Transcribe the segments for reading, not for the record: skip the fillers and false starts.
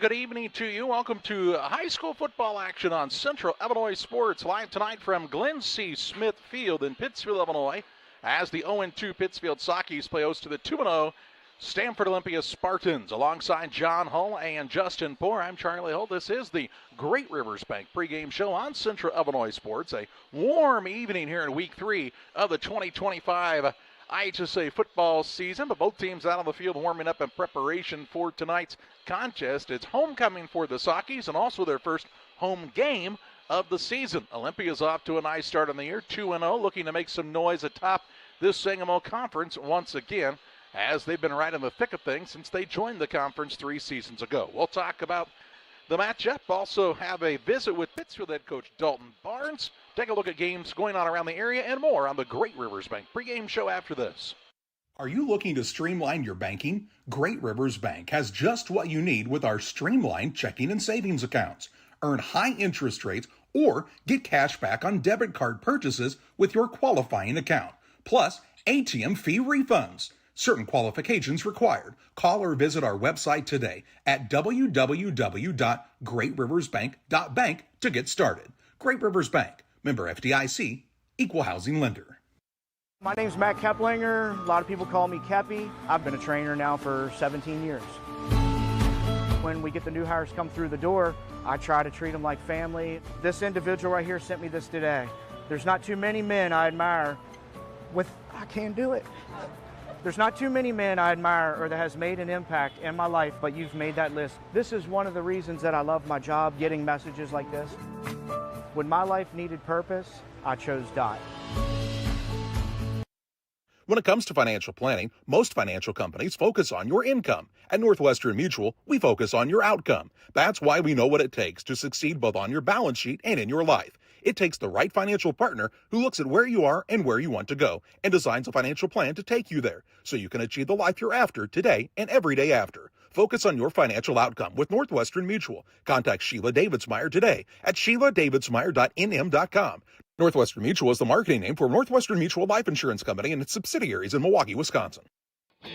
good evening to you. Welcome to high school football action on Central Illinois Sports. Live tonight from Glenn C. Smith Field in Pittsfield, Illinois, as the 0-2 Pittsfield Sockies play host to the 2-0 Stanford Olympia Spartans. Alongside John Hull and Justin Poor, I'm Charlie Hull. This is the Great Rivers Bank pregame show on Central Illinois Sports. A warm evening here in week 3 of the 2025 IHSA football season, but both teams out on the field warming up in preparation for tonight's contest. It's homecoming for the Sockies and also their first home game of the season. Olympia's off to a nice start on the year, 2-0, looking to make some noise atop this Sangamo Conference once again, as they've been right in the thick of things since they joined the conference 3 seasons ago. We'll talk about the matchup, also have a visit with Pittsfield head coach Dalton Barnes, take a look at games going on around the area and more on the Great Rivers Bank pregame show after this. Are you looking to streamline your banking? Great Rivers Bank has just what you need with our streamlined checking and savings accounts. Earn high interest rates or get cash back on debit card purchases with your qualifying account, plus ATM fee refunds. Certain qualifications required. Call or visit our website today at www.greatriversbank.bank to get started. Great Rivers Bank, member FDIC, equal housing lender. My name's Matt Keplinger. A lot of people call me Keppy. I've been a trainer now for 17 years. When we get the new hires come through the door, I try to treat them like family. This individual right here sent me this today. There's not too many men I admire I can't do it. There's not too many men I admire or that has made an impact in my life, but you've made that list. This is one of the reasons that I love my job, getting messages like this. When my life needed purpose, I chose Dot. When it comes to financial planning, most financial companies focus on your income. At Northwestern Mutual, we focus on your outcome. That's why we know what it takes to succeed both on your balance sheet and in your life. It takes the right financial partner who looks at where you are and where you want to go and designs a financial plan to take you there so you can achieve the life you're after today and every day after. Focus on your financial outcome with Northwestern Mutual. Contact Sheila Davidsmeyer today at sheiladavidsmeyer.nm.com. Northwestern Mutual is the marketing name for Northwestern Mutual Life Insurance Company and its subsidiaries in Milwaukee, Wisconsin.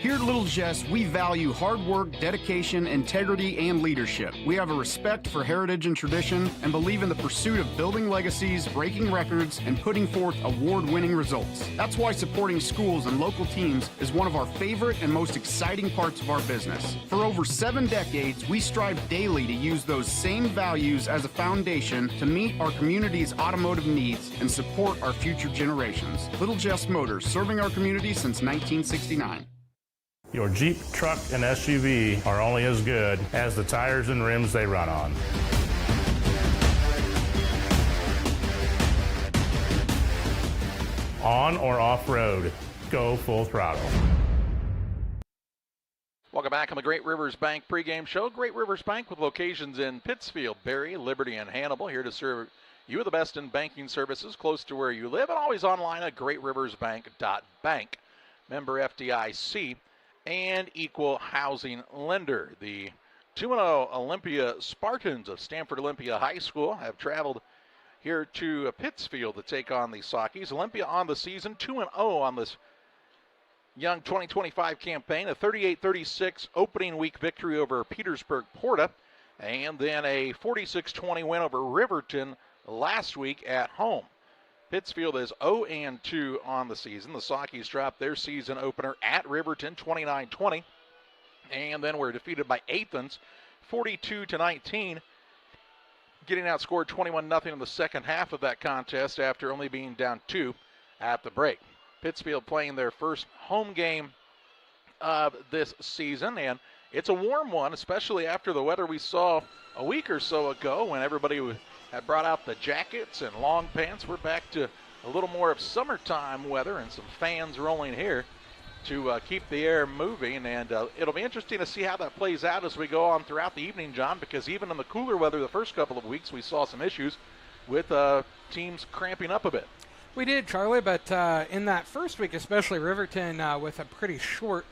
Here at Little Jess, we value hard work, dedication, integrity, and leadership. We have a respect for heritage and tradition and believe in the pursuit of building legacies, breaking records, and putting forth award-winning results. That's why supporting schools and local teams is one of our favorite and most exciting parts of our business. For over 7 decades, we strive daily to use those same values as a foundation to meet our community's automotive needs and support our future generations. Little Jess Motors, serving our community since 1969. Your Jeep, truck, and SUV are only as good as the tires and rims they run on. On or off-road, go full throttle. Welcome back on the Great Rivers Bank pregame show. Great Rivers Bank with locations in Pittsfield, Berry, Liberty, and Hannibal, here to serve you the best in banking services close to where you live and always online at greatriversbank.bank. Member FDIC and equal housing lender. The 2-0 Olympia Spartans of Stanford Olympia High School have traveled here to Pittsfield to take on the Sockies. Olympia on the season, 2-0 on this young 2025 campaign, a 38-36 opening week victory over Petersburg Porta, and then a 46-20 win over Riverton last week at home. Pittsfield is 0-2 on the season. The Sockies dropped their season opener at Riverton 29-20, and then were defeated by Athens 42-19, getting outscored 21-0 in the second half of that contest after only being down 2 at the break. Pittsfield playing their first home game of this season, and it's a warm one, especially after the weather we saw a week or so ago when everybody had brought out the jackets and long pants. We're back to a little more of summertime weather and some fans rolling here to keep the air moving. And it'll be interesting to see how that plays out as we go on throughout the evening, John, because even in the cooler weather the first couple of weeks, we saw some issues with teams cramping up a bit. We did, Charlie, but in that first week, especially Riverton with a pretty short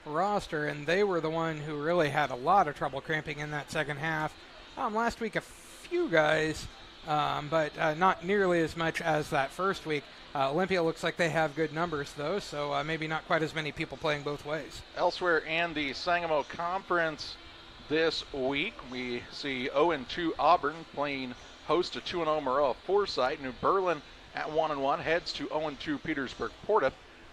roster, and they were the one who really had a lot of trouble cramping in that second half. Last week, a few guys, but not nearly as much as that first week. Olympia looks like they have good numbers, though, so maybe not quite as many people playing both ways. Elsewhere in the Sangamo Conference, This week, we see 0-2 Auburn playing host to 2-0 Maroa Forsyth. New Berlin at 1-1 heads to 0-2 Petersburg Porta.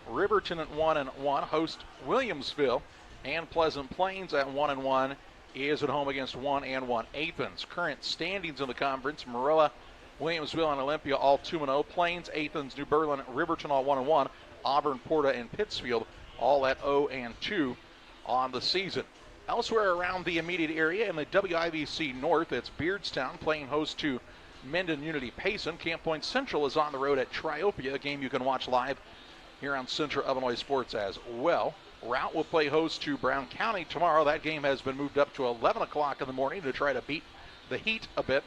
Riverton at 1-1 host Williamsville, and Pleasant Plains at 1-1 is at home against 1-1 Athens. Current standings in the conference: Maroa, Williamsville, and Olympia all 2-0. Plains, Athens, New Berlin, Riverton all 1-1. Auburn, Porta, and Pittsfield all at 0-2 on the season. Elsewhere around the immediate area in the WIVC North, it's Beardstown playing host to Mendon Unity Payson. Camp Point Central is on the road at Triopia, a game you can watch live here on Central Illinois Sports as well. Route will play host to Brown County tomorrow. That game has been moved up to 11 o'clock in the morning to try to beat the heat a bit.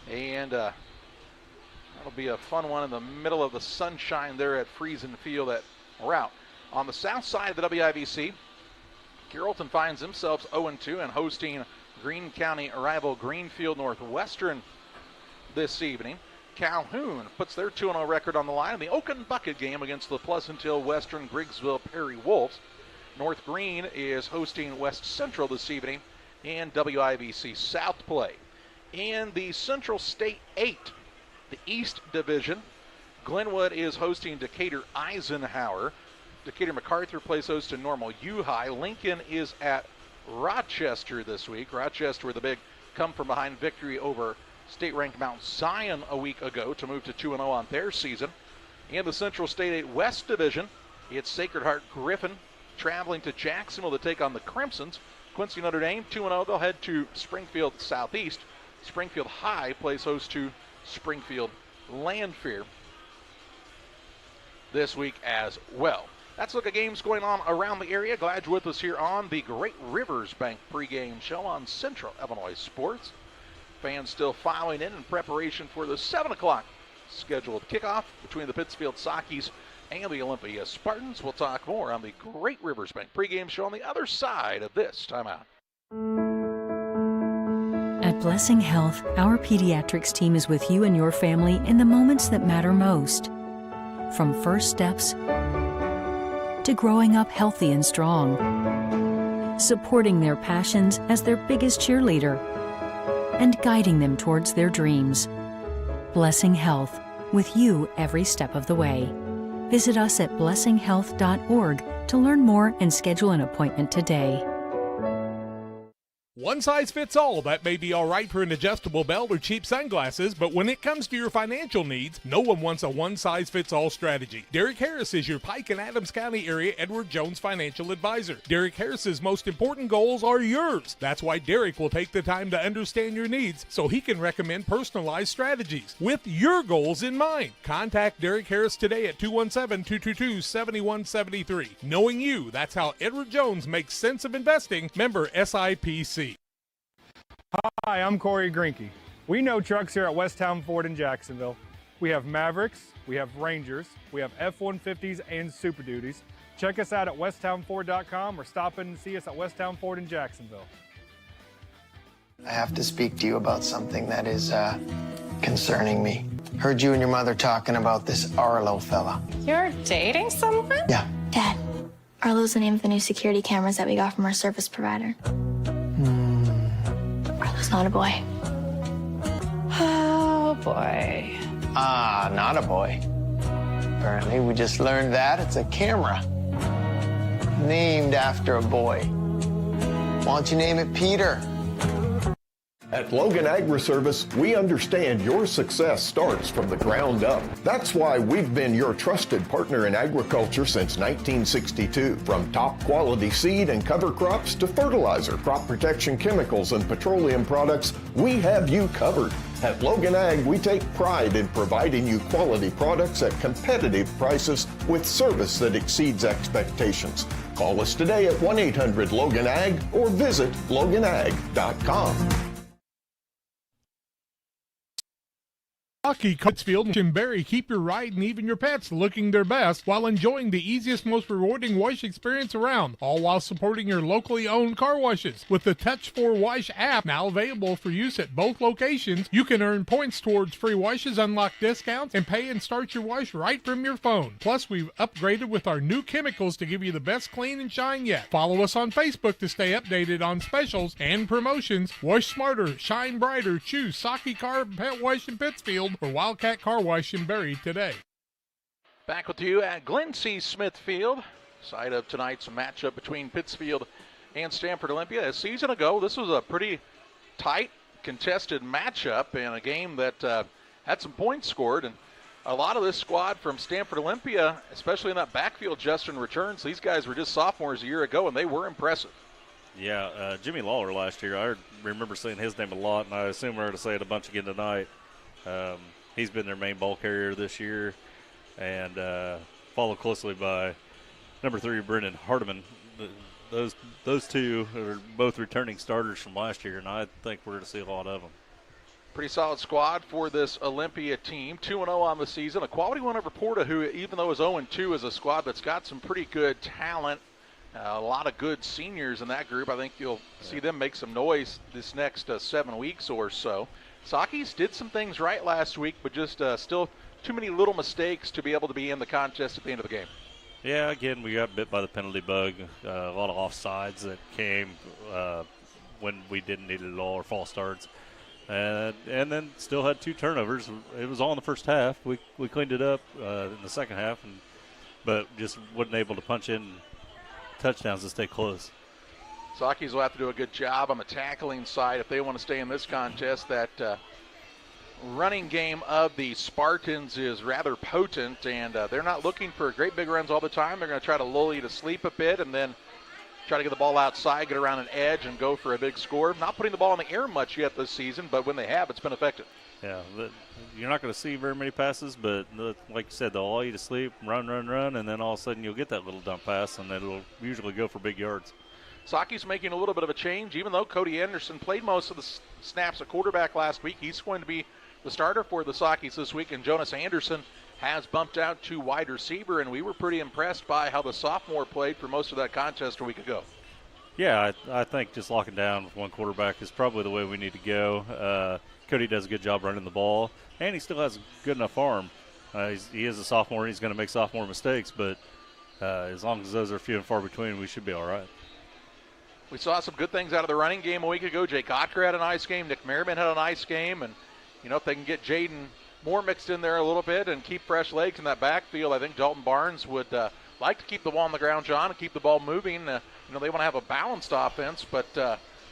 And that'll be a fun one in the middle of the sunshine there at Friesen Field at Route. On the south side of the WIVC, Carrollton finds themselves 0-2 and hosting Greene County rival Greenfield Northwestern this evening. Calhoun puts their 2-0 record on the line in the Oaken Bucket game against the Pleasant Hill Western Griggsville Perry Wolves. North Greene is hosting West Central this evening in WIVC South play. In the Central State 8, the East Division, Glenwood is hosting Decatur Eisenhower. Decatur MacArthur plays host to Normal U-High. Lincoln is at Rochester this week. Rochester with a big come-from-behind victory over state-ranked Mount Zion a week ago to move to 2-0 on their season. In the Central State 8 West Division, it's Sacred Heart Griffin traveling to Jacksonville to take on the Crimsons. Quincy Notre Dame 2-0. They'll head to Springfield Southeast. Springfield High plays host to Springfield Landfair this week as well. That's a look at games going on around the area. Glad you're with us here on the Great Rivers Bank pregame show on Central Illinois Sports. Fans still filing in preparation for the 7 o'clock scheduled kickoff between the Pittsfield Sockies and the Olympia Spartans. We'll talk more on the Great Rivers Bank pregame show on the other side of this timeout. At Blessing Health, our pediatrics team is with you and your family in the moments that matter most. From first steps to growing up healthy and strong, supporting their passions as their biggest cheerleader, and guiding them towards their dreams. Blessing Health, with you every step of the way. Visit us at blessinghealth.org to learn more and schedule an appointment today. One size fits all. That may be all right for an adjustable belt or cheap sunglasses, but when it comes to your financial needs, no one wants a one-size-fits-all strategy. Derek Harris is your Pike and Adams County area Edward Jones financial advisor. Derek Harris's most important goals are yours. That's why Derek will take the time to understand your needs so he can recommend personalized strategies with your goals in mind. Contact Derek Harris today at 217-222-7173. Knowing you, that's how Edward Jones makes sense of investing. Member SIPC. Hi, I'm Corey Greinke. We know trucks here at Westtown Ford in Jacksonville. We have Mavericks, we have Rangers, we have F-150s and Super Duties. Check us out at westtownford.com or stop in and see us at Westtown Ford in Jacksonville. I have to speak to you about something that is concerning me. Heard you and your mother talking about this Arlo fella. You're dating someone? Yeah. Dad, Arlo's the name of the new security cameras that we got from our service provider. Arlo's not a boy. Oh, boy. Ah, not a boy. Apparently, we just learned that it's a camera named after a boy. Why don't you name it Peter? At Logan Agri-Service, we understand your success starts from the ground up. That's why we've been your trusted partner in agriculture since 1962. From top quality seed and cover crops to fertilizer, crop protection chemicals, and petroleum products, we have you covered. At Logan Ag, we take pride in providing you quality products at competitive prices with service that exceeds expectations. Call us today at 1-800-LOGAN-AG or visit loganag.com. Pittsfield and Barry keep your ride and even your pets looking their best while enjoying the easiest, most rewarding wash experience around, all while supporting your locally owned car washes. With the Touch4Wash app now available for use at both locations, you can earn points towards free washes, unlock discounts, and pay and start your wash right from your phone. Plus, we've upgraded with our new chemicals to give you the best clean and shine yet. Follow us on Facebook to stay updated on specials and promotions. Wash smarter, shine brighter, choose Saki Car Pet Wash in Pittsfield or Wildcat Car Wash in Barry today. Back with you at Glen C. Smith Field, site of tonight's matchup between Pittsfield and Stanford Olympia. A season ago, this was a pretty tight, contested matchup in a game that had some points scored, and a lot of this squad from Stanford Olympia, especially in that backfield, Justin, returns. These guys were just sophomores a year ago, and they were impressive. Yeah, Jimmy Lawler last year, I remember saying his name a lot, and I assume we're going to say it a bunch again tonight. He's been their main ball carrier this year, and followed closely by number 3, Brendan Hardiman. Those two are both returning starters from last year, and I think we're going to see a lot of them. Pretty solid squad for this Olympia team. 2-0 on the season. A quality one over Porta, who, even though is 0-2, is a squad that's got some pretty good talent. A lot of good seniors in that group. I think you'll see them make some noise this next 7 weeks or so. Sakis did some things right last week, but just still too many little mistakes to be able to be in the contest at the end of the game. Yeah, again, we got bit by the penalty bug. A lot of offsides that came when we didn't need it at all, or false starts. And then still had 2 turnovers. It was all in the first half. We cleaned it up in the second half, but just wasn't able to punch in touchdowns to stay close. Sakis will have to do a good job on the tackling side if they want to stay in this contest. That running game of the Spartans is rather potent, and they're not looking for great big runs all the time. They're going to try to lull you to sleep a bit and then try to get the ball outside, get around an edge, and go for a big score. Not putting the ball in the air much yet this season, but when they have, it's been effective. Yeah, you're not going to see very many passes, but like you said, they'll lull you to sleep, run, and then all of a sudden you'll get that little dump pass, and it'll usually go for big yards. Saki's making a little bit of a change, even though Cody Anderson played most of the snaps at quarterback last week. He's going to be the starter for the Sakis this week, and Jonas Anderson has bumped out to wide receiver, and we were pretty impressed by how the sophomore played for most of that contest a week ago. Yeah, I think just locking down with one quarterback is probably the way we need to go. Cody does a good job running the ball, and he still has a good enough arm. He is a sophomore, and he's going to make sophomore mistakes, but as long as those are few and far between, we should be all right. We saw some good things out of the running game a week ago. Jake Otker had a nice game. Nick Merriman had a nice game. And, if they can get Jaden Moore mixed in there a little bit and keep fresh legs in that backfield, I think Dalton Barnes would like to keep the ball on the ground, John, and keep the ball moving. They want to have a balanced offense, but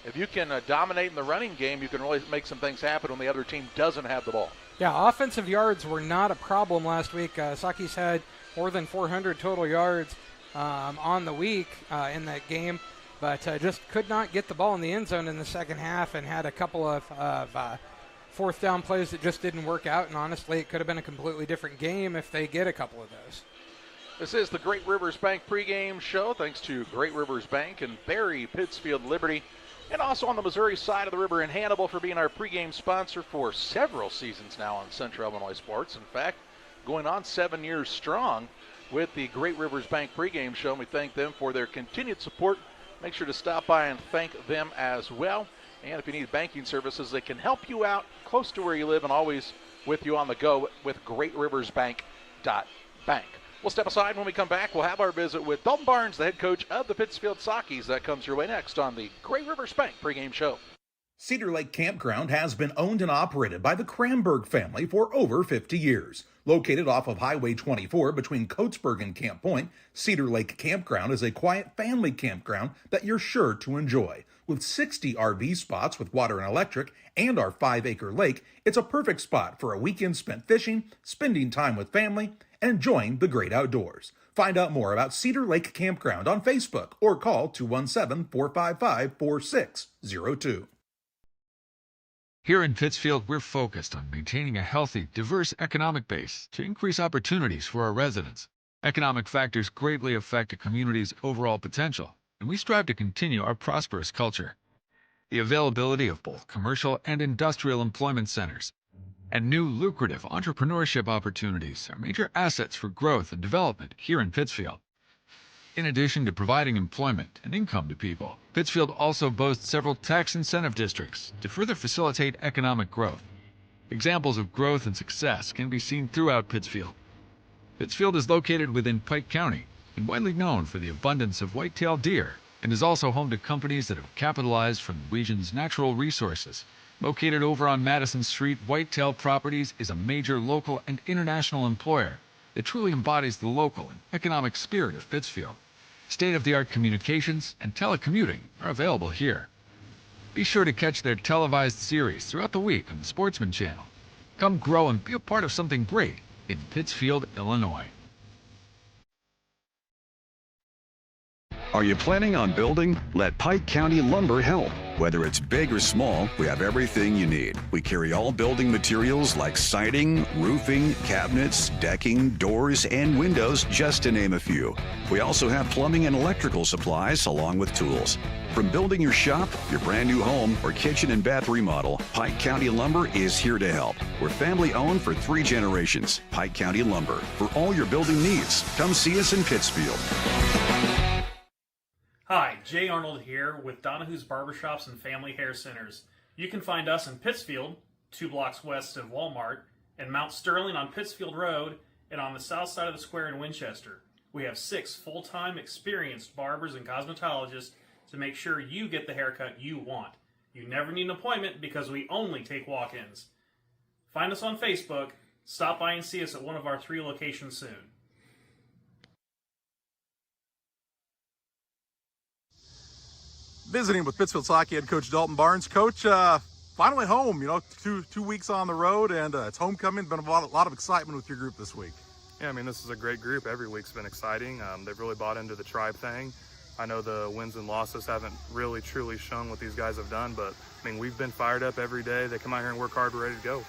if you can dominate in the running game, you can really make some things happen when the other team doesn't have the ball. Yeah, offensive yards were not a problem last week. Sakis had more than 400 total yards on the week in that game, but just could not get the ball in the end zone in the second half and had a couple of fourth down plays that just didn't work out, and honestly, it could have been a completely different game if they get a couple of those. This is the Great Rivers Bank pregame show, thanks to Great Rivers Bank and Barry, Pittsfield, Liberty, and also on the Missouri side of the river in Hannibal for being our pregame sponsor for several seasons now on Central Illinois Sports. In fact, going on 7 years strong with the Great Rivers Bank pregame show, and we thank them for their continued support. Make sure to stop by and thank them as well. And if you need banking services, they can help you out close to where you live and always with you on the go with GreatRiversBank.bank. We'll step aside. When we come back, we'll have our visit with Dalton Barnes, the head coach of the Pittsfield Sakis. That comes your way next on the Great Rivers Bank pregame show. Cedar Lake Campground has been owned and operated by the Kramberg family for over 50 years. Located off of Highway 24 between Coatesburg and Camp Point, Cedar Lake Campground is a quiet family campground that you're sure to enjoy. With 60 RV spots with water and electric and our 5-acre lake, it's a perfect spot for a weekend spent fishing, spending time with family, and enjoying the great outdoors. Find out more about Cedar Lake Campground on Facebook or call 217-455-4602. Here in Pittsfield, we're focused on maintaining a healthy, diverse economic base to increase opportunities for our residents. Economic factors greatly affect a community's overall potential, and we strive to continue our prosperous culture. The availability of both commercial and industrial employment centers and new lucrative entrepreneurship opportunities are major assets for growth and development here in Pittsfield. In addition to providing employment and income to people, Pittsfield also boasts several tax incentive districts to further facilitate economic growth. Examples of growth and success can be seen throughout Pittsfield. Pittsfield is located within Pike County and widely known for the abundance of white-tailed deer, and is also home to companies that have capitalized from the region's natural resources. Located over on Madison Street, Whitetail Properties is a major local and international employer that truly embodies the local and economic spirit of Pittsfield. State-of-the-art communications and telecommuting are available here. Be sure to catch their televised series throughout the week on the Sportsman Channel. Come grow and be a part of something great in Pittsfield, Illinois. Are you planning on building? Let Pike County Lumber help. Whether it's big or small, we have everything you need. We carry all building materials like siding, roofing, cabinets, decking, doors, and windows, just to name a few. We also have plumbing and electrical supplies along with tools. From building your shop, your brand new home, or kitchen and bath remodel, Pike County Lumber is here to help. We're family owned for 3 generations. Pike County Lumber. For all your building needs, come see us in Pittsfield. Hi, Jay Arnold here with Donahue's Barbershops and Family Hair Centers. You can find us in Pittsfield, 2 blocks west of Walmart, and Mount Sterling on Pittsfield Road, and on the south side of the square in Winchester. We have 6 full-time experienced barbers and cosmetologists to make sure you get the haircut you want. You never need an appointment because we only take walk-ins. Find us on Facebook, stop by and see us at one of our 3 locations soon. Visiting with Pittsfield hockey head coach Dalton Barnes. Coach, finally home, you know, two weeks on the road, and it's homecoming. Been a lot of excitement with your group this week. Yeah, I mean, this is a great group. Every week's been exciting. They've really bought into the tribe thing. I know the wins and losses haven't really truly shown what these guys have done, but I mean, we've been fired up every day. They come out here and work hard. We're ready to go.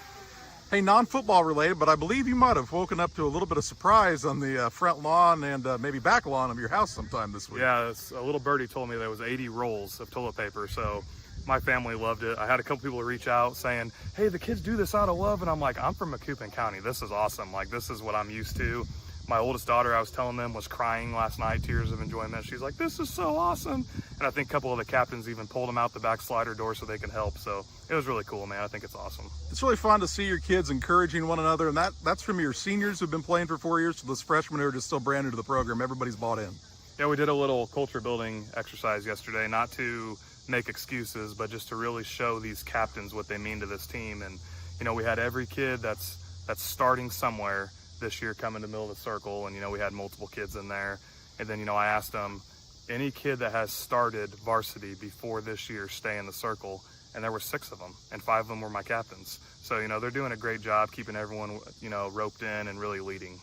Hey, non-football related, but I believe you might have woken up to a little bit of surprise on the front lawn and maybe back lawn of your house sometime this week. Yeah, a little birdie told me there was 80 rolls of toilet paper, so my family loved it. I had a couple people reach out saying, hey, the kids do this out of love, and I'm like, I'm from Macoupin County. This is awesome. Like, this is what I'm used to. My oldest daughter, I was telling them, was crying last night, tears of enjoyment. She's like, this is so awesome. And I think a couple of the captains even pulled them out the back slider door so they could help. So it was really cool, man. I think it's awesome. It's really fun to see your kids encouraging one another, and that's from your seniors who've been playing for 4 years to those freshmen who are just still brand new to the program. Everybody's bought in. Yeah, we did a little culture building exercise yesterday, not to make excuses, but just to really show these captains what they mean to this team. And, you know, we had every kid that's starting somewhere this year come in the middle of the circle, and you know, we had multiple kids in there. And then, you know, I asked them, any kid that has started varsity before this year stay in the circle, and there were 6 of them, and 5 of them were my captains. So, you know, they're doing a great job keeping everyone, you know, roped in and really leading.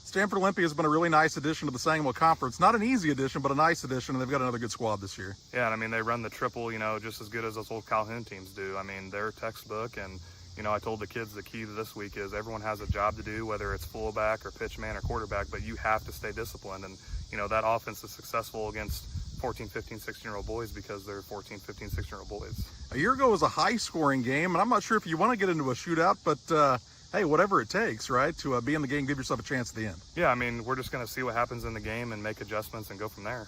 Stanford Olympia has been a really nice addition to the Sangamon Conference. Not an easy addition, but a nice addition, and they've got another good squad this year. Yeah, and I mean, they run the triple, you know, just as good as those old Calhoun teams do. I mean, they're textbook, and you know, I told the kids the key to this week is everyone has a job to do, whether it's fullback or pitchman or quarterback, but you have to stay disciplined. And, you know, that offense is successful against 14, 15, 16-year-old boys because they're 14, 15, 16-year-old boys. A year ago was a high-scoring game, and I'm not sure if you want to get into a shootout, but, hey, whatever it takes, right, to be in the game, give yourself a chance at the end. Yeah, I mean, we're just going to see what happens in the game and make adjustments and go from there.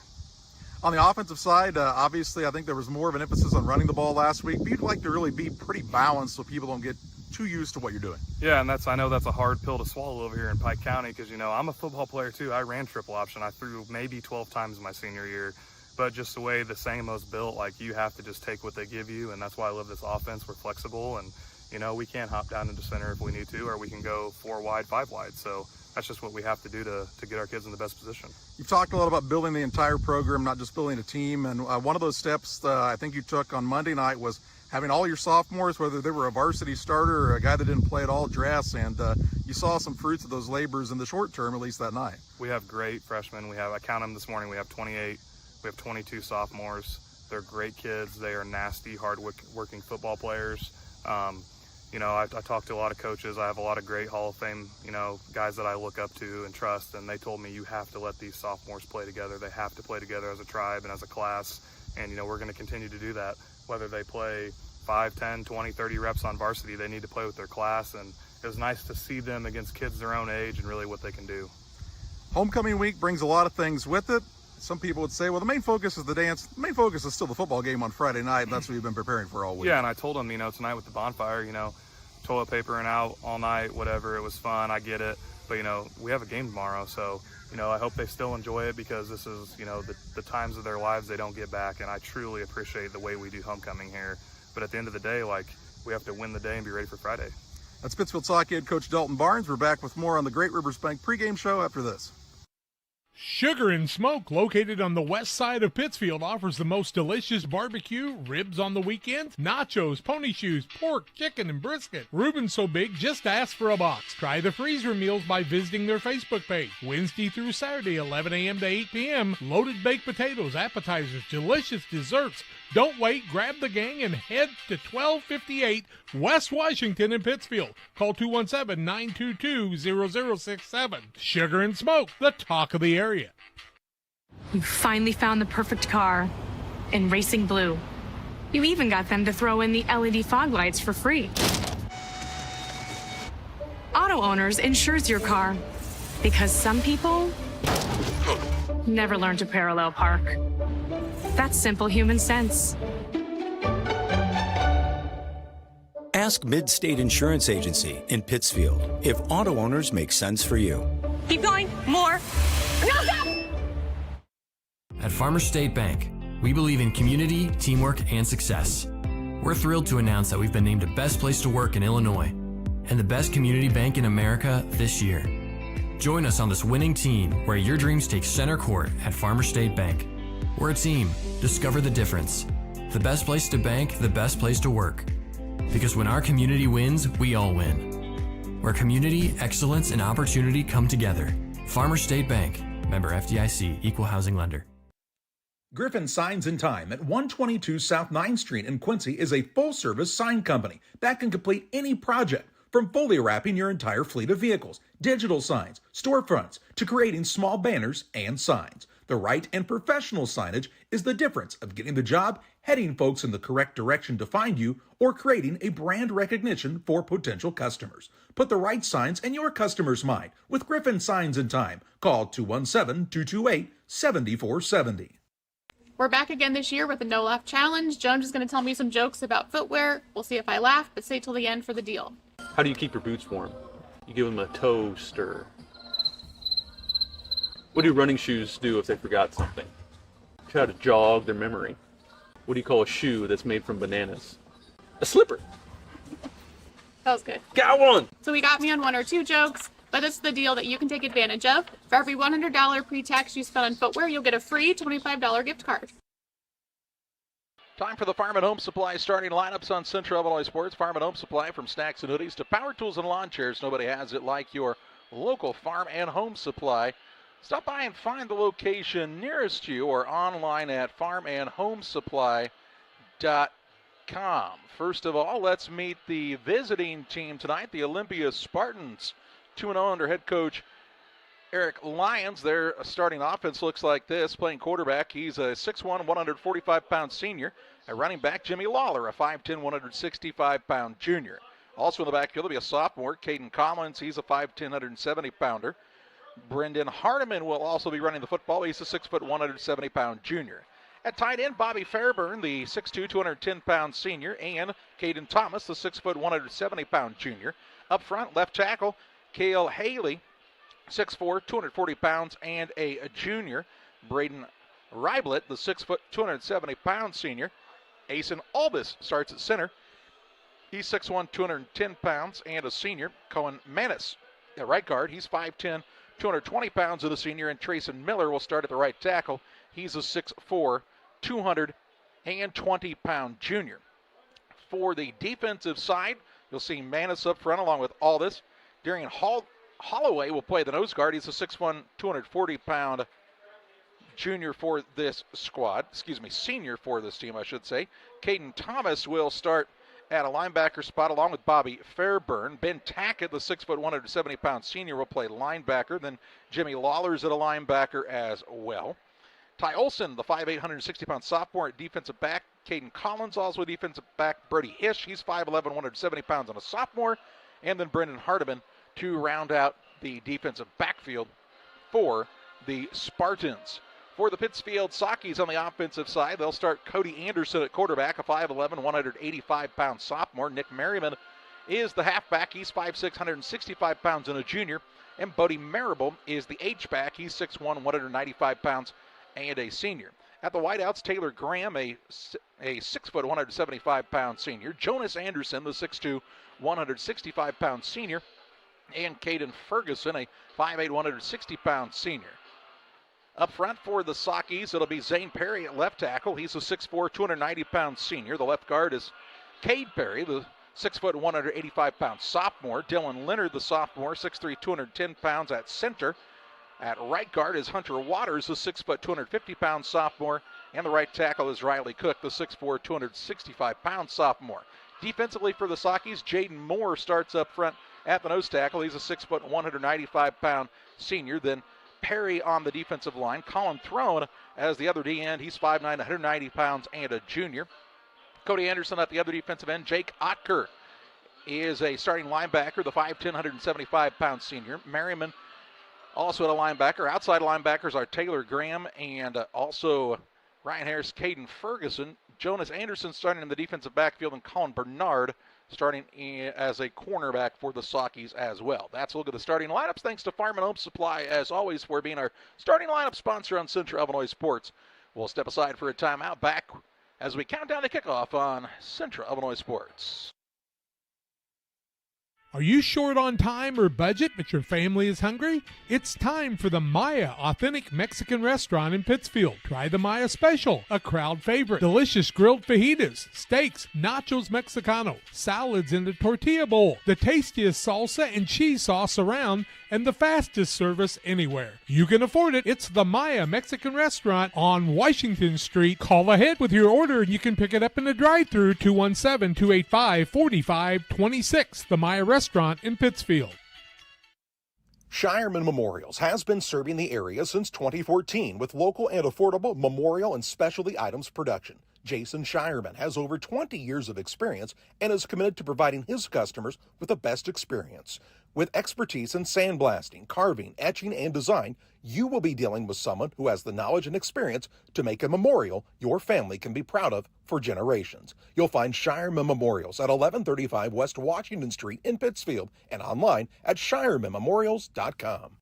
On the offensive side, obviously, I think there was more of an emphasis on running the ball last week, but you'd like to really be pretty balanced so people don't get too used to what you're doing. Yeah, and I know that's a hard pill to swallow over here in Pike County because, you know, I'm a football player too. I ran triple option. I threw maybe 12 times my senior year, but just the way the Sangamon's built, like, you have to just take what they give you, and that's why I love this offense. We're flexible, and, you know, we can hop down into center if we need to, or we can go 4 wide, 5 wide. So that's just what we have to do to get our kids in the best position. You've talked a lot about building the entire program, not just building a team, and one of those steps I think you took on Monday night was having all your sophomores, whether they were a varsity starter or a guy that didn't play at all, dress, and you saw some fruits of those labors in the short term, at least that night. We have great freshmen. I count them this morning, we have 28. We have 22 sophomores. They're great kids. They are nasty, hard-working football players. You know, I talked to a lot of coaches. I have a lot of great Hall of Fame, you know, guys that I look up to and trust, and they told me you have to let these sophomores play together. They have to play together as a tribe and as a class, and, you know, we're going to continue to do that, whether they play 5, 10, 20, 30 reps on varsity. They need to play with their class, and it was nice to see them against kids their own age and really what they can do. Homecoming week brings a lot of things with it. Some people would say, well, the main focus is the dance. The main focus is still the football game on Friday night, and that's what you've been preparing for all week. Yeah, and I told them, tonight with the bonfire, toilet paper and out all night, whatever. It was fun. I get it. But, we have a game tomorrow, so, I hope they still enjoy it because this is, the times of their lives they don't get back, and I truly appreciate the way we do homecoming here. But at the end of the day, we have to win the day and be ready for Friday. That's Pittsfield Sock head coach Dalton Barnes. We're back with more on the Great Rivers Bank pregame show after this. Sugar and Smoke, located on the west side of Pittsfield, offers the most delicious barbecue, ribs on the weekends, nachos, pony shoes, pork, chicken, and brisket. Reuben's so big, just ask for a box. Try the freezer meals by visiting their Facebook page. Wednesday through Saturday, 11 a.m. to 8 p.m. Loaded baked potatoes, appetizers, delicious desserts. Don't wait, grab the gang and head to 1258 West Washington in Pittsfield. Call 217-922-0067. Sugar and Smoke, the talk of the area. You finally found the perfect car in racing blue. You even got them to throw in the LED fog lights for free. Auto Owners insures your car because some people never learn to parallel park. That's simple human sense. Ask Mid-State Insurance Agency in Pittsfield if Auto Owners make sense for you. Keep going. More. No, stop! At Farmers State Bank, we believe in community, teamwork, and success. We're thrilled to announce that we've been named the best place to work in Illinois and the best community bank in America this year. Join us on this winning team where your dreams take center court at Farmers State Bank. We're a team. Discover the difference. The best place to bank, the best place to work. Because when our community wins, we all win. Where community, excellence, and opportunity come together. Farmers State Bank. Member FDIC. Equal housing lender. Griffin Signs and Time at 122 South 9th Street in Quincy is a full-service sign company that can complete any project, from fully wrapping your entire fleet of vehicles, digital signs, storefronts, to creating small banners and signs. The right and professional signage is the difference of getting the job, heading folks in the correct direction to find you, or creating a brand recognition for potential customers. Put the right signs in your customer's mind with Griffin Signs and Time. Call 217-228-7470. We're back again this year with a No Laugh Challenge. Jones is going to tell me some jokes about footwear. We'll see if I laugh, but stay till the end for the deal. How do you keep your boots warm? You give them a toe stir. What do running shoes do if they forgot something? Try to jog their memory. What do you call a shoe that's made from bananas? A slipper. That was good. Got one! So we got me on one or two jokes, but this is the deal that you can take advantage of. For every $100 pre-tax you spend on footwear, you'll get a free $25 gift card. Time for the Farm and Home Supply starting lineups on Central Illinois Sports. Farm and Home Supply, from snacks and hoodies to power tools and lawn chairs. Nobody has it like your local Farm and Home Supply. Stop by and find the location nearest you or online at farmandhomesupply.com. First of all, let's meet the visiting team tonight, the Olympia Spartans. 2-0 under head coach Eric Lyons. Their starting offense looks like this. Playing quarterback, he's a 6'1", 145-pound senior. At running back, Jimmy Lawler, a 5'10", 165-pound junior. Also in the backfield will be a sophomore, Caden Collins. He's a 5'10", 170-pounder. Brendan Hardiman will also be running the football. He's a 6', 170-pound junior. At tight end, Bobby Fairburn, the 6'2", 210-pound senior, and Caden Thomas, the 6', 170-pound junior. Up front, left tackle, Cale Haley, 6'4", 240 pounds, and a junior. Braden Reiblet, the 6', 270-pound senior. Asen Albus starts at center. He's 6'1", 210 pounds, and a senior. Cohen Manis at right guard. He's 5'10", 220 pounds, of the senior. And Trayson Miller will start at the right tackle. He's a 6'4", 220-pound junior. For the defensive side, you'll see Manis up front along with Aldis. Darian Holloway will play the nose guard. He's a 6'1", 240-pound junior for this squad. Senior for this team, I should say. Caden Thomas will start at a linebacker spot along with Bobby Fairburn. Ben Tackett, the 6', 170-pound senior, will play linebacker. Then Jimmy Lawler's at a linebacker as well. Ty Olson, the 5'8", 160-pound sophomore at defensive back. Caden Collins. Also a defensive back, Brody Hish. He's 5'11", 170 pounds, and a sophomore. And then Brendan Hardiman to round out the defensive backfield for the Spartans. For the Pittsfield Sockies on the offensive side, they'll start Cody Anderson at quarterback, a 5'11", 185-pound sophomore. Nick Merriman is the halfback. He's 5'6", 165 pounds, and a junior. And Bodie Marable is the H-back. He's 6'1", 195 pounds, and a senior. At the wideouts, Taylor Graham, a 6', 175-pound senior. Jonas Anderson, the 6'2", 165-pound senior. And Caden Ferguson, a 5'8", 160-pound senior. Up front for the Sockies, it'll be Zane Perry at left tackle. He's a 6'4", 290-pound senior. The left guard is Cade Perry, the 6', 185-pound sophomore. Dylan Leonard, the sophomore, 6'3", 210 pounds at center. At right guard is Hunter Waters, the 6', 250-pound sophomore. And the right tackle is Riley Cook, the 6'4", 265-pound sophomore. Defensively for the Sockies, Jaden Moore starts up front at the nose tackle. He's a 6', 195-pound senior. Then Perry on the defensive line. Colin Throne as the other D end. He's 5'9", 190 pounds, and a junior. Cody Anderson at the other defensive end. Jake Otker is a starting linebacker, the 5'10", 175-pound senior. Merriman also at a linebacker. Outside linebackers are Taylor Graham and also Ryan Harris, Caden Ferguson. Jonas Anderson starting in the defensive backfield, and Colin Bernard starting as a cornerback for the Sockies as well. That's a look at the starting lineups. Thanks to Farm and Home Supply, as always, for being our starting lineup sponsor on Central Illinois Sports. We'll step aside for a timeout. Back as we count down the kickoff on Central Illinois Sports. Are you short on time or budget, but your family is hungry? It's time for the Maya Authentic Mexican Restaurant in Pittsfield. Try the Maya Special, a crowd favorite. Delicious grilled fajitas, steaks, nachos Mexicano, salads in the tortilla bowl, the tastiest salsa and cheese sauce around, and the fastest service anywhere. You can afford it. It's the Maya Mexican Restaurant on Washington Street. Call ahead with your order and you can pick it up in the drive-thru, 217-285-4526. The Maya Restaurant in Pittsfield. Shireman Memorials has been serving the area since 2014 with local and affordable memorial and specialty items production. Jason Shireman has over 20 years of experience and is committed to providing his customers with the best experience. With expertise in sandblasting, carving, etching, and design, you will be dealing with someone who has the knowledge and experience to make a memorial your family can be proud of for generations. You'll find Shireman Memorials at 1135 West Washington Street in Pittsfield and online at shiremanmemorials.com.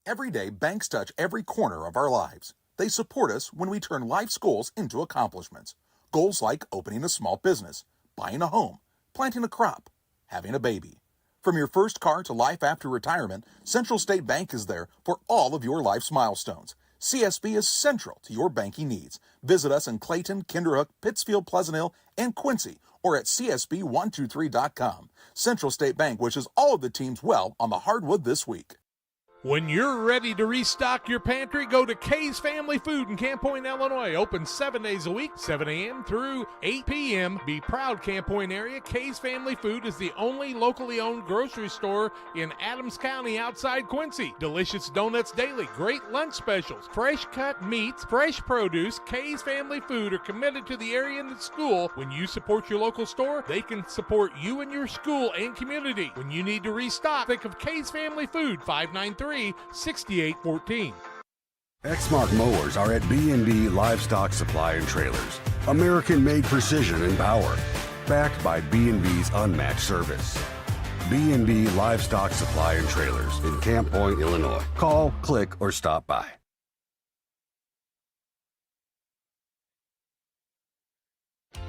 Every day, banks touch every corner of our lives. They support us when we turn life's goals into accomplishments. Goals like opening a small business, buying a home, planting a crop, having a baby. From your first car to life after retirement, Central State Bank is there for all of your life's milestones. CSB is central to your banking needs. Visit us in Clayton, Kinderhook, Pittsfield, Pleasant Hill, and Quincy, or at csb123.com. Central State Bank wishes all of the teams well on the hardwood this week. When you're ready to restock your pantry, go to Kay's Family Food in Camp Point, Illinois. Open 7 days a week, 7 a.m. through 8 p.m. Be proud, Camp Point area. Kay's Family Food is the only locally owned grocery store in Adams County outside Quincy. Delicious donuts daily, great lunch specials, fresh cut meats, fresh produce. Kay's Family Food are committed to the area and the school. When you support your local store, they can support you and your school and community. When you need to restock, think of Kay's Family Food, 593-6814. Exmark mowers are at B&B Livestock Supply and Trailers. American-made precision and power, backed by B&B's unmatched service. B&B Livestock Supply and Trailers in Camp Point, Illinois. Call, click, or stop by.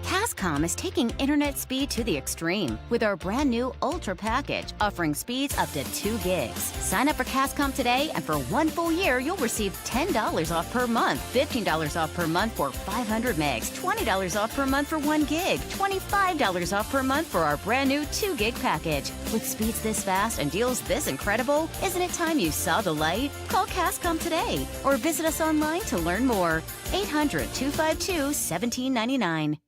Cascom is taking internet speed to the extreme with our brand new Ultra package offering speeds up to 2 gigs. Sign up for Cascom today and for 1 full year you'll receive $10 off per month, $15 off per month for 500 megs, $20 off per month for 1 gig, $25 off per month for our brand new 2 gig package. With speeds this fast and deals this incredible, isn't it time you saw the light? Call Cascom today or visit us online to learn more. 800-252-1799.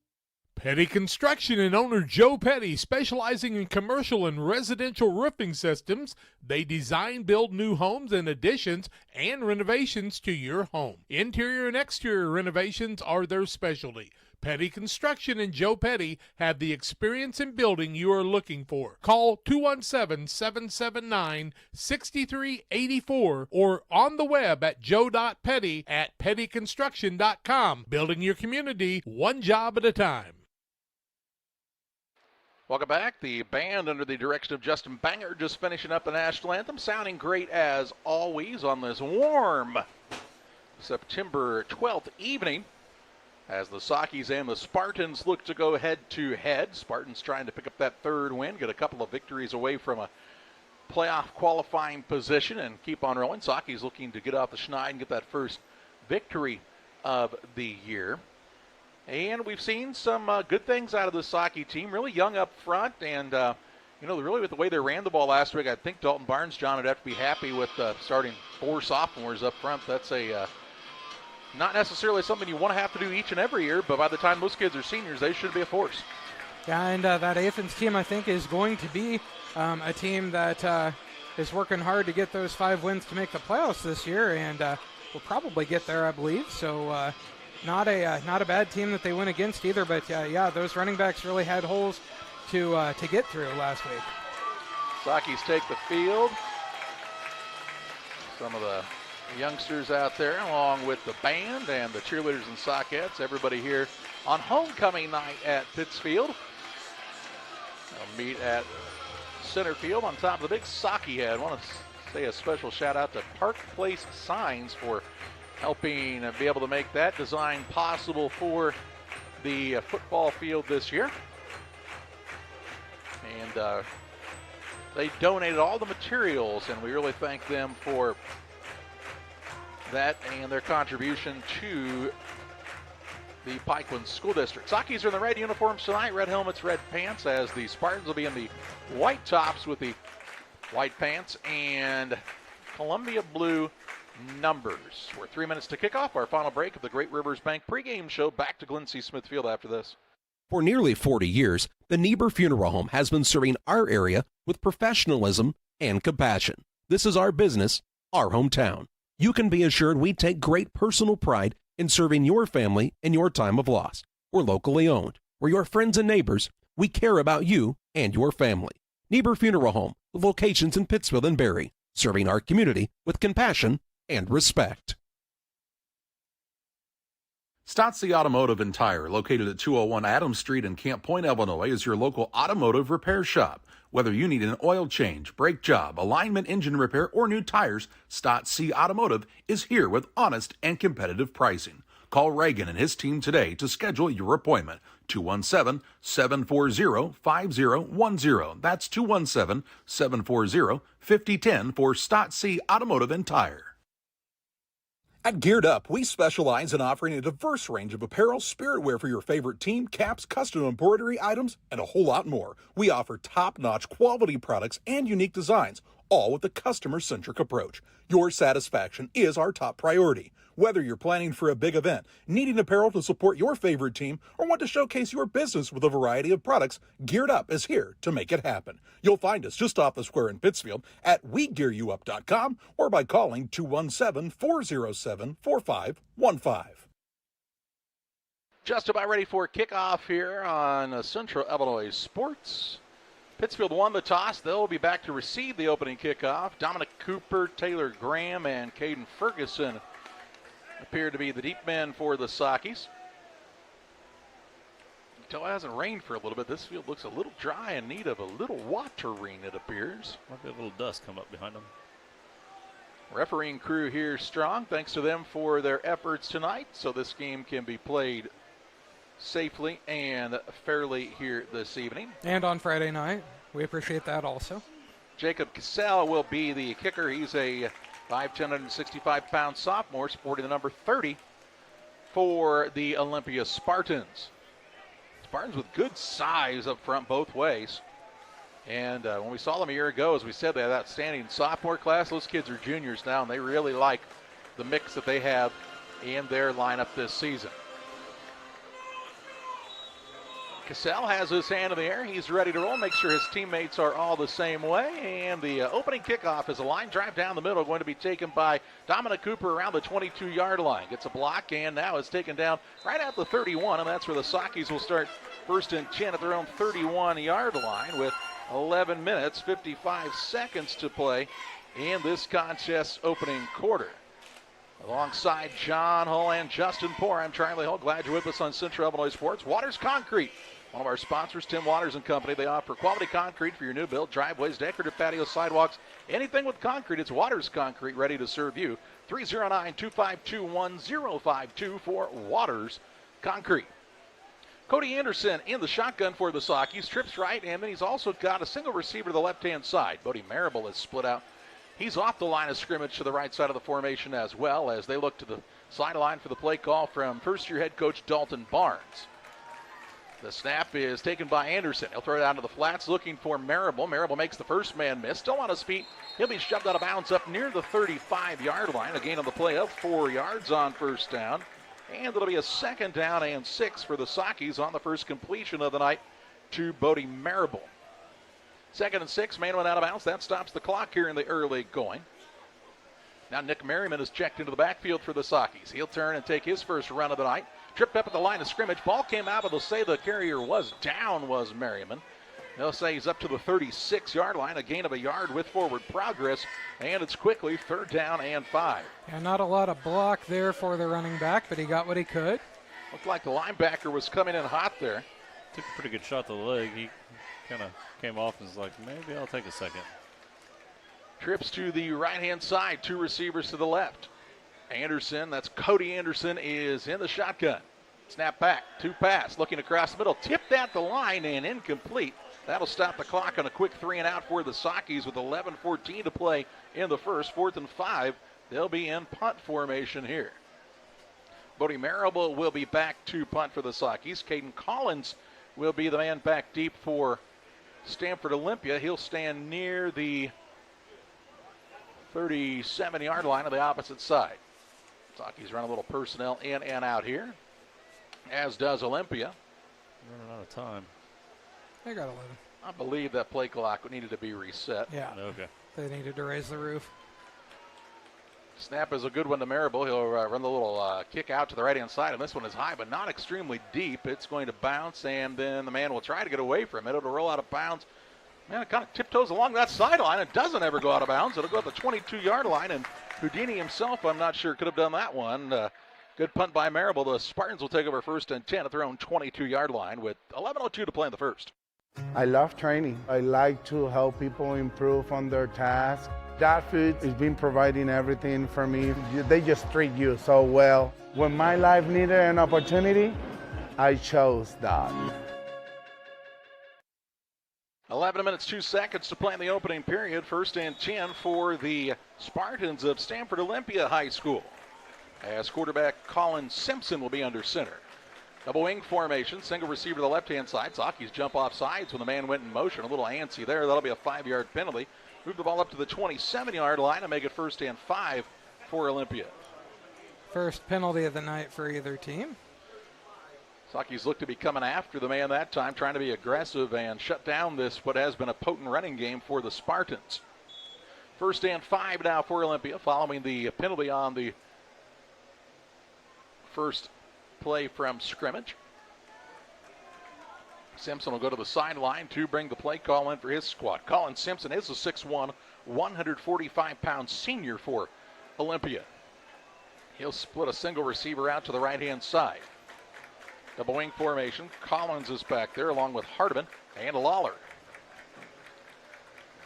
Petty Construction and owner Joe Petty, specializing in commercial and residential roofing systems. They design, build new homes and additions and renovations to your home. Interior and exterior renovations are their specialty. Petty Construction and Joe Petty have the experience in building you are looking for. Call 217-779-6384 or on the web at joe.petty@pettyconstruction.com. Building your community one job at a time. Welcome back. The band under the direction of Justin Banger just finishing up the national anthem, sounding great as always on this warm September 12th evening as the Sockies and the Spartans look to go head-to-head. Spartans trying to pick up that third win, get a couple of victories away from a playoff qualifying position and keep on rolling. Sockies looking to get off the schneid and get that first victory of the year. And we've seen some good things out of the Socky team, really young up front. And, really with the way they ran the ball last week, I think Dalton Barnes, John, would have to be happy with starting 4 sophomores up front. That's not necessarily something you want to have to do each and every year, but by the time those kids are seniors, they should be a force. Yeah, and that Athens team, I think, is going to be a team that is working hard to get those 5 wins to make the playoffs this year, and will probably get there, I believe. So not a bad team that they went against either, but those running backs really had holes to get through last week. Sockies take the field. Some of the youngsters out there along with the band and the cheerleaders and Sockettes, everybody here on homecoming night at Pittsfield. They'll meet at center field on top of the big Socky head. I want to say a special shout out to Park Place Signs for helping be able to make that design possible for the football field this year. And they donated all the materials, and we really thank them for that and their contribution to the Pikeland School District. Sockies are in the red uniforms tonight, red helmets, red pants, as the Spartans will be in the white tops with the white pants and Columbia blue numbers. We're 3 minutes to kick off our final break of the Great Rivers Bank pregame show. Back to Glen C. Smith Field after this. For nearly 40 years, the Niebuhr Funeral Home has been serving our area with professionalism and compassion. This is our business, our hometown. You can be assured we take great personal pride in serving your family in your time of loss. We're locally owned. We're your friends and neighbors. We care about you and your family. Niebuhr Funeral Home, with locations in Pittsfield and Barry, serving our community with compassion and respect. Stotzi Automotive and Tire, located at 201 Adams Street in Camp Point, Illinois, is your local automotive repair shop. Whether you need an oil change, brake job, alignment, engine repair, or new tires, Stotzi Automotive is here with honest and competitive pricing. Call Reagan and his team today to schedule your appointment. 217-740-5010. That's 217-740-5010 for Stotzi Automotive and Tire. At Geared Up, we specialize in offering a diverse range of apparel, spirit wear for your favorite team, caps, custom embroidery items, and a whole lot more. We offer top-notch quality products and unique designs, all with a customer-centric approach. Your satisfaction is our top priority. Whether you're planning for a big event, needing apparel to support your favorite team, or want to showcase your business with a variety of products, Geared Up is here to make it happen. You'll find us just off the square in Pittsfield at WeGearYouUp.com or by calling 217-407-4515. Just about ready for kickoff here on Central Illinois Sports. Pittsfield won the toss. They'll be back to receive the opening kickoff. Dominic Cooper, Taylor Graham, and Caden Ferguson appear to be the deep men for the Sockies. Until it hasn't rained for a little bit, this field looks a little dry and need of a little watering, it appears. Might be a little dust come up behind them. Refereeing crew here strong. Thanks to them for their efforts tonight, so this game can be played safely and fairly here this evening. And on Friday night. We appreciate that also. Jacob Cassell will be the kicker. He's a 5'10", 165-pound sophomore, sporting the number 30 for the Olympia Spartans. Spartans with good size up front both ways. And when we saw them a year ago, as we said, they had that outstanding sophomore class. Those kids are juniors now, and they really like the mix that they have in their lineup this season. Cassell has his hand in the air. He's ready to roll. Make sure his teammates are all the same way. And the opening kickoff is a line drive down the middle, going to be taken by Dominic Cooper around the 22-yard line. Gets a block, and now is taken down right at the 31, and that's where the Sockies will start first and 10 at their own 31-yard line with 11 minutes, 55 seconds to play in this contest's opening quarter. Alongside John Hull and Justin Poore, I'm Charlie Hull. Glad you're with us on Central Illinois Sports. Waters Concrete, one of our sponsors, Tim Waters and Company. They offer quality concrete for your new build, driveways, decorative patios, sidewalks, anything with concrete. It's Waters Concrete, ready to serve you. 309-252-1052 for Waters Concrete. Cody Anderson in the shotgun for the Sockies. Trips right, and then he's also got a single receiver to the left-hand side. Bodie Marable is split out. He's off the line of scrimmage to the right side of the formation as well as they look to the sideline for the play call from first-year head coach Dalton Barnes. The snap is taken by Anderson. He'll throw it out to the flats looking for Marable. Marable makes the first man miss. Still on his feet. He'll be shoved out of bounds up near the 35-yard line. A gain on the play of 4 yards on first down. And it'll be a second down and 6 for the Sockies on the first completion of the night to Bodie Marable. Second and 6, man went out of bounds. That stops the clock here in the early going. Now Nick Merriman is checked into the backfield for the Sockies. He'll turn and take his first run of the night. Tripped up at the line of scrimmage. Ball came out, but they'll say the carrier was down, was Merriman. They'll say he's up to the 36-yard line, a gain of a yard with forward progress, and it's quickly third down and 5. Yeah, not a lot of block there for the running back, but he got what he could. Looked like the linebacker was coming in hot there. Took a pretty good shot to the leg. He kind of came off and was like, maybe I'll take a second. Trips to the right-hand side, 2 receivers to the left. Anderson, that's Cody Anderson, is in the shotgun. Snap back, 2 pass, looking across the middle, tipped at the line and incomplete. That'll stop the clock on a quick 3 and out for the Sockies with 11:14 to play in the first. 4th and 5, they'll be in punt formation here. Bodie Marable will be back to punt for the Sockies. Caden Collins will be the man back deep for Stanford Olympia. He'll stand near the 37-yard line on the opposite side. Sockies run a little personnel in and out here, as does Olympia. Running out of time. They got 11. I believe that play clock needed to be reset. Yeah. Okay. They needed to raise the roof. Snap is a good one to Marable. He'll run the little kick out to the right-hand side, and this one is high, but not extremely deep. It's going to bounce, and then the man will try to get away from it. It'll roll out of bounds. Man, it kind of tiptoes along that sideline. It doesn't ever go out of bounds. It'll go at the 22-yard line, and Houdini himself, I'm not sure, could have done that one. Good punt by Marable. The Spartans will take over 1st and 10 at their own 22-yard line with 11:02 to play in the first. I love training. I like to help people improve on their tasks. That food has been providing everything for me. They just treat you so well. When my life needed an opportunity, I chose that. 11 minutes, 2 seconds to play in the opening period. 1st and 10 for the Spartans of Stanford Olympia High School. As quarterback Colin Simpson will be under center. Double wing formation, single receiver to the left-hand side. Sockies jump off sides when the man went in motion. A little antsy there. That'll be a 5-yard penalty. Move the ball up to the 27-yard line and make it 1st and 5 for Olympia. First penalty of the night for either team. Sockies look to be coming after the man that time, trying to be aggressive and shut down this, what has been a potent running game for the Spartans. 1st and 5 now for Olympia, following the penalty on the first play from scrimmage. Simpson will go to the sideline to bring the play call in for his squad. Colin Simpson is a 6'1", 145-pound senior for Olympia. He'll split a single receiver out to the right-hand side. Double wing formation. Collins is back there along with Hardiman and Lawler.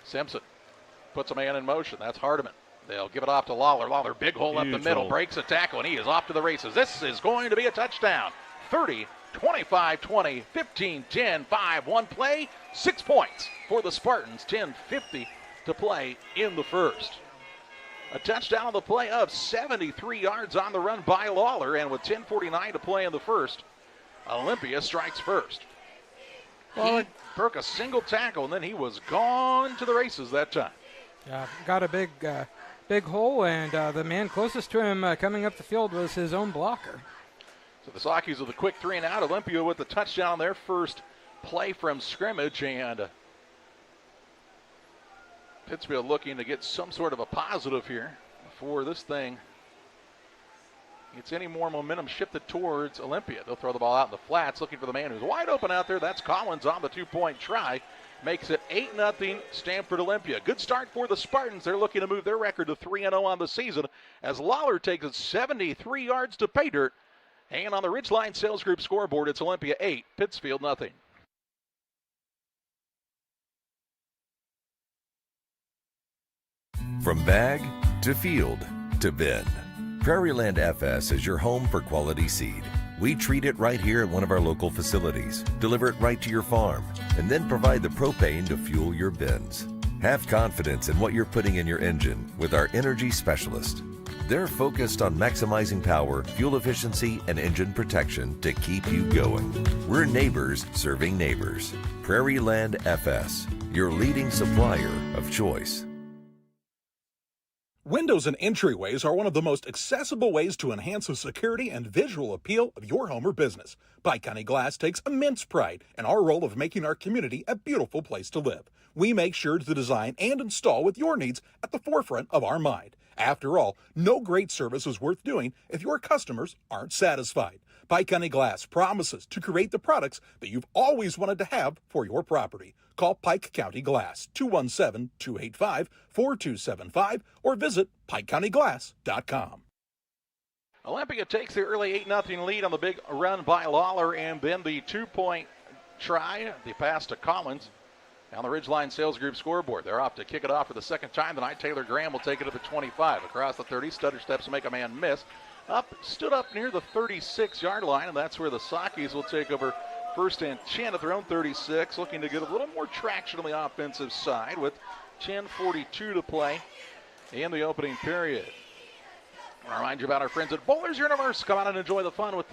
Simpson puts a man in motion. That's Hardiman. They'll give it off to Lawler. Lawler, big hole up the middle, breaks a tackle, and he is off to the races. This is going to be a touchdown. 30, 25, 20, 15, 10, 5, 1 play, 6 points for the Spartans. 10:50 to play in the first. A touchdown on the play of 73 yards on the run by Lawler, and with 10:49 to play in the first, Olympia strikes first. He broke a single tackle, and then he was gone to the races that time. Yeah, got a big hole, and the man closest to him coming up the field was his own blocker. So the Sockies with a quick 3 and out. Olympia with the touchdown on their first play from scrimmage, and Pittsfield looking to get some sort of a positive here before this thing gets any more momentum shifted towards Olympia. They'll throw the ball out in the flats, looking for the man who's wide open out there. That's Collins on the 2-point try. Makes it 8-0 Stanford Olympia. Good start for the Spartans. They're looking to move their record to 3-0 on the season as Lawler takes it 73 yards to pay dirt. And on the Ridgeline Sales Group scoreboard, it's Olympia 8, Pittsfield nothing. From bag to field to bin, Prairieland FS is your home for quality seed. We treat it right here at one of our local facilities, deliver it right to your farm, and then provide the propane to fuel your bins. Have confidence in what you're putting in your engine with our energy specialist. They're focused on maximizing power, fuel efficiency, and engine protection to keep you going. We're neighbors serving neighbors. Prairieland FS, your leading supplier of choice. Windows and entryways are one of the most accessible ways to enhance the security and visual appeal of your home or business. Pike County Glass takes immense pride in our role of making our community a beautiful place to live. We make sure to design and install with your needs at the forefront of our mind. After all, no great service is worth doing if your customers aren't satisfied. Pike County Glass promises to create the products that you've always wanted to have for your property. Call Pike County Glass, 217-285-4275, or visit PikeCountyGlass.com. Olympia takes the early 8-0 lead on the big run by Lawler, and then the 2-point try, the pass to Collins on the Ridgeline Sales Group scoreboard. They're off to kick it off for the second time tonight. Taylor Graham will take it to the 25. Across the 30, stutter steps to make a man miss. Stood up near the 36-yard line, and that's where the Sakis will take over first and 10 at their own 36, looking to get a little more traction on the offensive side with 10:42 to play in the opening period. I want to remind you about our friends at Bowlers Universe. Come out and enjoy the fun with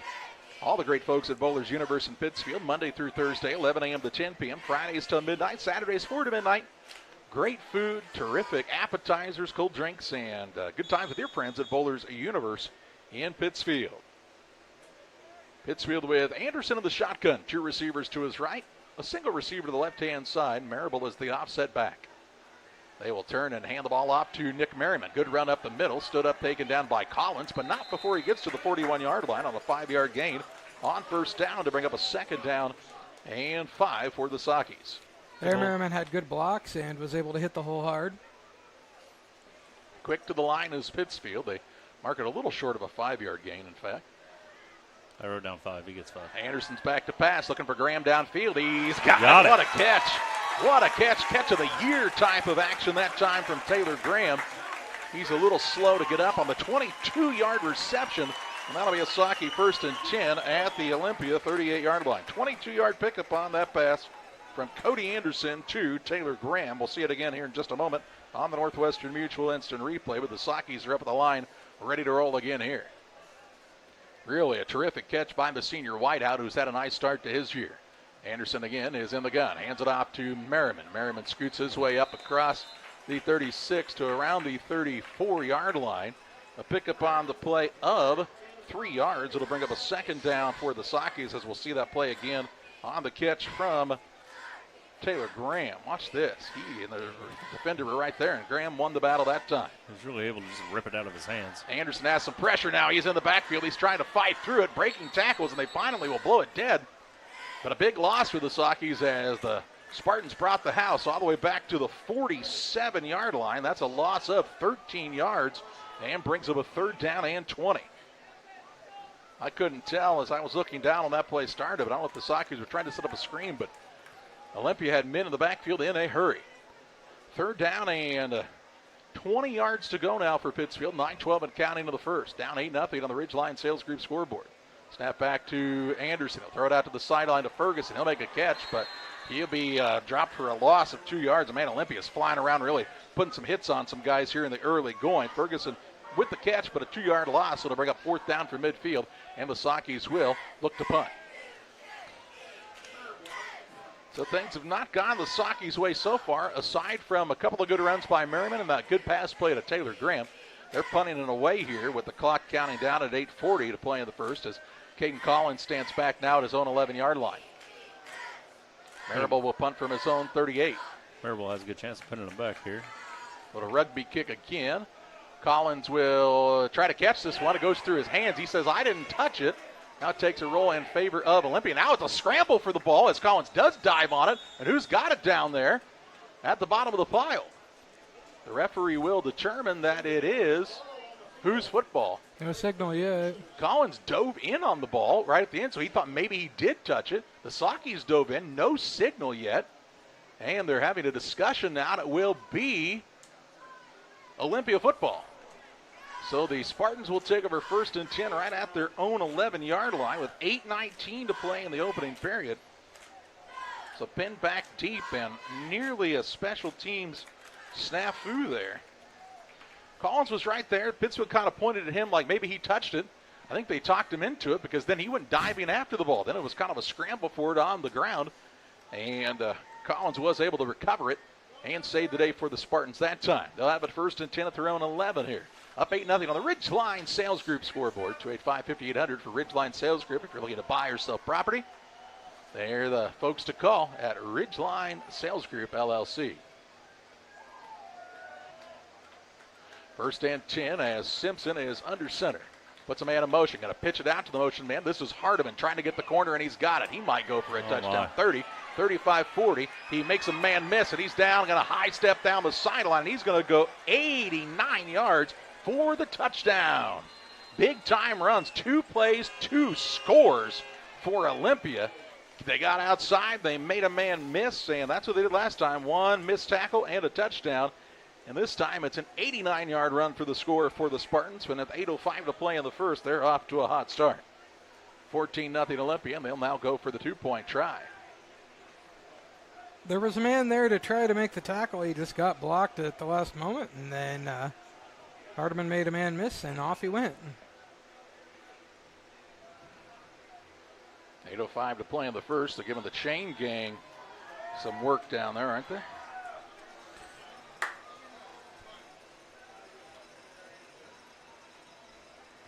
all the great folks at Bowlers Universe in Pittsfield, Monday through Thursday, 11 a.m. to 10 p.m., Fridays till midnight, Saturdays 4 to midnight. Great food, terrific appetizers, cold drinks, and good times with your friends at Bowlers Universe in Pittsfield. Pittsfield with Anderson in the shotgun. Two receivers to his right, a single receiver to the left-hand side. Marable is the offset back. They will turn and hand the ball off to Nick Merriman. Good run up the middle. Stood up, taken down by Collins, but not before he gets to the 41-yard line on a 5-yard gain on first down to bring up a second down and 5 for the Sakis. There, Merriman had good blocks and was able to hit the hole hard. Quick to the line is Pittsfield. They mark it a little short of a 5-yard gain, in fact. I wrote down 5. He gets 5. Anderson's back to pass, looking for Graham downfield. He's got it. What a catch. What a catch. Catch of the year type of action that time from Taylor Graham. He's a little slow to get up on the 22-yard reception. And that'll be a Saki first and 10 at the Olympia 38-yard line. 22-yard pickup on that pass from Cody Anderson to Taylor Graham. We'll see it again here in just a moment on the Northwestern Mutual instant replay, but the Sakis are up at the line, ready to roll again here. Really a terrific catch by the senior wideout, who's had a nice start to his year. Anderson again is in the gun, hands it off to Merriman. Merriman scoots his way up across the 36 to around the 34-yard line. A pickup on the play of 3 yards. It'll bring up a second down for the Sakis, as we'll see that play again on the catch from Taylor Graham. Watch this. He and the defender were right there, and Graham won the battle that time. He was really able to just rip it out of his hands. Anderson has some pressure now. He's in the backfield. He's trying to fight through it, breaking tackles, and they finally will blow it dead. But a big loss for the Sakis as the Spartans brought the house all the way back to the 47-yard line. That's a loss of 13 yards and brings up a third down and 20. I couldn't tell as I was looking down when that play started, but I don't know if the Sakis were trying to set up a screen, but Olympia had men in the backfield in a hurry. Third down and 20 yards to go now for Pittsfield. 9-12 and counting to the first. Down 8-0 on the Ridgeline Sales Group scoreboard. Snap back to Anderson. He'll throw it out to the sideline to Ferguson. He'll make a catch, but he'll be dropped for a loss of 2 yards. And man, Olympia's flying around, really putting some hits on some guys here in the early going. Ferguson with the catch, but a 2-yard loss. So it'll bring up fourth down for midfield, and the Sakis will look to punt. So things have not gone the Sakis' way so far, aside from a couple of good runs by Merriman and that good pass play to Taylor Graham. They're punting it away here with the clock counting down at 8:40 to play in the first, as Caden Collins stands back now at his own 11-yard line. Marable will punt from his own 38. Marable has a good chance of pinning him back here. But a rugby kick again. Collins will try to catch this one. It goes through his hands. He says, I didn't touch it. Now it takes a roll in favor of Olympia. Now it's a scramble for the ball as Collins does dive on it. And who's got it down there at the bottom of the pile? The referee will determine that it is whose football. No signal yet. Collins dove in on the ball right at the end, so he thought maybe he did touch it. The Sakis dove in. No signal yet. And they're having a discussion now. It will be Olympia football. So the Spartans will take over 1st and 10 right at their own 11-yard line with 8:19 to play in the opening period. So pinned back deep and nearly a special teams snafu there. Collins was right there. Pittsfield kind of pointed at him like maybe he touched it. I think they talked him into it because then he went diving after the ball. Then it was kind of a scramble for it on the ground. And Collins was able to recover it and save the day for the Spartans that time. They'll have it 1st and 10 at their own 11 here. Up 8-0 on the Ridgeline Sales Group scoreboard. 285-5800 for Ridgeline Sales Group if you're looking to buy or sell property. They're the folks to call at Ridgeline Sales Group, LLC. 1st and 10 as Simpson is under center. Puts a man in motion. Going to pitch it out to the motion man. This is Hardiman trying to get the corner, and he's got it. He might go for a touchdown. 30, 35, 40. He makes a man miss, and he's down. Going to high step down the sideline. He's going to go 89 yards for the touchdown. Big time runs. 2 plays, 2 scores for Olympia. They got outside. They made a man miss, and that's what they did last time. 1 missed tackle and a touchdown. And this time it's an 89-yard run for the score for the Spartans. When at 8:05 to play in the first, they're off to a hot start. 14-0 Olympia, and they'll now go for the 2-point try. There was a man there to try to make the tackle. He just got blocked at the last moment, and then Hardiman made a man miss, and off he went. 8:05 to play in the first. They're giving the chain gang some work down there, aren't they?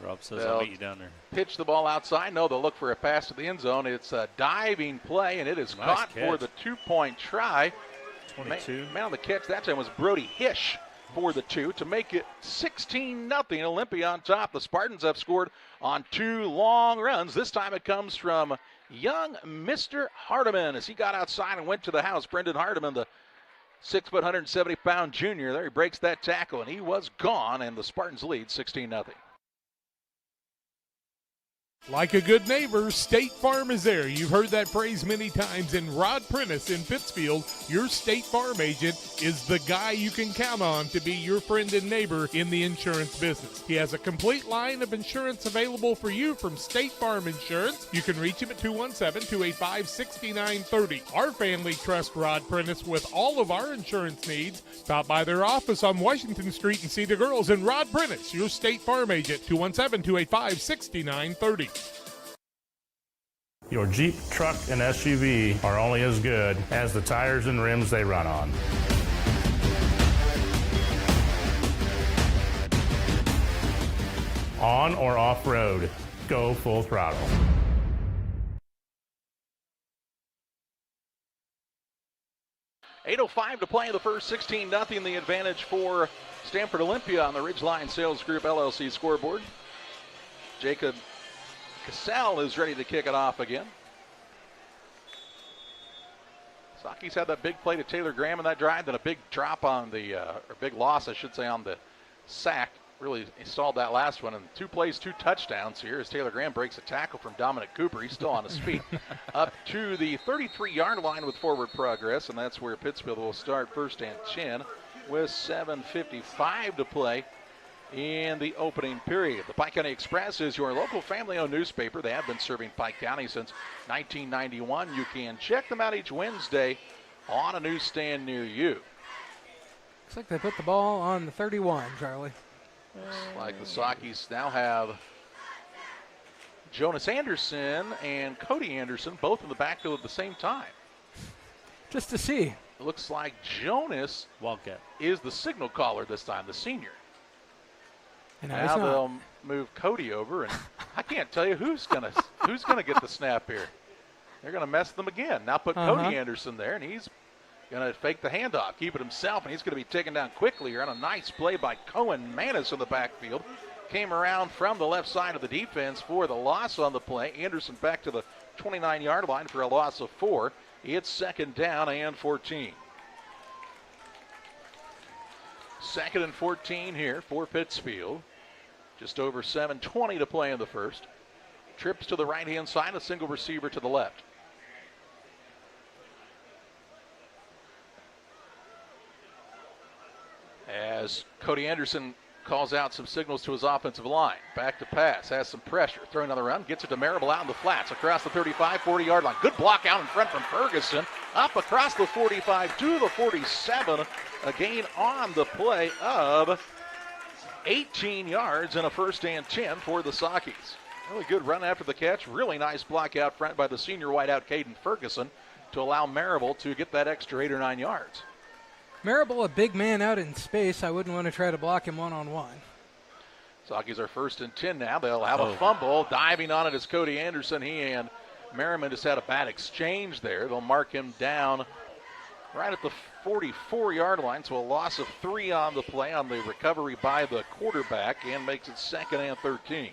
Rob says I'll meet you down there. Pitch the ball outside. No, they'll look for a pass to the end zone. It's a diving play, and it is caught for the 2-point try. 22. Man on the catch that time was Brody Hish for the 2 to make it 16-0. Olympia on top. The Spartans have scored on 2 long runs. This time it comes from young Mr. Hardiman as he got outside and went to the house. Brendan Hardiman, the 6 foot, 170-pound junior there. He breaks that tackle, and he was gone, and the Spartans lead 16-0. Like a good neighbor, State Farm is there. You've heard that phrase many times. And Rod Prentice in Pittsfield, your State Farm agent, is the guy you can count on to be your friend and neighbor in the insurance business. He has a complete line of insurance available for you from State Farm Insurance. You can reach him at 217-285-6930. Our family trusts Rod Prentice with all of our insurance needs. Stop by their office on Washington Street and see the girls. And Rod Prentice, your State Farm agent, 217-285-6930. Your Jeep, truck, and SUV are only as good as the tires and rims they run on. On or off-road, go full throttle. .805 to play in the first, 16-0 the advantage for Stanford Olympia on the Ridgeline Sales Group LLC scoreboard. Jacob Cassell is ready to kick it off again. Saki's had that big play to Taylor Graham in that drive, then a big drop on the, or big loss, I should say, on the sack. Really stalled that last one, and 2 plays, 2 touchdowns here as Taylor Graham breaks a tackle from Dominic Cooper. He's still on his feet. Up to the 33-yard line with forward progress, and that's where Pittsfield will start 1st and 10 with 7:55 to play in the opening period. The Pike County Express is your local family-owned newspaper. They have been serving Pike County since 1991. You can check them out each Wednesday on a newsstand near you. Looks like they put the ball on the 31, Charlie. Looks like the Sakis now have Jonas Anderson and Cody Anderson both in the backfield at the same time. Just to see. It looks like Jonas Wildcat is the signal caller this time, the senior. And now they'll move Cody over, and I can't tell you who's gonna get the snap here. They're going to mess them again. Now put Cody Anderson there, and he's going to fake the handoff, keep it himself, and he's going to be taken down quickly here on a nice play by Cohen Manis in the backfield. Came around from the left side of the defense for the loss on the play. Anderson back to the 29-yard line for a loss of 4. It's second down and 14. Second and 14 here for Pittsfield. Just over 7:20 to play in the first. Trips to the right-hand side, a single receiver to the left. As Cody Anderson calls out some signals to his offensive line. Back to pass, has some pressure, throwing another run, gets it to Marable out in the flats, across the 35, 40-yard line. Good block out in front from Ferguson, up across the 45 to the 47. A gain on the play of 18 yards and a first and 10 for the Sockies. Really good run after the catch. Really nice block out front by the senior wideout Caden Ferguson to allow Marable to get that extra 8 or 9 yards. Marable, a big man out in space. I wouldn't want to try to block him one-on-one. Sockies are first and 10 now. They'll have a fumble. Diving on it is Cody Anderson. He and Merriman just had a bad exchange there. They'll mark him down right at the 44-yard line, so a loss of 3 on the play on the recovery by the quarterback, and makes it second and 13.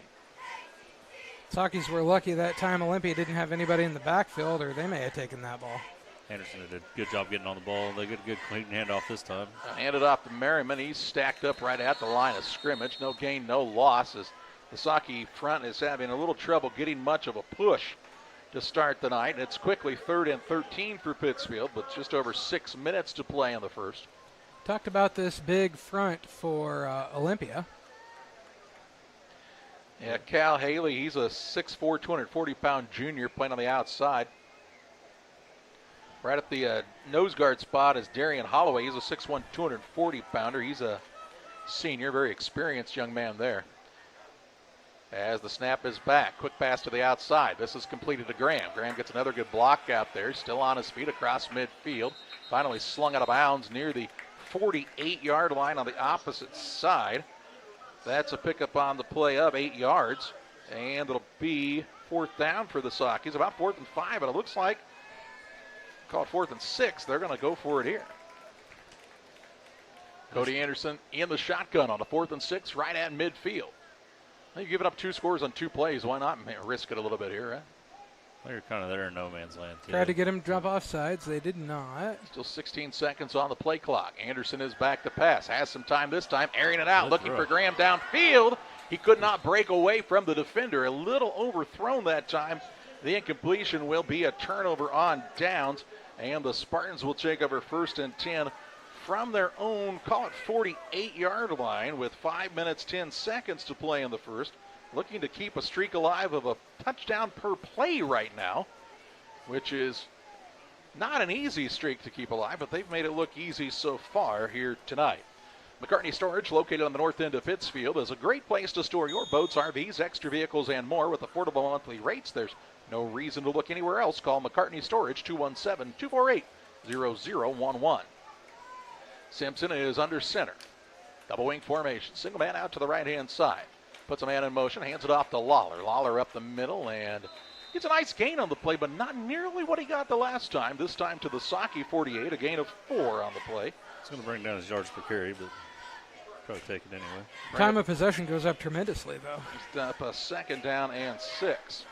Sockies were lucky that time Olympia didn't have anybody in the backfield, or they may have taken that ball. Anderson did a good job getting on the ball. They get a good clean handoff this time. Handed off to Merriman. He's stacked up right at the line of scrimmage. No gain, no loss, as the Socky front is having a little trouble getting much of a push to start the night. It's quickly 3rd and 13 for Pittsfield, with just over 6 minutes to play in the first. Talked about this big front for Olympia. Yeah, Cal Haley, he's a 6'4", 240-pound junior playing on the outside. Right at the nose guard spot is Darian Holloway. He's a 6'1", 240-pounder. He's a senior, very experienced young man there. As the snap is back, quick pass to the outside. This is completed to Graham. Graham gets another good block out there, still on his feet across midfield. Finally slung out of bounds near the 48-yard line on the opposite side. That's a pickup on the play of 8 yards, and it'll be 4th down for the Sockies, about 4th and 5, and it looks like, call it 4th and 6, they're going to go for it here. Cody Anderson in the shotgun on a 4th and 6 right at midfield. You're giving up 2 scores on 2 plays. Why not risk it a little bit here, right? Well, you're kind of there in no man's land, too. Tried to get him to jump off sides. They did not. Still 16 seconds on the play clock. Anderson is back to pass. Has some time this time. Airing it out. Looking for Graham downfield. He could not break away from the defender. A little overthrown that time. The incompletion will be a turnover on downs. And the Spartans will take over 1st and 10 from their own, call it 48-yard line, with 5 minutes, 10 seconds to play in the first. Looking to keep a streak alive of a touchdown per play right now, which is not an easy streak to keep alive, but they've made it look easy so far here tonight. McCartney Storage, located on the north end of Pittsfield, is a great place to store your boats, RVs, extra vehicles, and more with affordable monthly rates. There's no reason to look anywhere else. Call McCartney Storage, 217-248-0011. Simpson is under center. Double wing formation. Single man out to the right-hand side. Puts a man in motion, hands it off to Lawler. Lawler up the middle, and gets a nice gain on the play, but not nearly what he got the last time. This time to the Socky 48, a gain of 4 on the play. It's going to bring down his yards per carry, but probably take it anyway. Time of possession goes up tremendously, though. Just up a 2nd down and 6.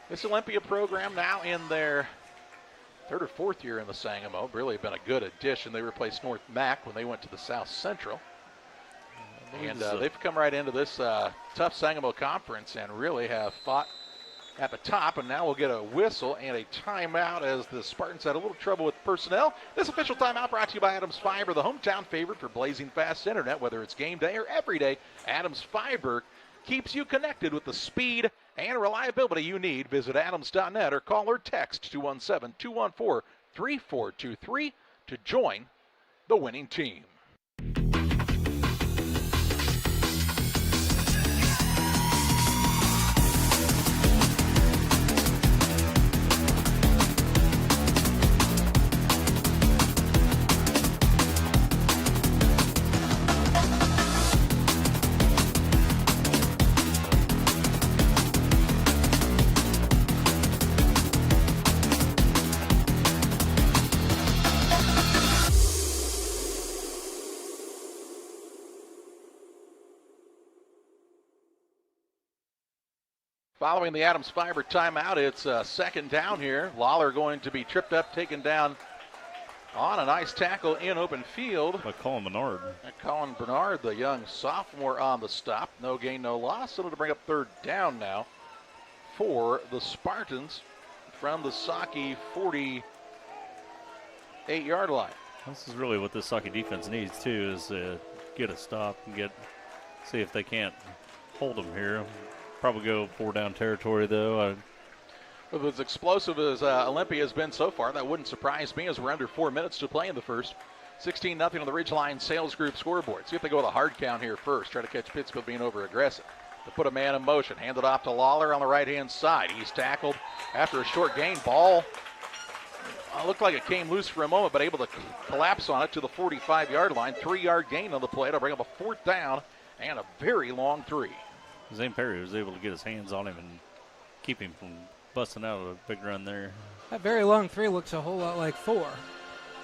This Olympia program now in their 3rd or 4th year in the Sangamo. Really been a good addition. They replaced North Mac when they went to the South Central. And they've come right into this tough Sangamo conference and really have fought at the top. And now we'll get a whistle and a timeout as the Spartans had a little trouble with personnel. This official timeout brought to you by Adams Fiber, the hometown favorite for blazing fast internet, whether it's game day or every day. Adams Fiber keeps you connected with the speed and reliability you need. Visit adams.net or call or text 217-214-3423 to join the winning team. Following the Adams Fiber timeout, it's second down here. Lawler going to be tripped up, taken down on a nice tackle in open field. By Colin Bernard. Colin Bernard, the young sophomore, on the stop. No gain, no loss. So to bring up third down now for the Spartans from the Saki 48-yard line. This is really what this Saki defense needs, too, is get a stop and see if they can't hold them here. Probably go 4-down territory, though. With as explosive as Olympia has been so far, that wouldn't surprise me as we're under 4 minutes to play in the first. 16-0 on the Ridgeline Sales Group scoreboard. See if they go with a hard count here first. Try to catch Pittsfield being over-aggressive. To put a man in motion. Hand it off to Lawler on the right-hand side. He's tackled after a short gain. Ball looked like it came loose for a moment, but able to collapse on it to the 45-yard line. 3-yard gain on the play to bring up a fourth down and a very long three. Zane Perry was able to get his hands on him and keep him from busting out a big run there. That very long three looks a whole lot like 4.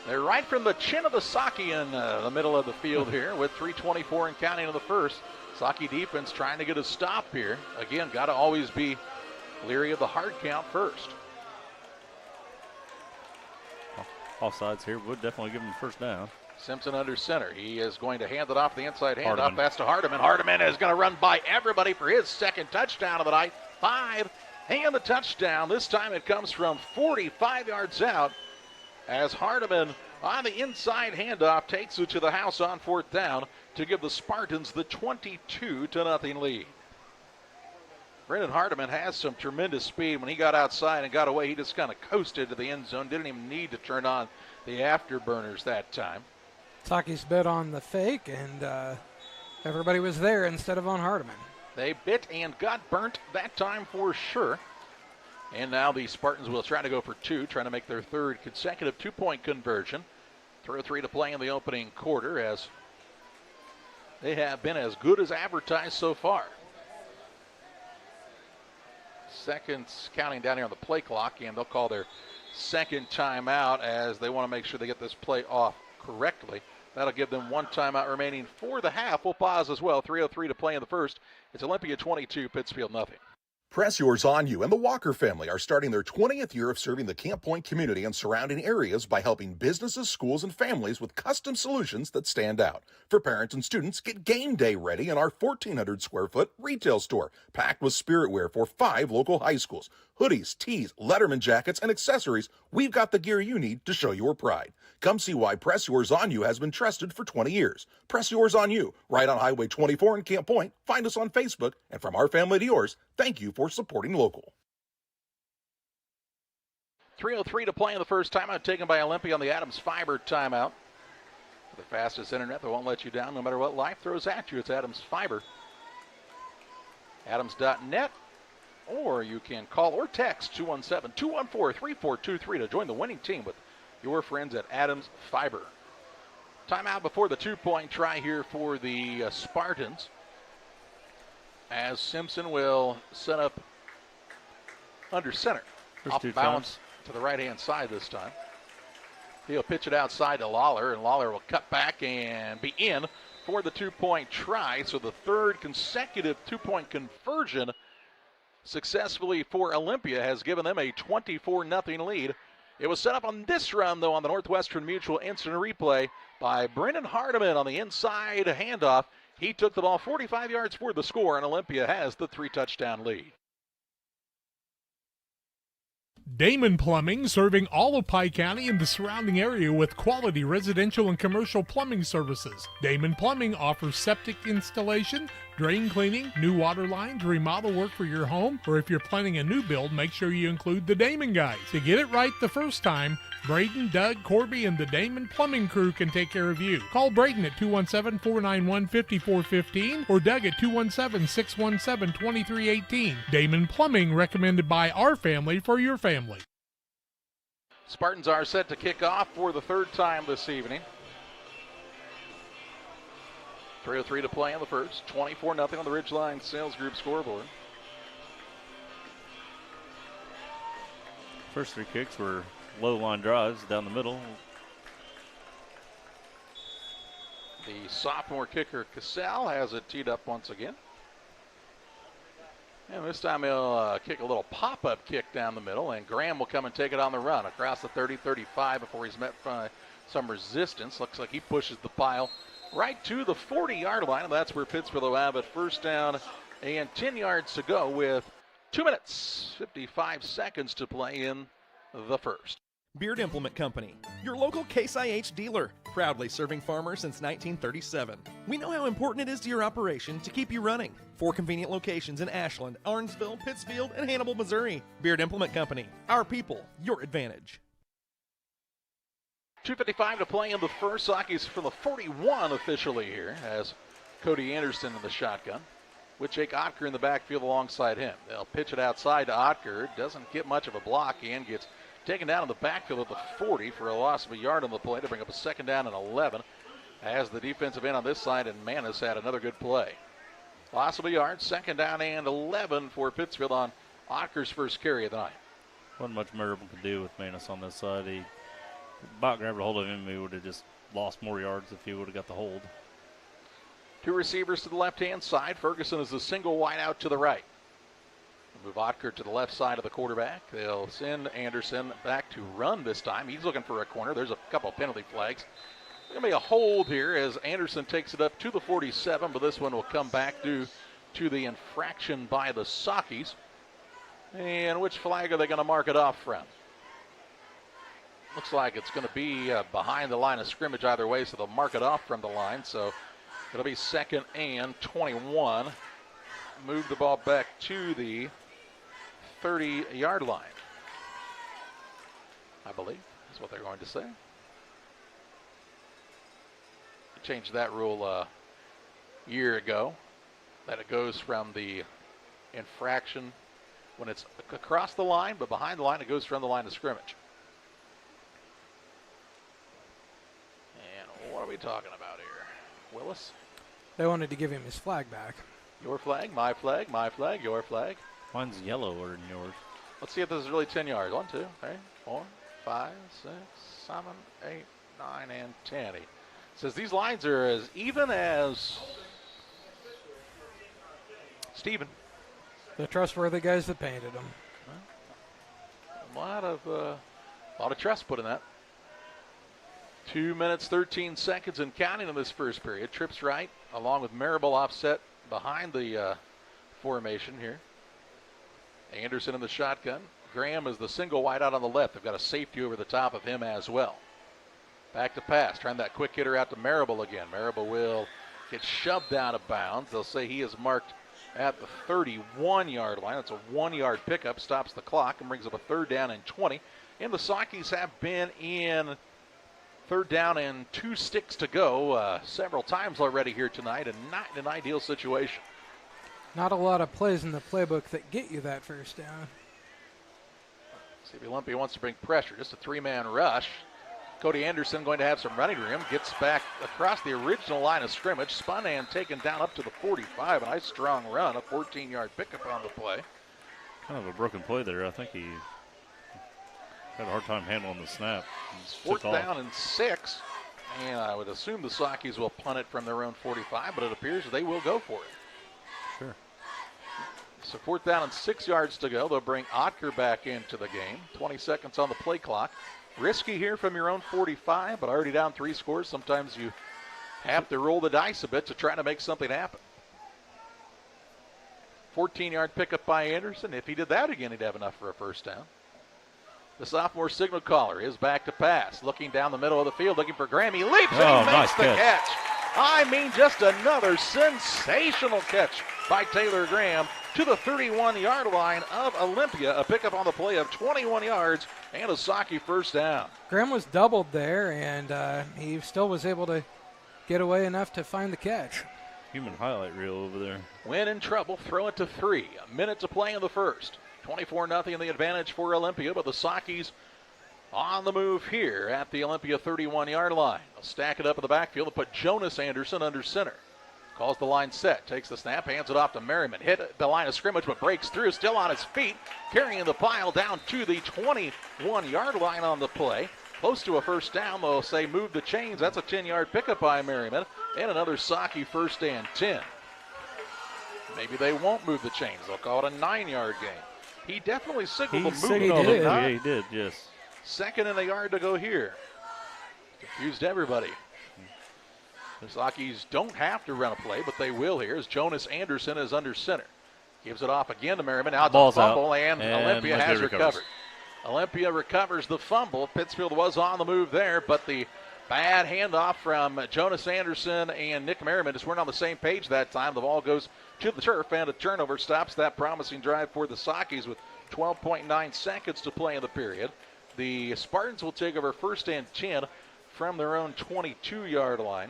They're right from the chin of the Saki in the middle of the field here with 3:24 and counting in the first. Saki defense trying to get a stop here. Again, got to always be leery of the hard count first. Offsides here would definitely give him first down. Simpson under center. He is going to hand it off the inside handoff. Pass to Hardiman. Hardiman is going to run by everybody for his second touchdown of the night. 5 and the touchdown. This time it comes from 45 yards out as Hardiman on the inside handoff takes it to the house on fourth down to give the Spartans the 22-0 lead. Brendan Hardiman has some tremendous speed. When he got outside and got away, he just kind of coasted to the end zone. Didn't even need to turn on the afterburners that time. Saki's bet on the fake, and everybody was there instead of on Hardiman. They bit and got burnt that time for sure. And now the Spartans will try to go for 2, trying to make their third consecutive 2-point conversion. 3:03 to play in the opening quarter as they have been as good as advertised so far. Seconds counting down here on the play clock, and they'll call their second timeout as they want to make sure they get this play off correctly. That'll give them one timeout remaining for the half. We'll pause as well. 3:03 to play in the first. It's Olympia 22, Pittsfield nothing. Press Yours On You and the Walker family are starting their 20th year of serving the Camp Point community and surrounding areas by helping businesses, schools, and families with custom solutions that stand out. For parents and students, get game day ready in our 1,400 square foot retail store, packed with spiritware for 5 local high schools. Hoodies, tees, Letterman jackets, and accessories. We've got the gear you need to show your pride. Come see why Press Yours On You has been trusted for 20 years. Press Yours On You, right on Highway 24 in Camp Point. Find us on Facebook, and from our family to yours, thank you for supporting local. 3:03 to play in the first timeout taken by Olympia on the Adams Fiber timeout. The fastest internet that won't let you down no matter what life throws at you. It's Adams Fiber. Adams.net, or you can call or text 217-214-3423 to join the winning team with your friends at Adams Fiber. Timeout before the 2-point try here for the Spartans, as Simpson will set up under center. Off balance to the right-hand side this time. He'll pitch it outside to Lawler, and Lawler will cut back and be in for the 2-point try. So the third consecutive 2-point conversion successfully for Olympia has given them a 24-0 lead. It was set up on this run, though, on the Northwestern Mutual instant replay by Brendan Hardiman on the inside handoff. He took the ball 45 yards for the score, and Olympia has the 3-touchdown lead. Damon Plumbing, serving all of Pike County and the surrounding area with quality residential and commercial plumbing services. Damon Plumbing offers septic installation, drain cleaning, new water lines, remodel work for your home, or if you're planning a new build, make sure you include the Damon guys. To get it right the first time, Braden, Doug, Corby, and the Damon Plumbing crew can take care of you. Call Braden at 217-491-5415 or Doug at 217-617-2318. Damon Plumbing, recommended by our family for your family. Spartans are set to kick off for the third time this evening. 3:03 to play in the first. 24-0 on the Ridgeline Sales Group scoreboard. First 3 kicks were low line drives down the middle. The sophomore kicker Cassell has it teed up once again. And this time he'll kick a little pop-up kick down the middle, and Graham will come and take it on the run across the 30-35 before he's met by some resistance. Looks like he pushes the pile right to the 40-yard line, and that's where Pittsfield will have it first down and 10 yards to go with 2 minutes, 55 seconds to play in the first. Beard Implement Company, your local Case IH dealer, proudly serving farmers since 1937. We know how important it is to your operation to keep you running. 4 convenient locations in Ashland, Arnsville, Pittsfield, and Hannibal, Missouri. Beard Implement Company, our people, your advantage. 2:55 to play in the first. Sockies for the 41 officially here as Cody Anderson in the shotgun with Jake Otker in the backfield alongside him. They'll pitch it outside to Otker. Doesn't get much of a block and gets taken down in the backfield at the 40 for a loss of a yard on the play to bring up a second down and 11 as the defensive end on this side and Manis had another good play. Loss of a yard, second down and 11 for Pittsfield on Otker's first carry of the night. Wasn't much Marable could do with Manis on this side. He about grabbed a hold of him. He would have just lost more yards if he would have got the hold. 2 receivers to the left-hand side. Ferguson is the single wide out to the right. Move Otker to the left side of the quarterback. They'll send Anderson back to run this time. He's looking for a corner. There's a couple penalty flags. There's going to be a hold here as Anderson takes it up to the 47, but this one will come back due to the infraction by the Sockies. And which flag are they going to mark it off from? Looks like it's going to be behind the line of scrimmage either way, so they'll mark it off from the line. So it'll be second and 21. Move the ball back to the 30-yard line, I believe is what they're going to say. They changed that rule a year ago, that it goes from the infraction when it's across the line, but behind the line it goes from the line of scrimmage. And what are we talking about here? Willis? They wanted to give him his flag back. Your flag, my flag, your flag. Mine's yellower than yours. Let's see if this is really 10 yards. 1, 2, 3, 4, 5, 6, 7, 8, 9, and 10. He says these lines are as even as Steven. The trustworthy guys that painted them. A lot of trust put in that. 2 minutes, 13 seconds and counting in this first period. Trips right, along with Marable offset behind the formation here. Anderson in the shotgun. Graham is the single wide out on the left. They've got a safety over the top of him as well. Back to pass, trying that quick hitter out to Marable again. Marable will get shoved out of bounds. They'll say he is marked at the 31-yard line. It's a 1-yard pickup, stops the clock, and brings up a third down and 20. And the Sockies have been in third down and 2 sticks to go several times already here tonight, and not in an ideal situation. Not a lot of plays in the playbook that get you that first down. See if Olympia wants to bring pressure. Just a 3-man rush. Cody Anderson going to have some running room. Gets back across the original line of scrimmage. Spun and taken down up to the 45. A nice strong run. A 14-yard pickup on the play. Kind of a broken play there. I think he had a hard time handling the snap. Fourth down and 6. And I would assume the Sockies will punt it from their own 45, but it appears they will go for it. Sure. So fourth down and 6 yards to go. They'll bring Otker back into the game. 20 seconds on the play clock. Risky here from your own 45, but already down 3 scores. Sometimes you have to roll the dice a bit to try to make something happen. 14-yard pickup by Anderson. If he did that again, he'd have enough for a first down. The sophomore signal caller is back to pass. Looking down the middle of the field, looking for Graham. He leaps and he makes the catch. I mean, just another sensational catch by Taylor Graham to the 31-yard line of Olympia. A pickup on the play of 21 yards and a Socky first down. Graham was doubled there, and he still was able to get away enough to find the catch. Human highlight reel over there. When in trouble, throw it to 3. A minute to play in the first. 24-0 the advantage for Olympia, but the Sockies on the move here at the Olympia 31-yard line. They'll stack it up in the backfield and put Jonas Anderson under center. Calls the line set, takes the snap, hands it off to Merriman. Hit the line of scrimmage, but breaks through, still on his feet, carrying the pile down to the 21-yard line on the play. Close to a first down, they'll say move the chains. That's a 10-yard pickup by Merriman, and another Socky first and 10. Maybe they won't move the chains. They'll call it a 9-yard gain. He definitely signaled the move. Yeah, he did, yes. Second and a yard to go here. Confused everybody. The Sockies don't have to run a play, but they will here as Jonas Anderson is under center. Gives it off again to Merriman. Now it's a fumble, and Olympia has recovered. Olympia recovers the fumble. Pittsfield was on the move there, but the bad handoff from Jonas Anderson and Nick Merriman just weren't on the same page that time. The ball goes to the turf, and a turnover stops that promising drive for the Sockies with 12.9 seconds to play in the period. The Spartans will take over first and 10 from their own 22-yard line.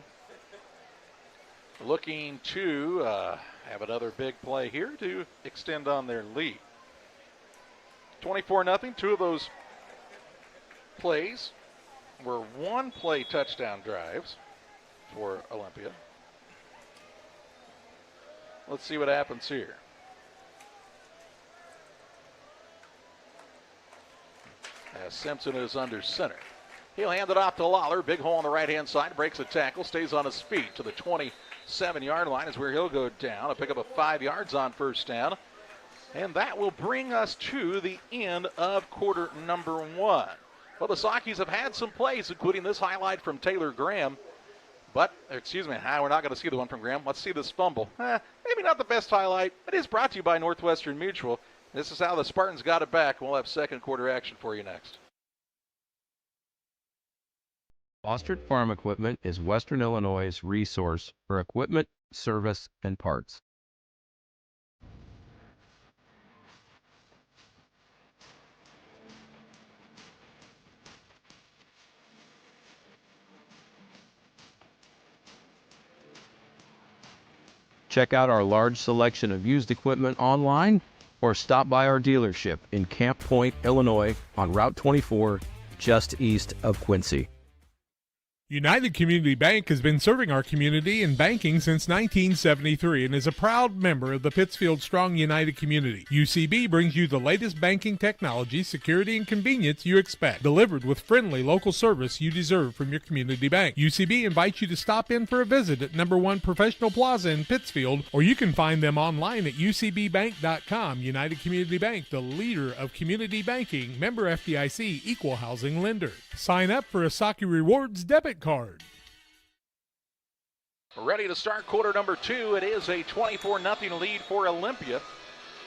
Looking to have another big play here to extend on their lead. 24-0. Two of those plays were one-play touchdown drives for Olympia. Let's see what happens here. As Simpson is under center. He'll hand it off to Lawler. Big hole on the right-hand side. Breaks a tackle. Stays on his feet to the 27-yard line is where he'll go down. A pick up of 5 yards on first down. And that will bring us to the end of quarter number 1. Well, the Sockies have had some plays, including this highlight from Taylor Graham. But, excuse me, we're not going to see the one from Graham. Let's see this fumble. Maybe not the best highlight. It is brought to you by Northwestern Mutual. This is how the Spartans got it back. We'll have second quarter action for you next. Fostered Farm Equipment is Western Illinois' resource for equipment, service, and parts. Check out our large selection of used equipment online or stop by our dealership in Camp Point, Illinois on Route 24, just east of Quincy. United Community Bank has been serving our community in banking since 1973 and is a proud member of the Pittsfield Strong United community. UCB brings you the latest banking technology, security, and convenience you expect, delivered with friendly local service you deserve from your community bank. UCB invites you to stop in for a visit at number 1 Professional Plaza in Pittsfield, or you can find them online at ucbbank.com. United Community Bank, the leader of community banking, member FDIC, equal housing lender. Sign up for a Saki Rewards debit card. Ready to start quarter number 2. It is a 24-0 lead for Olympia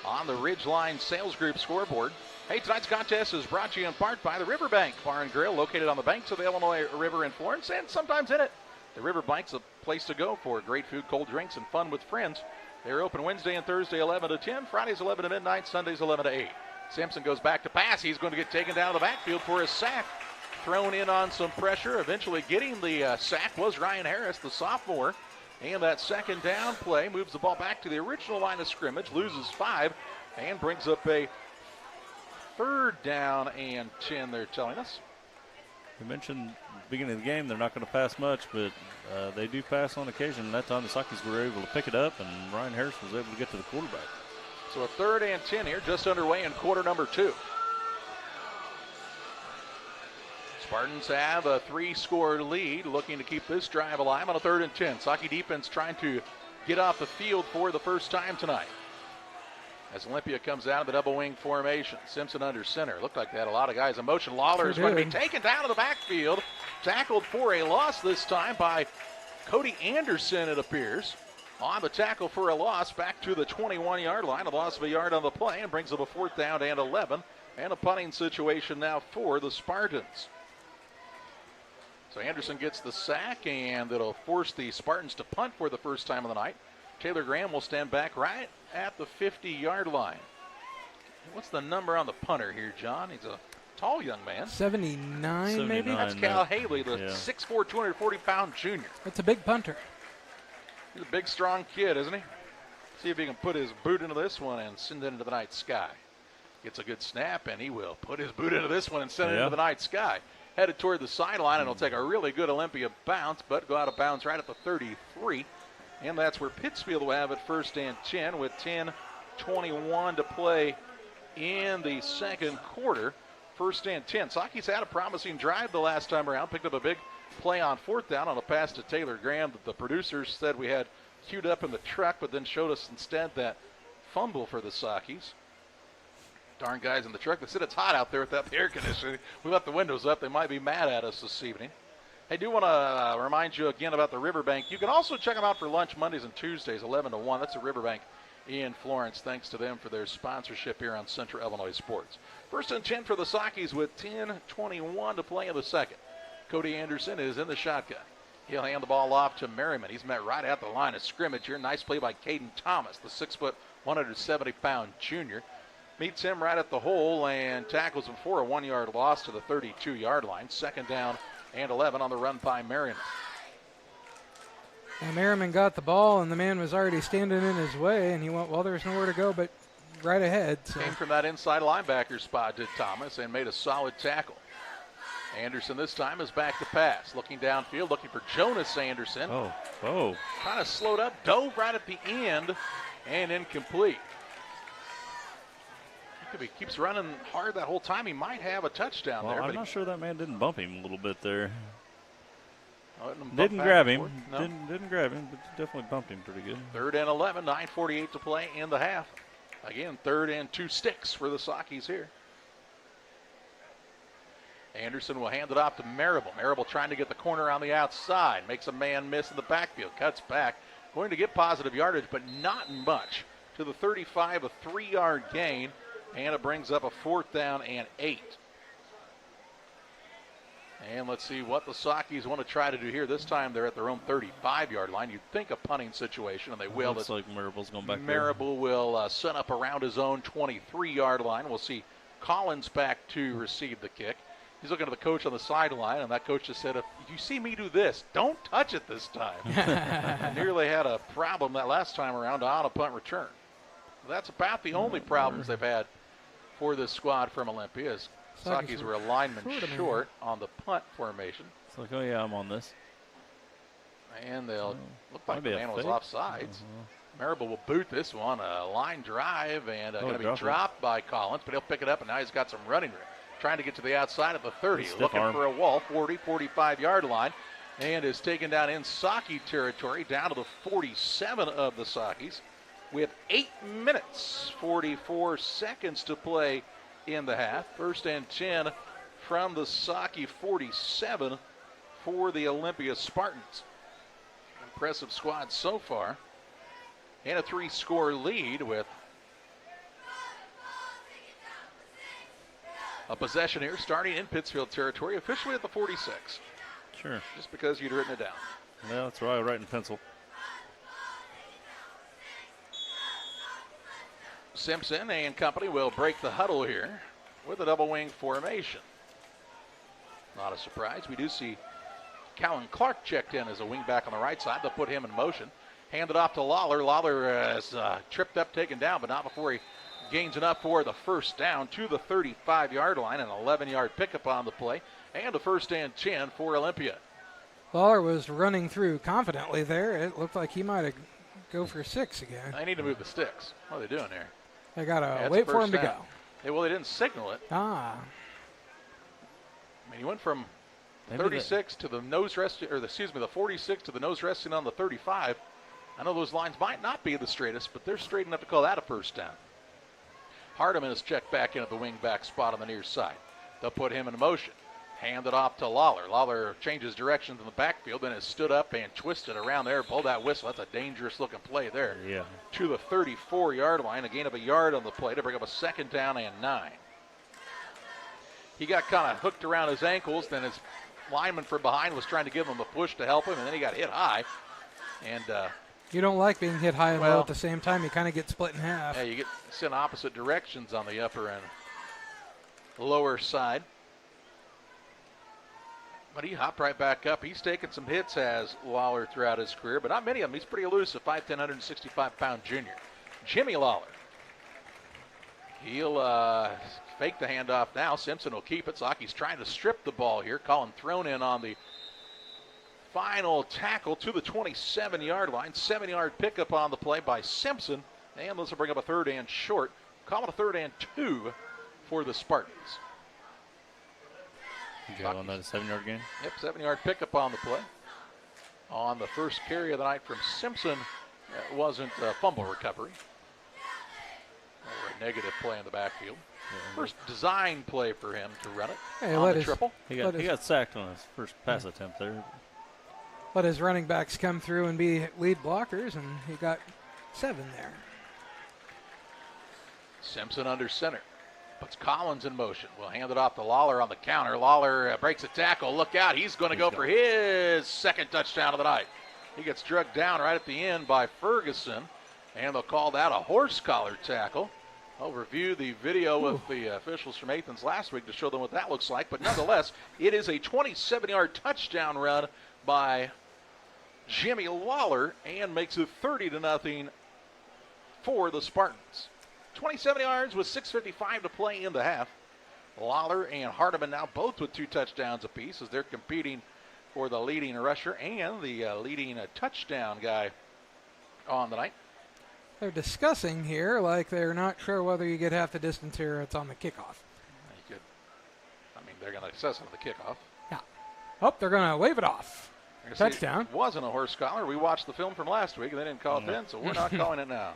on the Ridgeline Sales Group scoreboard. Hey, tonight's contest is brought to you in part by the Riverbank Bar and Grill, located on the banks of the Illinois River in Florence, and sometimes in it. The Riverbank's a place to go for great food, cold drinks, and fun with friends. They're open Wednesday and Thursday 11 to 10, Fridays 11 to midnight, Sundays 11 to 8. Simpson goes back to pass. He's going to get taken down to the backfield for a sack. Thrown in on some pressure. Eventually getting the sack was Ryan Harris, the sophomore. And that second down play moves the ball back to the original line of scrimmage, loses 5, and brings up a third down and 10, they're telling us. We mentioned at the beginning of the game they're not going to pass much, but they do pass on occasion. And that time the Sockies were able to pick it up, and Ryan Harris was able to get to the quarterback. So a third and 10 here, just underway in quarter number 2. Spartans have a 3-score lead, looking to keep this drive alive on a 3rd and 10. Saki defense trying to get off the field for the first time tonight. As Olympia comes out of the double wing formation, Simpson under center. Looked like they had a lot of guys in motion. Lawler is going to be taken down to the backfield. Tackled for a loss this time by Cody Anderson, it appears. On the tackle for a loss, back to the 21-yard line. A loss of a yard on the play and brings up a 4th down and 11. And a punting situation now for the Spartans. So Anderson gets the sack, and it'll force the Spartans to punt for the first time of the night. Taylor Graham will stand back right at the 50-yard line. What's the number on the punter here, John? He's a tall young man. 79, maybe? That's Cal Haley, the 6'4", 240-pound junior. That's a big punter. He's a big, strong kid, isn't he? See if he can put his boot into this one and send it into the night sky. Gets a good snap, and he will put his boot into this one and send it into the night sky. Headed toward the sideline, and it'll take a really good Olympia bounce, but go out of bounds right at the 33. And that's where Pittsfield will have it 1st and 10 with 10:21 to play in the second quarter. 1st and 10. Saki's had a promising drive the last time around. Picked up a big play on 4th down on a pass to Taylor Graham that the producers said we had queued up in the truck, but then showed us instead that fumble for the Sockies. Darn guys in the truck. They said it's hot out there without the air conditioning. We left the windows up. They might be mad at us this evening. I do want to remind you again about the Riverbank. You can also check them out for lunch Mondays and Tuesdays, 11 to 1. That's the Riverbank in Florence. Thanks to them for their sponsorship here on Central Illinois Sports. First and 10 for the Sockies with 10:21 to play in the second. Cody Anderson is in the shotgun. He'll hand the ball off to Merriman. He's met right at the line of scrimmage here. Nice play by Caden Thomas, the 6', 170-pound junior. Meets him right at the hole and tackles him for a 1-yard loss to the 32-yard line. Second down and 11 on the run by Merriman. And Merriman got the ball, and the man was already standing in his way, and he went, well, there's nowhere to go but right ahead. So. Came from that inside linebacker spot, did Thomas, and made a solid tackle. Anderson this time is back to pass. Looking downfield, looking for Jonas Anderson. Oh. Kind of slowed up, dove right at the end, and incomplete. If he keeps running hard that whole time, he might have a touchdown there. I'm not sure that man didn't bump him a little bit there. Didn't grab him. No. Didn't grab him, but definitely bumped him pretty good. Third and 11, 9:48 to play in the half. Again, third and 2 sticks for the Sockies here. Anderson will hand it off to Marable. Marable trying to get the corner on the outside. Makes a man miss in the backfield. Cuts back. Going to get positive yardage, but not much. To the 35, a 3-yard gain. And it brings up a 4th down and 8. And let's see what the Sockies want to try to do here. This time they're at their own 35-yard line. You'd think a punting situation, and they will. Looks like Marable's going back there. Marable will set up around his own 23-yard line. We'll see Collins back to receive the kick. He's looking at the coach on the sideline, and that coach just said, if you see me do this, don't touch it this time. Nearly had a problem that last time around on a punt return. That's about the only problems they've had for this squad from Olympia. As Sockies were a lineman short on the punt formation. It's like, oh yeah, I'm on this. And they'll look like the man was offsides. Marable will boot this one, a line drive, and going to be dropped by Collins, but he'll pick it up, and now he's got some running room. Trying to get to the outside at the 30, looking for a wall, 40, 45-yard line, and is taken down in Socky territory, down to the 47 of the Sockies. With 8 minutes, 44 seconds to play in the half. First and 10 from the Socky 47 for the Olympia Spartans. Impressive squad so far. And a 3-score lead with a possession here starting in Pittsfield territory, officially at the 46. Sure. Just because you'd written it down. Yeah, that's right. I write in pencil. Simpson and company will break the huddle here with a double wing formation. Not a surprise. We do see Callan Clark checked in as a wing back on the right side. They'll put him in motion. Hand it off to Lawler. Lawler is tripped up, taken down, but not before he gains enough for the first down to the 35-yard line. An 11-yard pickup on the play. And a first and 10 for Olympia. Lawler was running through confidently there. It looked like he might have go for 6 again. They need to move the sticks. What are they doing there? They got to wait for him to go. Well, they didn't signal it. I mean, he went from 36 to the nose resting, or the 46 to the nose resting on the 35. I know those lines might not be the straightest, but they're straight enough to call that a first down. Hardiman is checked back into the wing back spot on the near side. They'll put him in motion. Hand it off to Lawler. Lawler changes directions in the backfield, then has stood up and twisted around there. Pulled that whistle. That's a dangerous-looking play there. Yeah. To the 34-yard line. A gain of a yard on the play to bring up a second down and 9. He got kind of hooked around his ankles. Then his lineman from behind was trying to give him a push to help him, and then he got hit high. And you don't like being hit high and low at the same time. You kind of get split in half. Yeah, you get sent opposite directions on the upper and lower side. But he hopped right back up. He's taken some hits, has Lawler, throughout his career, but not many of them. He's pretty elusive, 5'10", 165-pound junior. Jimmy Lawler. He'll fake the handoff now. Simpson will keep it. Socky's trying to strip the ball here. Colin thrown in on the final tackle to the 27-yard line. 7-yard pickup on the play by Simpson. And this will bring up a third and short. Call it a 3rd and 2 for the Spartans. Got on that 7-yard gain? Yep, 7-yard pickup on the play. On the first carry of the night from Simpson It wasn't a fumble recovery. Or a negative play in the backfield. First design play for him to run it on the triple. He got sacked on his first pass attempt there. Let his running backs come through and be lead blockers, and he got 7 there. Simpson under center. Puts Collins in motion. We'll hand it off to Lawler on the counter. Lawler breaks a tackle. Look out. He's going to go for his second touchdown of the night. He gets drugged down right at the end by Ferguson, and they'll call that a horse collar tackle. I'll review the video with the officials from Athens last week to show them what that looks like. But nonetheless, it is a 27-yard touchdown run by Jimmy Lawler and makes it 30-0 for the Spartans. 27 yards with 6:55 to play in the half. Lawler and Hardiman now both with 2 touchdowns apiece as they're competing for the leading rusher and the leading touchdown guy on the night. They're discussing here like they're not sure whether you get half the distance here or it's on the kickoff. They're going to assess it on the kickoff. Yeah. Oh, they're going to wave it off. Touchdown. It wasn't a horse collar. We watched the film from last week and they didn't call it then, so we're not calling it now.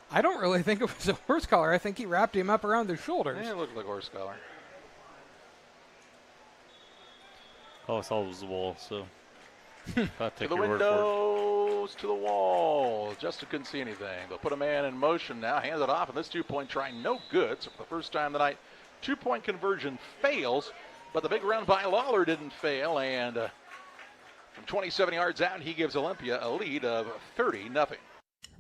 I don't really think it was a horse collar. I think he wrapped him up around the shoulders. Yeah, it looked like a horse collar. All I saw was the wall, so I'll take to the your word windows, to the wall. Justin couldn't see anything. They'll put a man in motion now, hand it off, and this 2-point try no good. So for the first time tonight, 2-point conversion fails, but the big run by Lawler didn't fail, and from 27 yards out, he gives Olympia a lead of 30-0.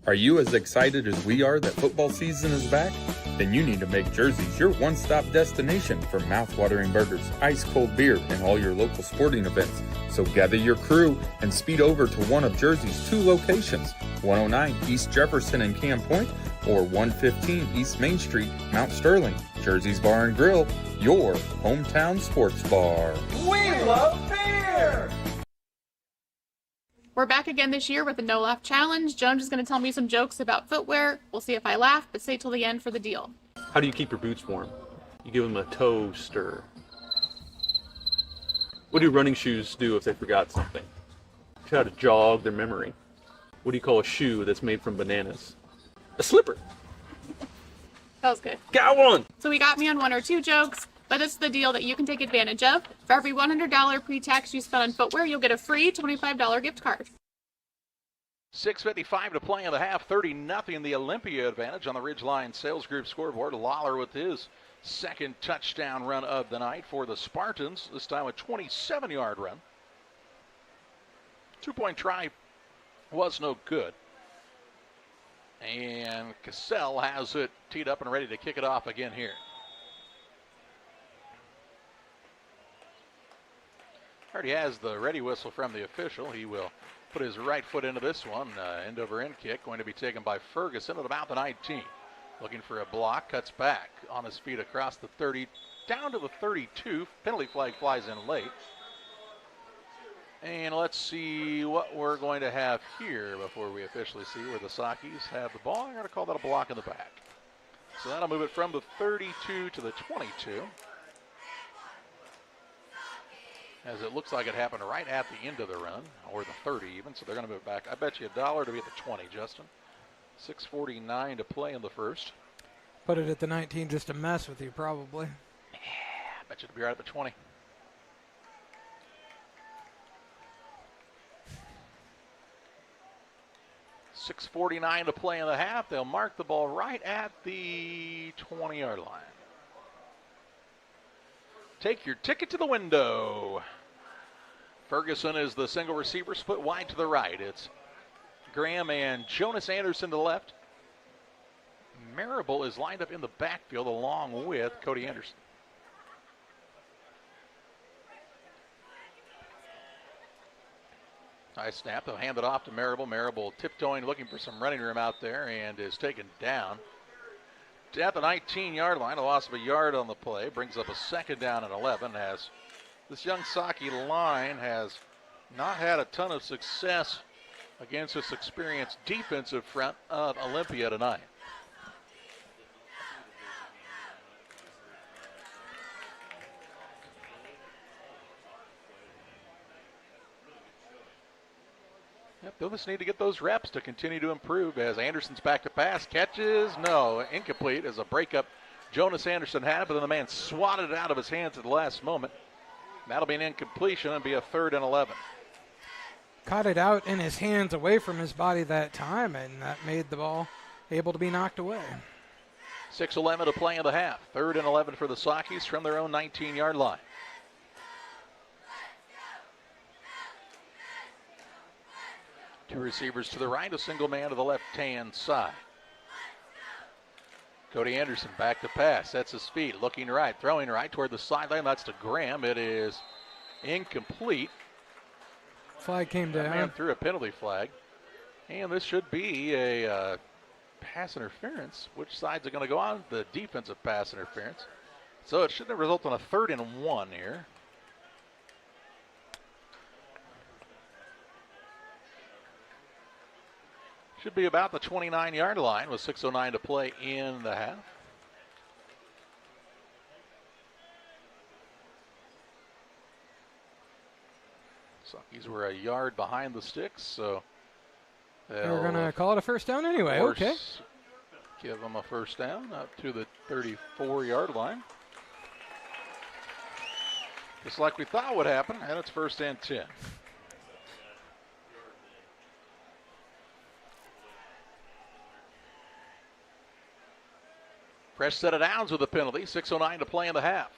Are you as excited as we are that football season is back? Then you need to make Jersey's your one-stop destination for mouth-watering burgers, ice-cold beer, and all your local sporting events. So gather your crew and speed over to one of Jersey's 2 locations, 109 East Jefferson and Camp Point, or 115 East Main Street, Mount Sterling. Jersey's Bar and Grill, your hometown sports bar. We love beer! We're back again this year with a no laugh challenge. Jones is going to tell me some jokes about footwear. We'll see if I laugh, but stay till the end for the deal. How do you keep your boots warm? You give them a toe stir. What do running shoes do if they forgot something? Try to jog their memory. What do you call a shoe that's made from bananas? A slipper. That was good. Got one! So we got me on 1 or 2 jokes, but it's the deal that you can take advantage of. For every $100 pre-tax you spend on footwear, you'll get a free $25 gift card. 6:55 to play in the half, 30-0 the Olympia advantage on the Ridgeline Sales Group scoreboard. Lawler with his second touchdown run of the night for the Spartans, this time a 27-yard run. 2-point try was no good. And Cassell has it teed up and ready to kick it off again here. Already has the ready whistle from the official. He will put his right foot into this one. End over end kick going to be taken by Ferguson at about the 19. Looking for a block, cuts back on his feet across the 30, down to the 32. Penalty flag flies in late. And let's see what we're going to have here before we officially see where the Sakis have the ball. I'm going to call that a block in the back. So that'll move it from the 32 to the 22. As it looks like it happened right at the end of the run, or the 30 even, so they're going to move it back. I bet you $1 to be at the 20, Justin. 6:49 to play in the first. Put it at the 19 just to mess with you, probably. Yeah, I bet you to be right at the 20. $6:49 to play in the half. They'll mark the ball right at the 20-yard line. Take your ticket to the window. Ferguson is the single receiver, split wide to the right. It's Graham and Jonas Anderson to the left. Marable is lined up in the backfield along with Cody Anderson. High snap. They'll hand it off to Marable. Marable tiptoeing, looking for some running room out there, and is taken down. At the 19-yard line, a loss of a yard on the play. Brings up a second down and 11 as this young Saki line has not had a ton of success against this experienced defensive front of Olympia tonight. Yep, they'll just need to get those reps to continue to improve as Anderson's back to pass. Catches, no, incomplete as a breakup. Jonas Anderson had it, but then the man swatted it out of his hands at the last moment. That'll be an incompletion and be a 3rd and 11. Caught it out in his hands away from his body that time, and that made the ball able to be knocked away. 6:11 to play in the half. 3rd and 11 for the Sockies from their own 19-yard line. Two receivers to the right, a single man to the left-hand side. Cody Anderson back to pass, sets his feet, looking right, throwing right toward the sideline. That's to Graham. It is incomplete. Flag came down. Man threw a penalty flag. And this should be a pass interference. Which side's it going to go on? The defensive pass interference. So it should result in a 3rd and 1 here. Should be about the 29-yard line with 6:09 to play in the half. Sockies were a yard behind the sticks, so they're going to call it a first down anyway. Okay. Give them a first down up to the 34-yard line. Just like we thought would happen, and it's 1st and 10. Fresh set of downs with a penalty. 6:09 to play in the half.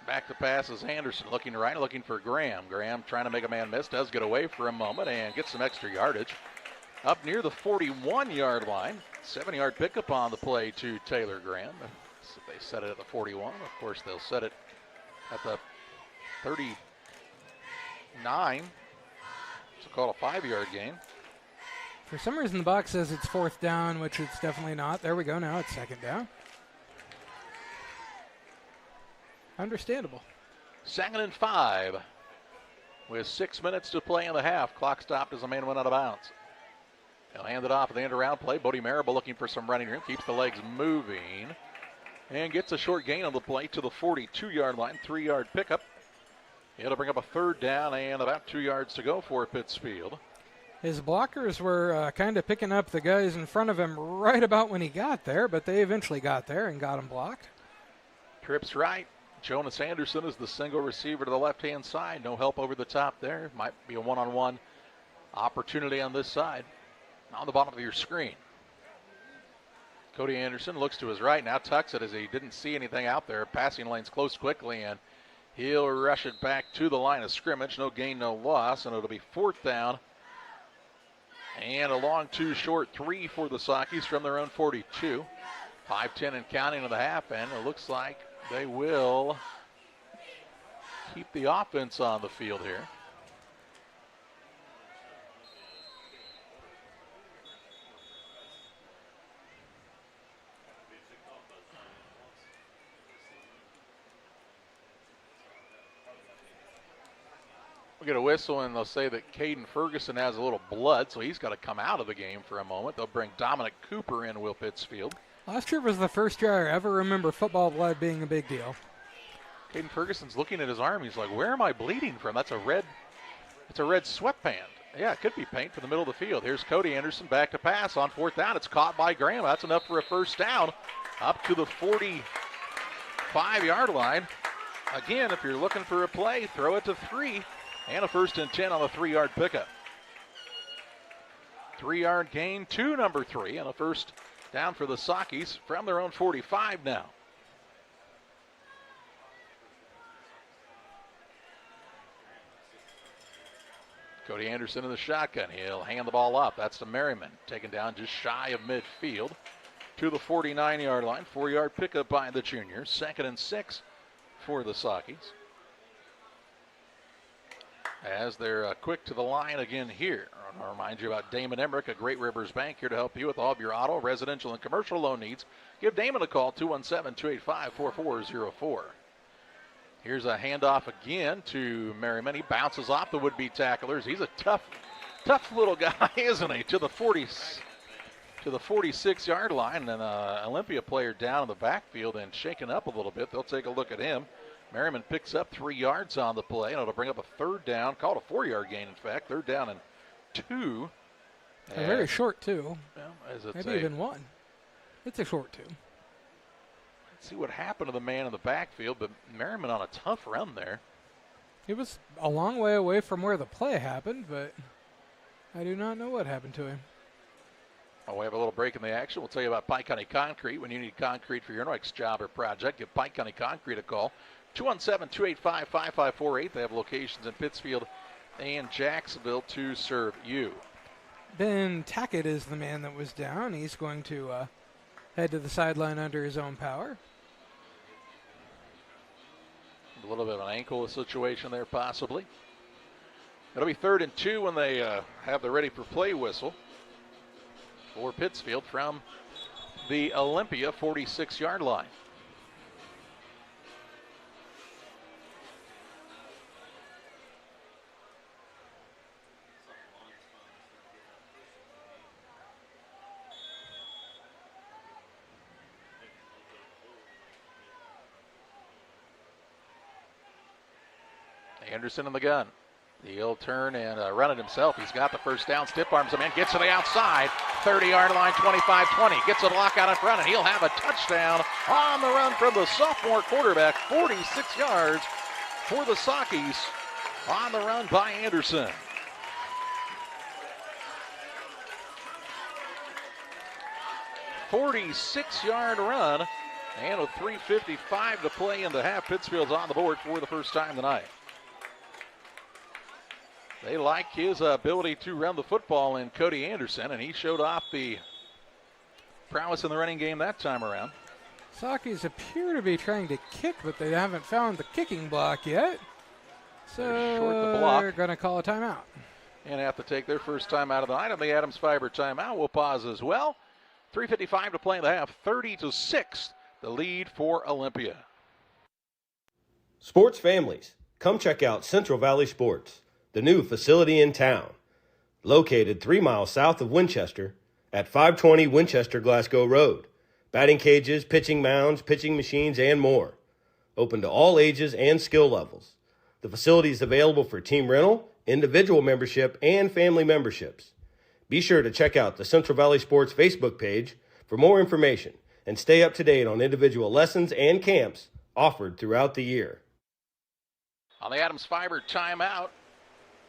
Back to pass is Anderson, looking right, looking for Graham. Graham trying to make a man miss, does get away for a moment and gets some extra yardage. Up near the 41-yard line. 7-yard pickup on the play to Taylor Graham. So they set it at the 41. Of course, they'll set it at the 39. So call it a 5-yard gain. For some reason, the box says it's 4th down, which it's definitely not. There we go. Now it's 2nd down. Understandable. 2nd and 5 with 6 minutes to play in the half. Clock stopped as the man went out of bounds. He'll hand it off at the end around play. Bodie Marable looking for some running room. Keeps the legs moving and gets a short gain on the play to the 42-yard line. 3-yard pickup. It'll bring up a 3rd down and about 2 yards to go for Pittsfield. His blockers were kind of picking up the guys in front of him right about when he got there, but they eventually got there and got him blocked. Trips right. Jonas Anderson is the single receiver to the left-hand side. No help over the top there. Might be a one-on-one opportunity on this side. On the bottom of your screen. Cody Anderson looks to his right, now tucks it as he didn't see anything out there. Passing lane's close quickly, and he'll rush it back to the line of scrimmage. No gain, no loss, and it'll be 4th down. And a long 2 short 3 for the Sockies from their own 42. 5:10 and counting to the half, and it looks like they will keep the offense on the field here. We'll get a whistle, and they'll say that Caden Ferguson has a little blood, so he's got to come out of the game for a moment. They'll bring Dominic Cooper in, Will Pittsfield. Last year was the first year I ever remember football blood being a big deal. Caden Ferguson's looking at his arm. He's like, where am I bleeding from? It's a red sweatband. Yeah, it could be paint from the middle of the field. Here's Cody Anderson back to pass on 4th down. It's caught by Graham. That's enough for a first down up to the 45-yard line. Again, if you're looking for a play, throw it to 3. And a 1st and 10 on the 3-yard pickup. 3-yard gain to number 3 and a first down for the Sockies from their own 45 now. Cody Anderson in the shotgun. He'll hand the ball up. That's to Merriman. Taken down just shy of midfield to the 49-yard line. 4-yard pickup by the junior. 2nd and 6 for the Sockies. As they're quick to the line again here. I'll remind you about Damon Emmerich, a Great Rivers Bank, here to help you with all of your auto, residential, and commercial loan needs. Give Damon a call, 217-285-4404. Here's a handoff again to Merriman. He bounces off the would-be tacklers. He's a tough little guy, isn't he? To the 46-yard line, and an Olympia player down in the backfield and shaken up a little bit. They'll take a look at him. Merriman picks up 3 yards on the play, and it'll bring up a third down. Called a 4-yard gain, in fact. Third down and 2. Very short, too. Well, maybe even 1. It's a short 2. Let's see what happened to the man in the backfield, but Merriman on a tough run there. He was a long way away from where the play happened, but I do not know what happened to him. Oh, we have a little break in the action. We'll tell you about Pike County Concrete. When you need concrete for your next job or project, give Pike County Concrete a call. 217-285-5548. They have locations in Pittsfield and Jacksonville to serve you. Ben Tackett is the man that was down. He's going to head to the sideline under his own power. A little bit of an ankle situation there, possibly. It'll be 3rd and 2 when they have the ready for play whistle for Pittsfield from the Olympia 46-yard line. Anderson in the gun. He'll turn and run it himself. He's got the first down. Stiff arms him in. Gets to the outside. 30-yard line, 25-20. Gets a block out in front, and he'll have a touchdown on the run from the sophomore quarterback. 46 yards for the Sockies on the run by Anderson. "46-yard run, and with 3:55 to play in the half, Pittsfield's on the board for the first time tonight. They like his ability to run the football in Cody Anderson, and he showed off the prowess in the running game that time around. Sockies appear to be trying to kick, but they haven't found the kicking block yet. So they're short the block. They're going to call a timeout. And have to take their first time out of the night on the Adams Fiber timeout. We'll pause as well. 3:55 to play in the half. 30-6, the lead for Olympia. Sports families, come check out Central Valley Sports, the new facility in town. Located 3 miles south of Winchester at 520 Winchester Glasgow Road. Batting cages, pitching mounds, pitching machines, and more. Open to all ages and skill levels. The facility is available for team rental, individual membership, and family memberships. Be sure to check out the Central Valley Sports Facebook page for more information and stay up to date on individual lessons and camps offered throughout the year. On the Adams Fiber timeout,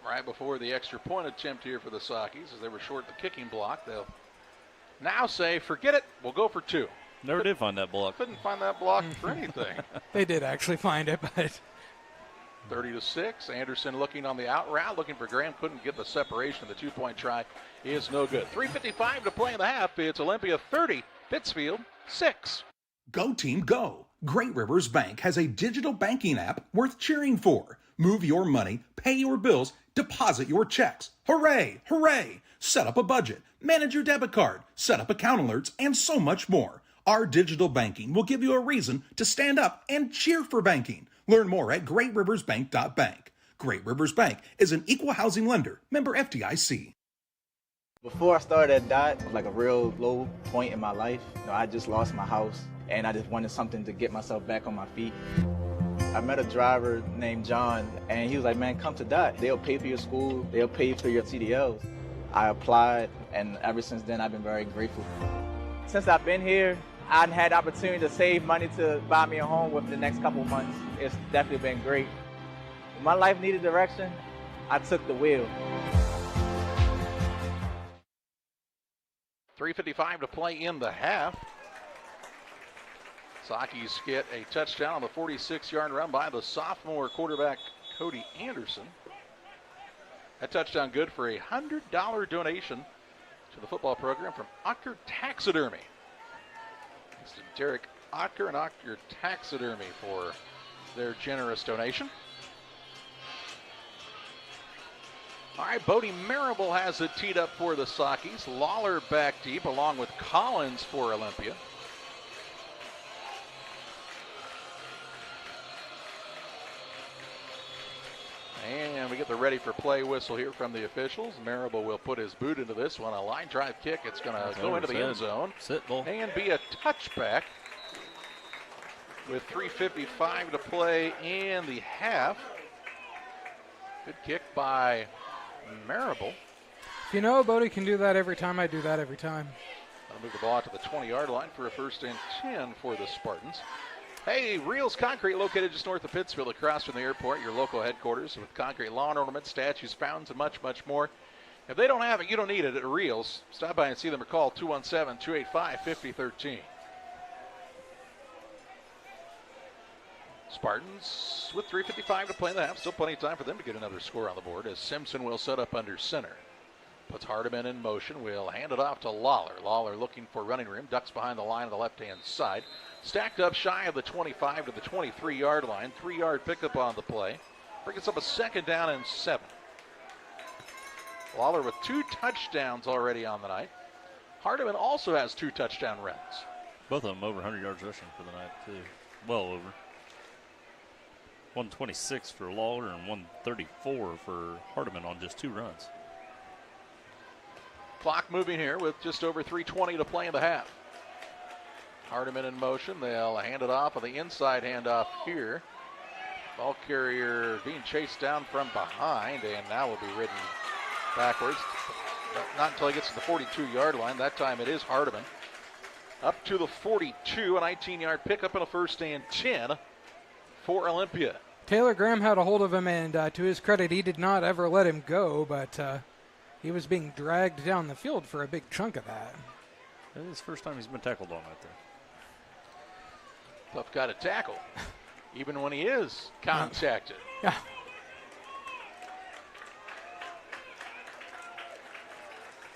right before the extra point attempt here for the Sockies, as they were short the kicking block, they'll now say, forget it, we'll go for 2. Never did find that block. Couldn't find that block for anything. They did actually find it, but 30-6. Anderson looking on the out route, looking for Graham. Couldn't get the separation. The 2-point try is no good. 3:55 to play in the half. It's Olympia 30, Pittsfield 6. Go team, go! Great Rivers Bank has a digital banking app worth cheering for. Move your money, pay your bills, deposit your checks. Hooray! Hooray! Set up a budget, manage your debit card, set up account alerts, and so much more. Our digital banking will give you a reason to stand up and cheer for banking. Learn more at greatriversbank.bank. Great Rivers Bank is an equal housing lender, member FDIC. Before I started at DOT, like a real low point in my life, I just lost my house and I just wanted something to get myself back on my feet. I met a driver named John and he was like, man, come to DOT. They'll pay for your school, they'll pay for your CDLs. I applied and ever since then I've been very grateful. Since I've been here, I've had the opportunity to save money to buy me a home within the next couple of months. It's definitely been great. When my life needed direction, I took the wheel. 3:55 to play in the half. Sockies get a touchdown on the 46-yard run by the sophomore quarterback, Cody Anderson. That touchdown good for a $100 donation to the football program from Ocker Taxidermy. Thanks to Derek Ocker and Ocker Taxidermy for their generous donation. All right, Bodie Marable has it teed up for the Sockies. Lawler back deep along with Collins for Olympia. And we get the ready for play whistle here from the officials. Marable will put his boot into this one. A line drive kick. It's going to go into the end zone Sit ball. and be a touchback. with 3:55 to play in the half. Good kick by Marable. If you know Bodie can do that every time, I do that every time. I'll move the ball out to the 20-yard line for a 1st and 10 for the Spartans. Hey, Reels Concrete, located just north of Pittsfield, across from the airport, your local headquarters with concrete lawn ornaments, statues, fountains, and much, much more. If they don't have it, you don't need it at Reels. Stop by and see them or call 217-285-5013. Spartans with 3:55 to play in the half. Still plenty of time for them to get another score on the board as Simpson will set up under center. Puts Hardiman in motion. Will hand it off to Lawler. Lawler looking for running room. Ducks behind the line on the left-hand side. Stacked up shy of the 25 to the 23-yard line. 3-yard pickup on the play. Brings us up a 2nd down and 7. Lawler with 2 touchdowns already on the night. Hardiman also has 2 touchdown runs. Both of them over 100 yards rushing for the night, too. Well over. 126 for Lawler and 134 for Hardiman on just 2 runs. Clock moving here with just over 3:20 to play in the half. Hardiman in motion. They'll hand it off on the inside handoff here. Ball carrier being chased down from behind and now will be ridden backwards. Not until he gets to the 42-yard line. That time it is Hardiman. Up to the 42, a 19-yard pickup and a 1st and 10 for Olympia. Taylor Graham had a hold of him, and to his credit, he did not ever let him go, but he was being dragged down the field for a big chunk of that. This is the first time he's been tackled on that there. Tough guy to tackle, even when he is contacted. Yeah.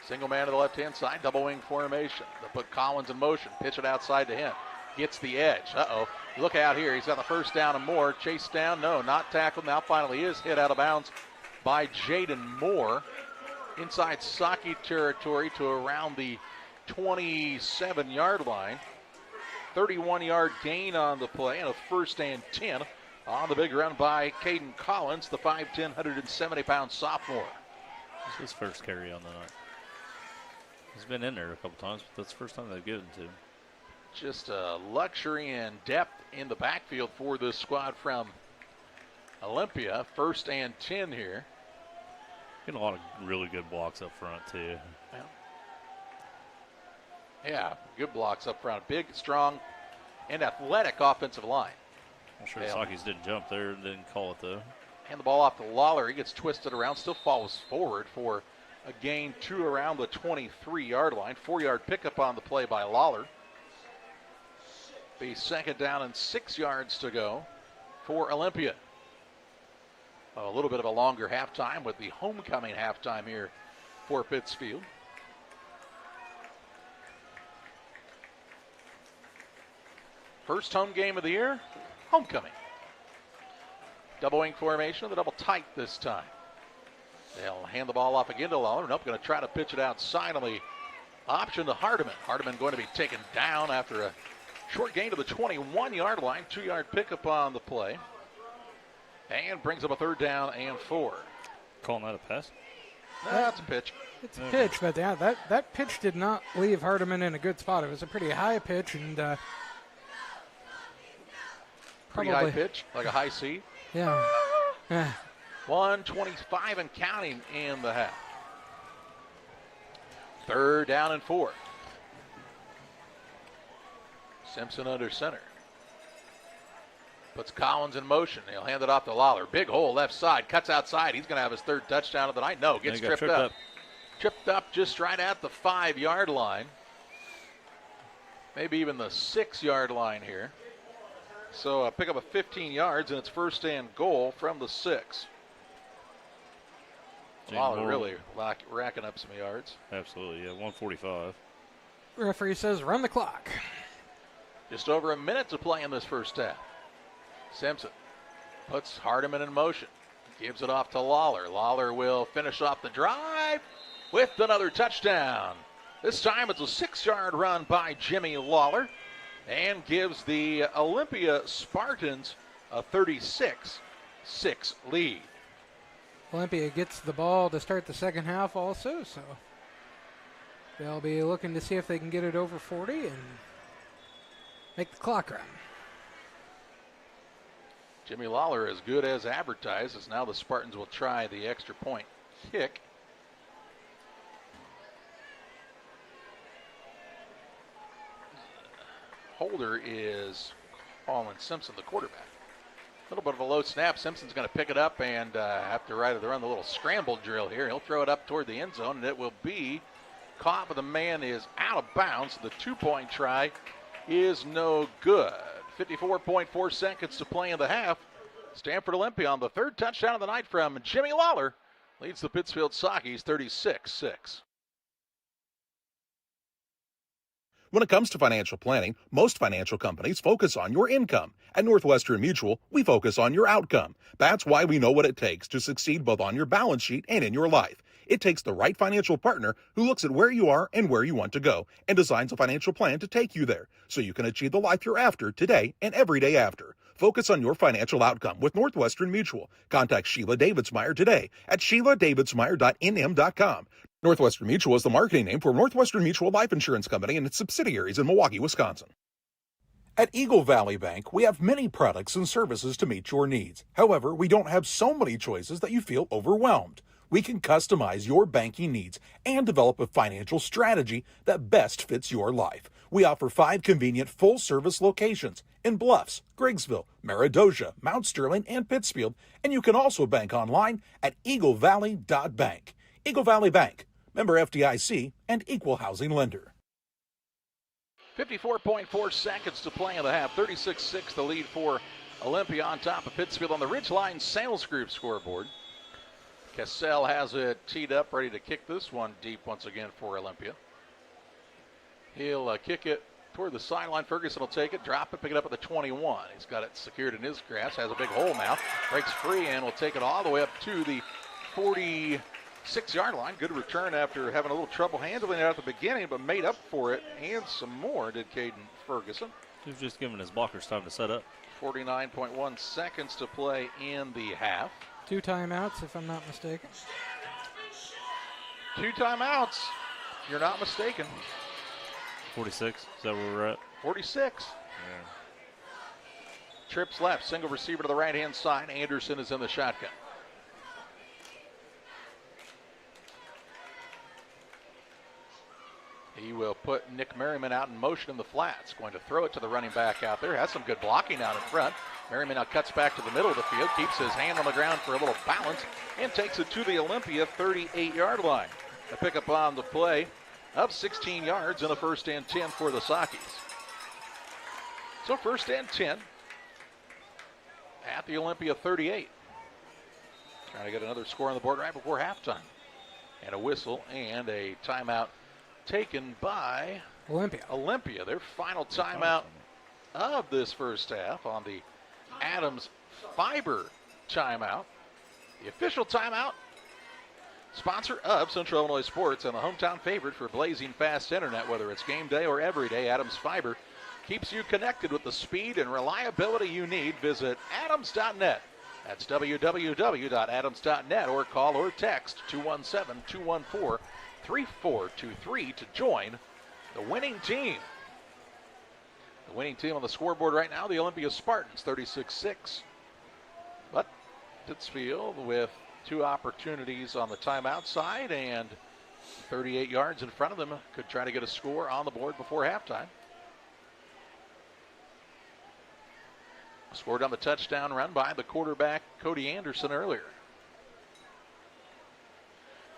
Single man to the left-hand side, double wing formation. They'll put Collins in motion, pitch it outside to him. Gets the edge. Uh-oh. Look out here. He's got the 1st down and more. Chased down. No, not tackled. Now finally is hit out of bounds by Jaden Moore. Inside Saki territory to around the 27-yard line. 31-yard gain on the play and a 1st and 10 on the big run by Caden Collins, the 5'10", 170-pound sophomore. This is his first carry on the night. He's been in there a couple times, but that's the first time they've given it to him. Just luxury and depth in the backfield for this squad from Olympia. 1st and 10 here. Getting a lot of really good blocks up front, too. Yeah, good blocks up front. Big, strong, and athletic offensive line. I'm sure Sakis didn't jump there and didn't call it, though. Hand the ball off to Lawler. He gets twisted around, still falls forward for a gain 2 around the 23-yard line. 4-yard pickup on the play by Lawler. Be 2nd down and 6 yards to go for Olympia. A little bit of a longer halftime with the homecoming halftime here for Pittsfield. First home game of the year, homecoming. Double wing formation, the double tight this time. They'll hand the ball off again to Lawler. Nope, going to try to pitch it outside on the option to Hardiman. Hardiman going to be taken down after a short gain to the 21-yard line. 2-yard pickup on the play. And brings up a 3rd down and 4. Calling that a pass? That's a pitch. It's a pitch, but yeah, that pitch did not leave Hardiman in a good spot. It was a pretty high pitch and pretty high pitch, like a high C. Yeah. 125 and counting in the half. 3rd down and 4. Simpson under center. Puts Collins in motion. He'll hand it off to Lawler. Big hole left side. Cuts outside. He's going to have his 3rd touchdown of the night. No, gets tripped up. Tripped up just right at the 5-yard line. Maybe even the 6-yard line here. So pick up a 15 yards, and it's 1st and goal from the 6. Lawler really racking up some yards. Absolutely, yeah, 145. Referee says run the clock. Just over a minute to play in this first half. Simpson puts Hardiman in motion. Gives it off to Lawler. Lawler will finish off the drive with another touchdown. This time it's a 6-yard run by Jimmy Lawler and gives the Olympia Spartans a 36-6 lead. Olympia gets the ball to start the second half also, so they'll be looking to see if they can get it over 40 and make the clock run. Jimmy Lawler as good as advertised, as now the Spartans will try the extra point kick. Holder is Colin Simpson, the quarterback. A little bit of a low snap. Simpson's going to pick it up and have to run the little scramble drill here. He'll throw it up toward the end zone, and it will be caught, but the man is out of bounds. The 2-point try is no good. 54.4 seconds to play in the half. Stanford Olympia on the third touchdown of the night from Jimmy Lawler leads the Pittsfield Sockies 36-6. When it comes to financial planning, most financial companies focus on your income. At Northwestern Mutual, we focus on your outcome. That's why we know what it takes to succeed both on your balance sheet and in your life. It takes the right financial partner who looks at where you are and where you want to go and designs a financial plan to take you there so you can achieve the life you're after today and every day after. Focus on your financial outcome with Northwestern Mutual. Contact Sheila Davidsmeyer today at SheilaDavidsmeyer.nm.com. Northwestern Mutual is the marketing name for Northwestern Mutual Life Insurance Company and its subsidiaries in Milwaukee, Wisconsin. At Eagle Valley Bank, we have many products and services to meet your needs. However, we don't have so many choices that you feel overwhelmed. We can customize your banking needs and develop a financial strategy that best fits your life. We offer 5 convenient full-service locations in Bluffs, Griggsville, Meredosia, Mount Sterling, and Pittsfield, and you can also bank online at eaglevalley.bank. Eagle Valley Bank, member FDIC, and equal housing lender. 54.4 seconds to play in the half. 36-6 the lead for Olympia on top of Pittsfield on the Ridgeline Sales Group scoreboard. Cassell has it teed up, ready to kick this one deep once again for Olympia. He'll kick it toward the sideline. Ferguson will take it, drop it, pick it up at the 21. He's got it secured in his grasp, has a big hole now. Breaks free and will take it all the way up to the 46-yard line. Good return after having a little trouble handling it at the beginning, but made up for it and some more, did Caden Ferguson. He was just giving his blockers time to set up. 49.1 seconds to play in the half. 2 timeouts, if I'm not mistaken. 2 timeouts. You're not mistaken. 46, is that where we're at? 46. Yeah. Trips left, single receiver to the right-hand side. Anderson is in the shotgun. He will put Nick Merriman out in motion in the flats. Going to throw it to the running back out there. Has some good blocking out in front. Merriman now cuts back to the middle of the field, keeps his hand on the ground for a little balance, and takes it to the Olympia 38-yard line. A pickup on the play of 16 yards in the first and 10 for the Sockies. So first and 10 at the Olympia 38. Trying to get another score on the board right before halftime. And a whistle and a timeout taken by Olympia. Their final timeout of this first half on the Adams Fiber timeout. The official timeout, sponsor of Central Illinois Sports and the hometown favorite for blazing fast internet, whether it's game day or every day. Adams Fiber keeps you connected with the speed and reliability you need. Visit adams.net. That's www.adams.net, or call or text 217-214-3423 to join the winning team. The winning team on the scoreboard right now, the Olympia Spartans, 36-6. But Pittsfield with 2 opportunities on the timeout side and 38 yards in front of them could try to get a score on the board before halftime. Scored on the touchdown run by the quarterback, Cody Anderson, earlier.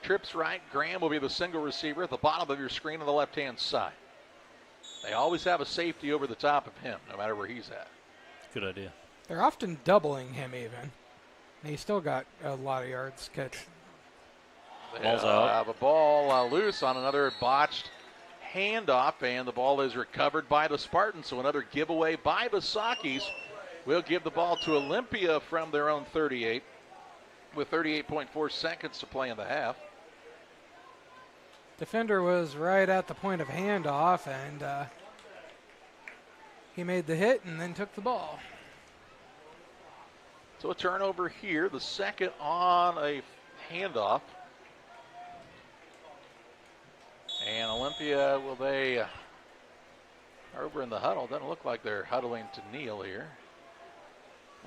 Trips right. Graham will be the single receiver at the bottom of your screen on the left-hand side. They always have a safety over the top of him, no matter where he's at. Good idea. They're often doubling him even. And he's still got a lot of yards catch. Ball's out. Have a ball loose on another botched handoff, and the ball is recovered by the Spartans. So another giveaway by the Sockies. We'll give the ball to Olympia from their own 38 with 38.4 seconds to play in the half. Defender was right at the point of handoff, and he made the hit and then took the ball. So a turnover here, the second on a handoff. And Olympia, will they are over in the huddle? Doesn't look like they're huddling to kneel here.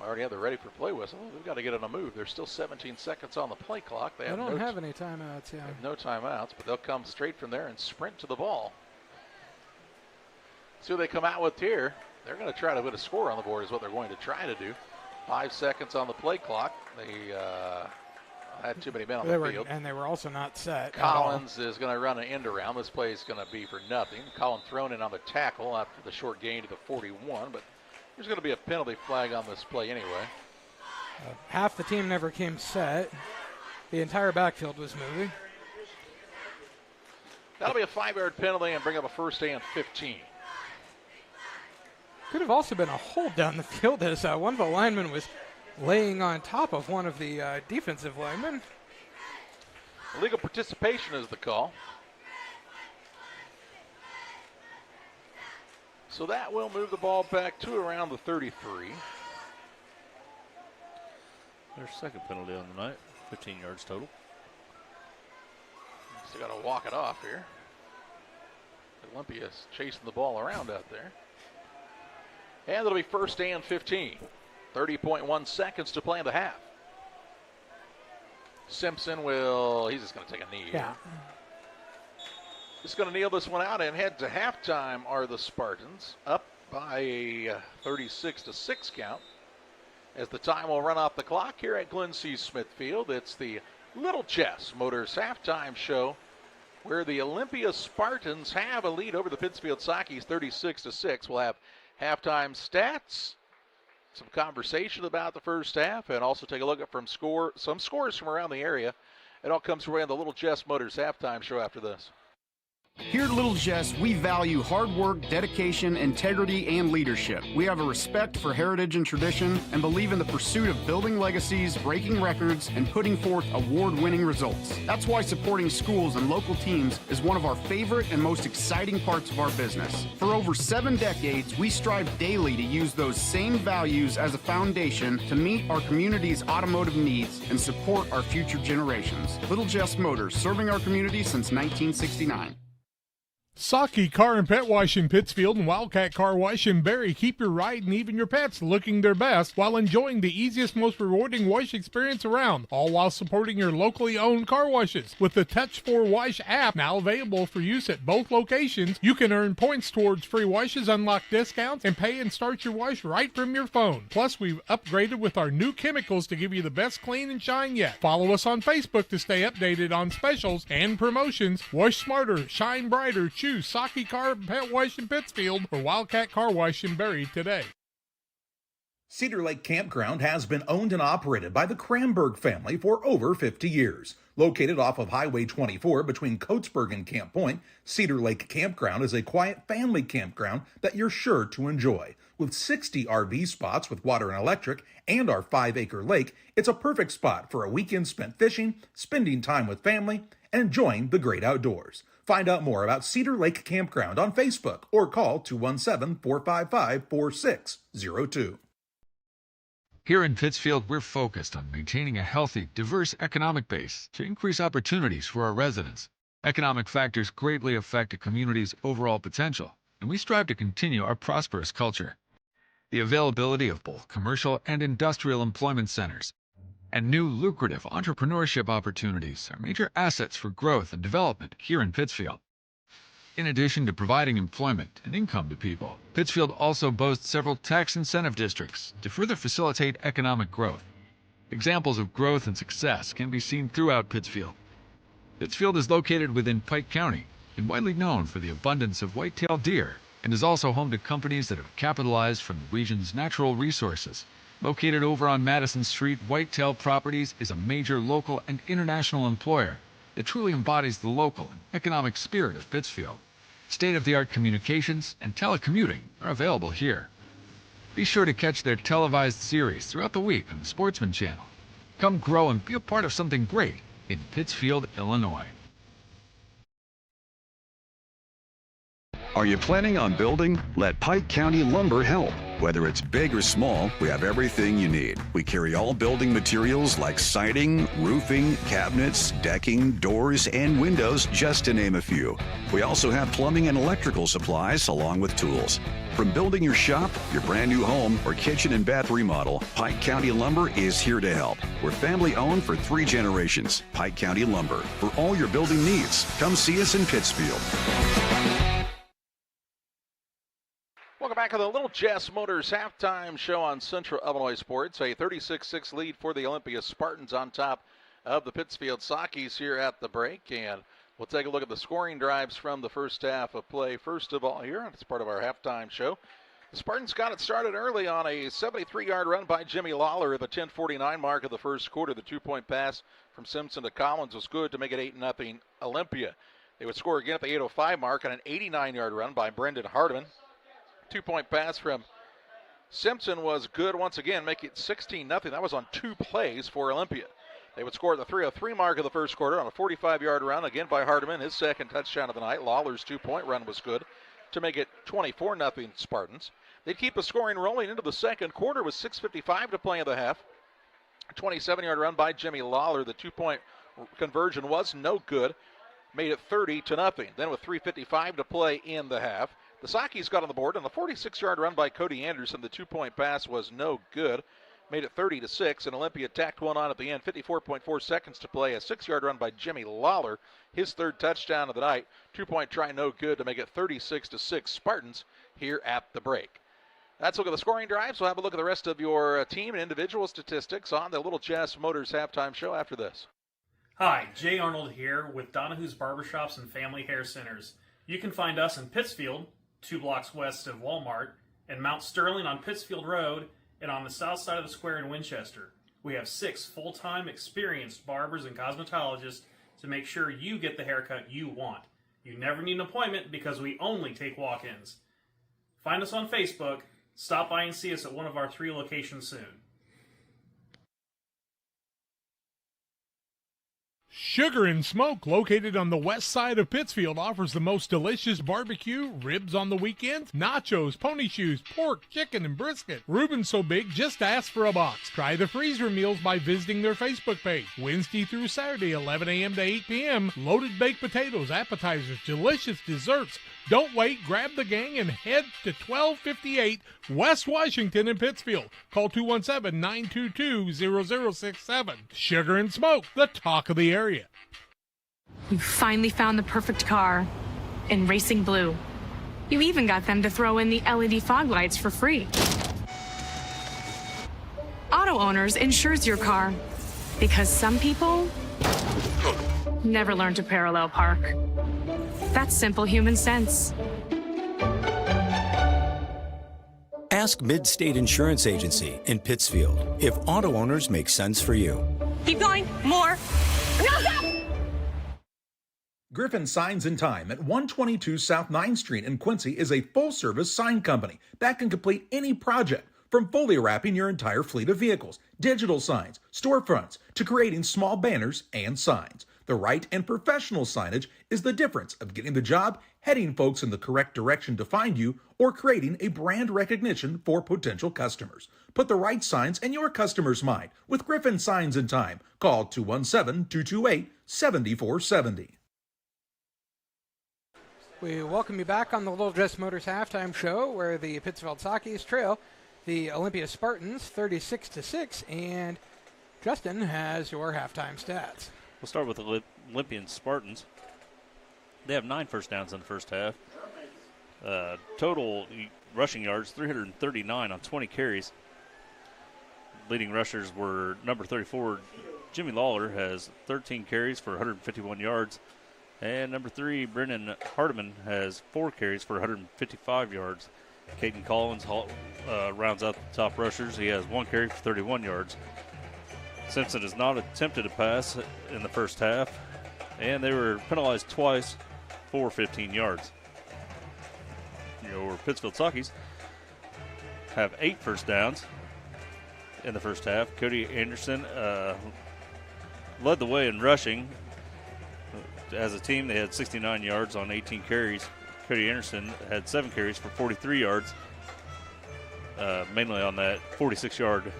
I already have the ready for play whistle. We've got to get on a move. There's still 17 seconds on the play clock. They don't have any timeouts, yeah. They have no timeouts, but they'll come straight from there and sprint to the ball. See what they come out with here. They're going to try to put a score on the board is what they're going to try to do. 5 seconds on the play clock. They had too many men on the field. And they were also not set. Collins is going to run an end around. This play is going to be for nothing. Collins thrown in on the tackle after the short gain to the 41, but there's going to be a penalty flag on this play anyway. Half the team never came set. The entire backfield was moving. That'll be a 5-yard penalty and bring up a first and 15. Could have also been a hold down the field as one of the linemen was laying on top of one of the defensive linemen. Illegal participation is the call. So that will move the ball back to around the 33. Their second penalty on the night, 15 yards total. Still got to walk it off here. Olympia's chasing the ball around out there. And it'll be first and 15. 30.1 seconds to play in the half. Simpson he's just going to take a knee. Yeah. Just going to kneel this one out and head to halftime are the Spartans, up by a 36-6 count. As the time will run off the clock here at Glen C. Smithfield, it's the Little Chess Motors halftime show where the Olympia Spartans have a lead over the Pittsfield Sockies 36-6. We'll have halftime stats, some conversation about the first half, and also take a look at some scores from around the area. It all comes your way on the Little Chess Motors halftime show after this. Here at Little Jess, we value hard work, dedication, integrity, and leadership. We have a respect for heritage and tradition and believe in the pursuit of building legacies, breaking records, and putting forth award-winning results. That's why supporting schools and local teams is one of our favorite and most exciting parts of our business. For over 7 decades, we strive daily to use those same values as a foundation to meet our community's automotive needs and support our future generations. Little Jess Motors, serving our community since 1969. Saki Car and Pet Wash in Pittsfield and Wildcat Car Wash in Barrie keep your ride and even your pets looking their best while enjoying the easiest, most rewarding wash experience around, all while supporting your locally owned car washes. With the Touch4 Wash app now available for use at both locations, you can earn points towards free washes, unlock discounts, and pay and start your wash right from your phone. Plus, we've upgraded with our new chemicals to give you the best clean and shine yet. Follow us on Facebook to stay updated on specials and promotions. Wash smarter, shine brighter, choose Saki Car and Pet Wash in Pittsfield or Wildcat Car Wash in Barrie today. Cedar Lake Campground has been owned and operated by the Kramberg family for over 50 years. Located off of Highway 24 between Coatesburg and Camp Point, Cedar Lake Campground is a quiet family campground that you're sure to enjoy. With 60 RV spots with water and electric and our 5-acre lake, it's a perfect spot for a weekend spent fishing, spending time with family, and enjoying the great outdoors. Find out more about Cedar Lake Campground on Facebook or call 217-455-4602. Here in Pittsfield, we're focused on maintaining a healthy, diverse economic base to increase opportunities for our residents. Economic factors greatly affect a community's overall potential, and we strive to continue our prosperous culture. The availability of both commercial and industrial employment centers and new lucrative entrepreneurship opportunities are major assets for growth and development here in Pittsfield. In addition to providing employment and income to people, Pittsfield also boasts several tax incentive districts to further facilitate economic growth. Examples of growth and success can be seen throughout Pittsfield. Pittsfield is located within Pike County and widely known for the abundance of white-tailed deer, and is also home to companies that have capitalized from the region's natural resources. Located over on Madison Street, Whitetail Properties is a major local and international employer that truly embodies the local and economic spirit of Pittsfield. State-of-the-art communications and telecommuting are available here. Be sure to catch their televised series throughout the week on the Sportsman Channel. Come grow and be a part of something great in Pittsfield, Illinois. Are you planning on building? Let Pike County Lumber help. Whether it's big or small, we have everything you need. We carry all building materials like siding, roofing, cabinets, decking, doors, and windows, just to name a few. We also have plumbing and electrical supplies along with tools. From building your shop, your brand new home, or kitchen and bath remodel, Pike County Lumber is here to help. We're family owned for 3 generations. Pike County Lumber, for all your building needs. Come see us in Pittsfield. Welcome back to the Little Jess Motors halftime show on Central Illinois Sports. A 36-6 lead for the Olympia Spartans on top of the Pittsfield Sockies here at the break. And we'll take a look at the scoring drives from the first half of play. First of all here, it's part of our halftime show. The Spartans got it started early on a 73-yard run by Jimmy Lawler at the 10:49 mark of the first quarter. The 2-point pass from Simpson to Collins was good to make it 8-0 Olympia. They would score again at the 8:05 mark on an 89-yard run by Brendan Hardiman. 2-point pass from Simpson was good once again, make it 16-0. That was on 2 plays for Olympia. They would score at the 3:03 mark of the first quarter on a 45-yard run, again by Hardiman, his second touchdown of the night. Lawler's 2-point run was good to make it 24-0 Spartans. They'd keep the scoring rolling into the second quarter with 6:55 to play in the half. A 27-yard run by Jimmy Lawler. The 2-point conversion was no good, made it 30-0. Then with 3:55 to play in the half, the Sockies got on the board on a 46-yard run by Cody Anderson. The 2-point pass was no good, made it 30-6, and Olympia tacked one on at the end. 54.4 seconds to play. A 6-yard run by Jimmy Lawler, his third touchdown of the night. 2-point try no good to make it 36-6 Spartans here at the break. That's a look at the scoring drives. We'll have a look at the rest of your team and individual statistics on the Little Jess Motors halftime show after this. Hi, Jay Arnold here with Donahue's Barbershops and Family Hair Centers. You can find us in Pittsfield, 2 blocks west of Walmart, and Mount Sterling on Pittsfield Road, and on the south side of the square in Winchester. We have 6 full-time experienced barbers and cosmetologists to make sure you get the haircut you want. You never need an appointment because we only take walk-ins. Find us on Facebook. Stop by and see us at one of our 3 locations soon. Sugar and Smoke, located on the west side of Pittsfield, offers the most delicious barbecue, ribs on the weekends, nachos, pony shoes, pork, chicken, and brisket. Reuben's so big, just ask for a box. Try the freezer meals by visiting their Facebook page. Wednesday through Saturday, 11 a.m. to 8 p.m. Loaded baked potatoes, appetizers, delicious desserts. Don't wait, grab the gang and head to 1258 West Washington in Pittsfield. Call 217-922-0067. Sugar and Smoke, the talk of the area. You finally found the perfect car in racing blue. You even got them to throw in the LED fog lights for free. Auto Owners insures your car because some people never learn to parallel park. That's simple human sense. Ask Mid-State Insurance Agency in Pittsfield if Auto Owners make sense for you. Keep going. More. No, stop! Griffin Signs and Time at 122 South 9th Street in Quincy is a full-service sign company that can complete any project, from fully wrapping your entire fleet of vehicles, digital signs, storefronts, to creating small banners and signs. The right and professional signage is the difference of getting the job, heading folks in the correct direction to find you, or creating a brand recognition for potential customers. Put the right signs in your customer's mind with Griffin Signs and Time. Call 217-228-7470. We welcome you back on the Little Jess Motors halftime show, where the Pittsfield Sockies trail the Olympia Spartans 36-6, and Justin has your halftime stats. We'll start with the Olympian Spartans. They have 9 first downs in the first half. Total rushing yards, 339 on 20 carries. Leading rushers were number 34, Jimmy Lawler, has 13 carries for 151 yards. And number 3, Brendan Hardiman, has 4 carries for 155 yards. Caden Collins rounds out the top rushers. He has 1 carry for 31 yards. Simpson has not attempted a pass in the first half, and they were penalized twice for 15 yards. Your Pittsfield Sockies have 8 first downs in the first half. Cody Anderson led the way in rushing. As a team, they had 69 yards on 18 carries. Cody Anderson had 7 carries for 43 yards. mainly on that 46-yard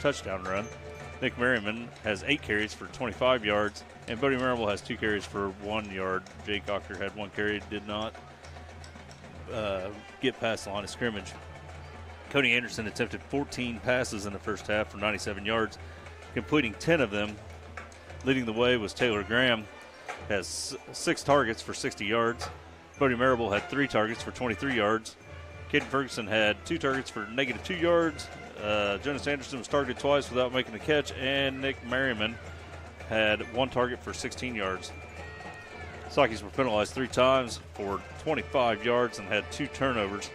touchdown run. Nick Merriman has 8 carries for 25 yards, and Bodie Marable has 2 carries for 1 yard. Jake Ocker had 1 carry, did not get past the line of scrimmage. Cody Anderson attempted 14 passes in the first half for 97 yards, completing 10 of them. Leading the way was Taylor Graham, has 6 targets for 60 yards. Bodie Marable had 3 targets for 23 yards. Caden Ferguson had 2 targets for -2 yards. Jonas Anderson was targeted twice without making a catch, and Nick Merriman had 1 target for 16 yards. Sakis were penalized 3 times for 25 yards and had 2 turnovers.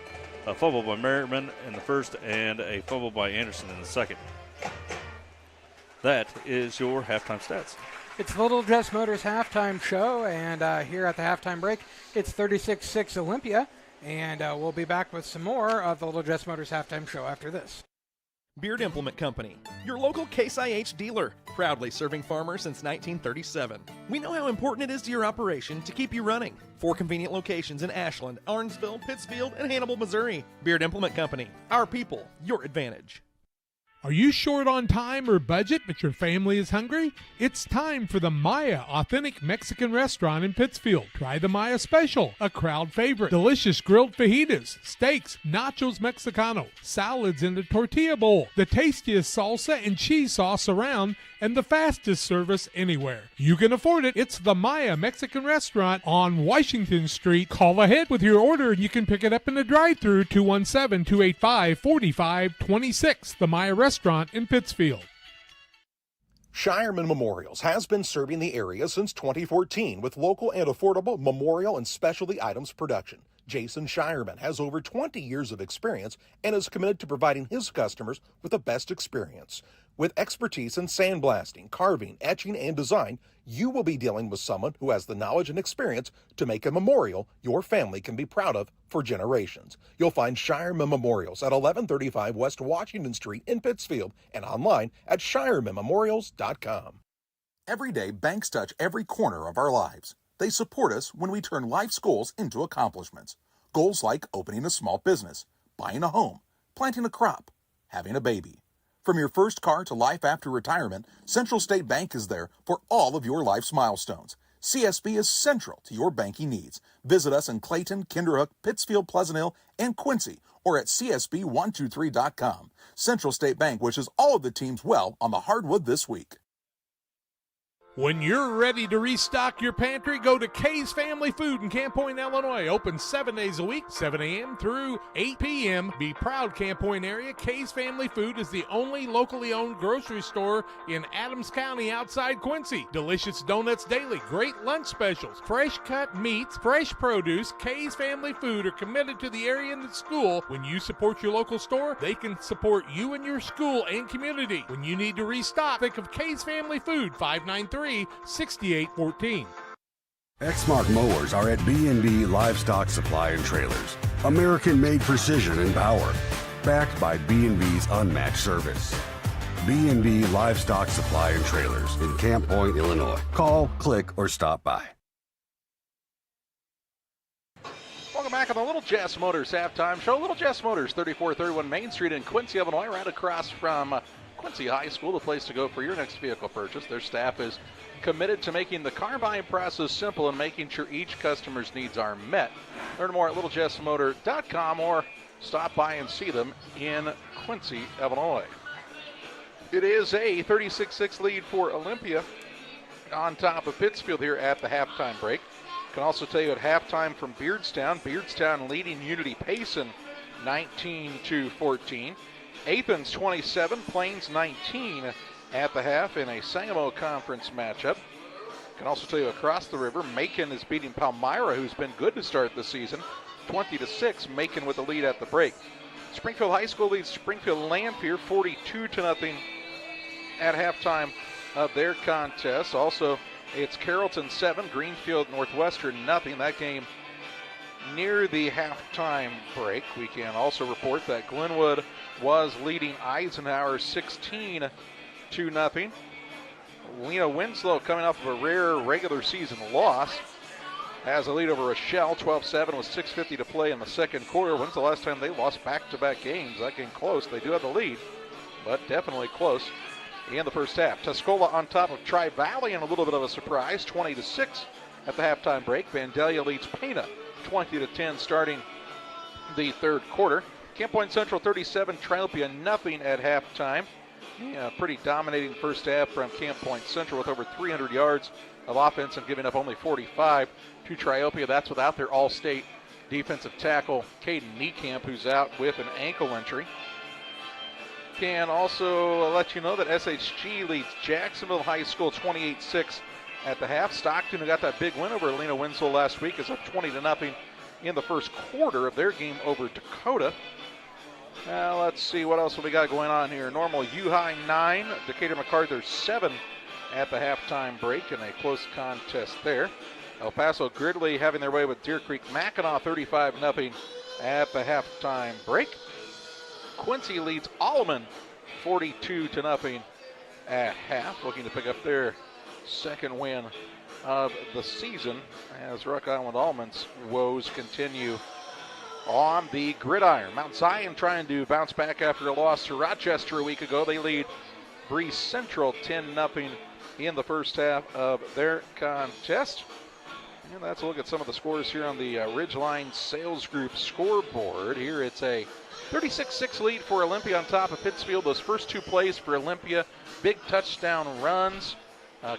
A fumble by Merriman in the first and a fumble by Anderson in the second. That is your halftime stats. It's the Little Jess Motors halftime show, and here at the halftime break, it's 36-6 Olympia, and we'll be back with some more of the Little Jess Motors halftime show after this. Beard Implement Company, your local Case IH dealer, proudly serving farmers since 1937. We know how important it is to your operation to keep you running. 4 convenient locations in Ashland, Arnsville, Pittsfield, and Hannibal, Missouri. Beard Implement Company, our people, your advantage. Are you short on time or budget, but your family is hungry? It's time for the Maya Authentic Mexican Restaurant in Pittsfield. Try the Maya Special, a crowd favorite. Delicious grilled fajitas, steaks, nachos Mexicano, salads in a tortilla bowl, the tastiest salsa and cheese sauce around, and the fastest service anywhere. You can afford it. It's the Maya Mexican Restaurant on Washington Street. Call ahead with your order and you can pick it up in the drive-thru, 217-285-4526. The Maya Restaurant in Pittsfield. Shireman Memorials has been serving the area since 2014 with local and affordable memorial and specialty items production. Jason Shireman has over 20 years of experience and is committed to providing his customers with the best experience. With expertise in sandblasting, carving, etching, and design, you will be dealing with someone who has the knowledge and experience to make a memorial your family can be proud of for generations. You'll find Shireman Memorials at 1135 West Washington Street in Pittsfield and online at shiremanmemorials.com. Every day, banks touch every corner of our lives. They support us when we turn life's goals into accomplishments. Goals like opening a small business, buying a home, planting a crop, having a baby. From your first car to life after retirement, Central State Bank is there for all of your life's milestones. CSB is central to your banking needs. Visit us in Clayton, Kinderhook, Pittsfield, Pleasant Hill, and Quincy, or at csb123.com. Central State Bank wishes all of the teams well on the hardwood this week. When you're ready to restock your pantry, go to Kay's Family Food in Camp Point, Illinois. Open 7 days a week, 7 a.m. through 8 p.m. Be proud, Camp Point area. Kay's Family Food is the only locally owned grocery store in Adams County outside Quincy. Delicious donuts daily, great lunch specials, fresh cut meats, fresh produce. Kay's Family Food are committed to the area and the school. When you support your local store, they can support you and your school and community. When you need to restock, think of Kay's Family Food, 593-6814. Exmark mowers are at B&B Livestock Supply and Trailers. American-made precision and power, backed by B&B's unmatched service. B&B Livestock Supply and Trailers in Camp Point, Illinois. Call, click, or stop by. Welcome back on the Little Jess Motors halftime show. Little Jess Motors, 3431 Main Street in Quincy, Illinois, right across from Quincy High School, the place to go for your next vehicle purchase. Their staff is committed to making the car buying process simple and making sure each customer's needs are met. Learn more at littlejessmotor.com or stop by and see them in Quincy, Illinois. It is a 36-6 lead for Olympia on top of Pittsfield here at the halftime break. Can also tell you at halftime from Beardstown leading Unity Payson 19-14. Athens 27, Plains 19 at the half in a Sangamo Conference matchup. Can also tell you across the river, Macon is beating Palmyra, who's been good to start the season, 20-6. Macon with the lead at the break. Springfield High School leads Springfield Lanphier 42-0 at halftime of their contest. Also, it's Carrollton 7, Greenfield Northwestern 0. That game near the halftime break. We can also report that Glenwood was leading Eisenhower 16-0. Lena Winslow coming off of a rare regular season loss has a lead over Rochelle, 12-7 with 6:50 to play in the second quarter. When's the last time they lost back-to-back games? That game close. They do have the lead, but definitely close in the first half. Tuscola on top of Tri-Valley and a little bit of a surprise, 20-6 at the halftime break. Vandalia leads Pana 20-10 starting the third quarter. Camp Point Central 37, Tri-Olympia nothing at halftime. Yeah, pretty dominating first half from Camp Point Central with over 300 yards of offense and giving up only 45 to Tri-Olympia. That's without their all-state defensive tackle, Caden Niekamp, who's out with an ankle injury. Can also let you know that SHG leads Jacksonville High School 28-6 at the half. Stockton, who got that big win over Alena Winslow last week, is up 20-0 in the first quarter of their game over Dakota. Let's see what else we got going on here. Normal U-High 9, Decatur MacArthur 7 at the halftime break in a close contest there. El Paso Gridley having their way with Deer Creek Mackinac 35-0 at the halftime break. Quincy leads Alleman 42-0 at half, looking to pick up their second win of the season as Rock Island Almonds woes continue on the gridiron. Mount Zion trying to bounce back after a loss to Rochester a week ago. They lead Bree Central 10-0 in the first half of their contest. And that's a look at some of the scores here on the Ridgeline Sales Group scoreboard. Here it's a 36-6 lead for Olympia on top of Pittsfield. Those first two plays for Olympia, big touchdown runs,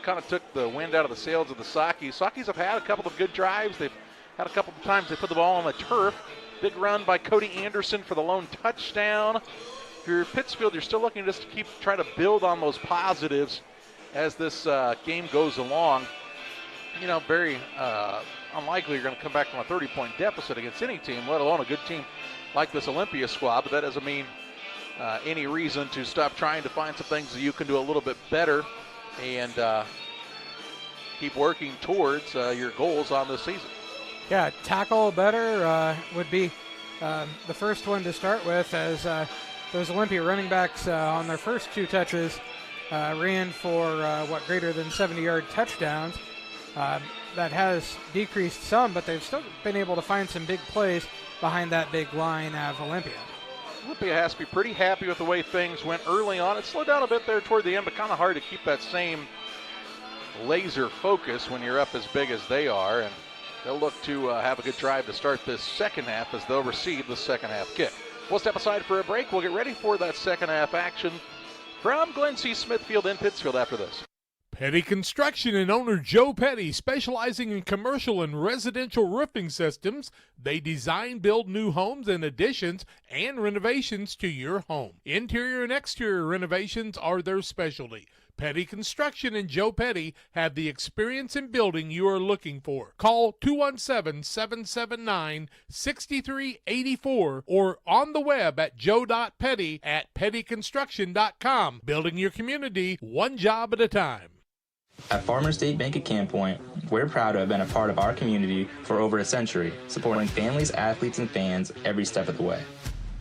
kind of took the wind out of the sails of the Sockies. Sockies have had a couple of good drives. They've had a couple of times they put the ball on the turf. Big run by Cody Anderson for the lone touchdown. If you're Pittsfield, you're still looking just to keep trying to build on those positives as this game goes along. You know, very unlikely you're going to come back from a 30-point deficit against any team, let alone a good team like this Olympia squad. But that doesn't mean any reason to stop trying to find some things that you can do a little bit better and keep working towards your goals on this season. Yeah, tackle better would be the first one to start with, as those Olympia running backs on their first two touches ran for greater than 70-yard touchdowns. That has decreased some, but they've still been able to find some big plays behind that big line of Olympia. Olympia has to be pretty happy with the way things went early on. It slowed down a bit there toward the end, but kind of hard to keep that same laser focus when you're up as big as they are. And they'll look to have a good drive to start this second half as they'll receive the second half kick. We'll step aside for a break. We'll get ready for that second half action from Glen C. Smithfield in Pittsfield after this. Petty Construction and owner Joe Petty, specializing in commercial and residential roofing systems. They design, build new homes and additions and renovations to your home. Interior and exterior renovations are their specialty. Petty Construction and Joe Petty have the experience in building you are looking for. Call 217-779-6384 or on the web at joe.petty@pettyconstruction.com. Building your community one job at a time. At Farmers State Bank at Camp Point, we're proud to have been a part of our community for over a century, supporting families, athletes, and fans every step of the way.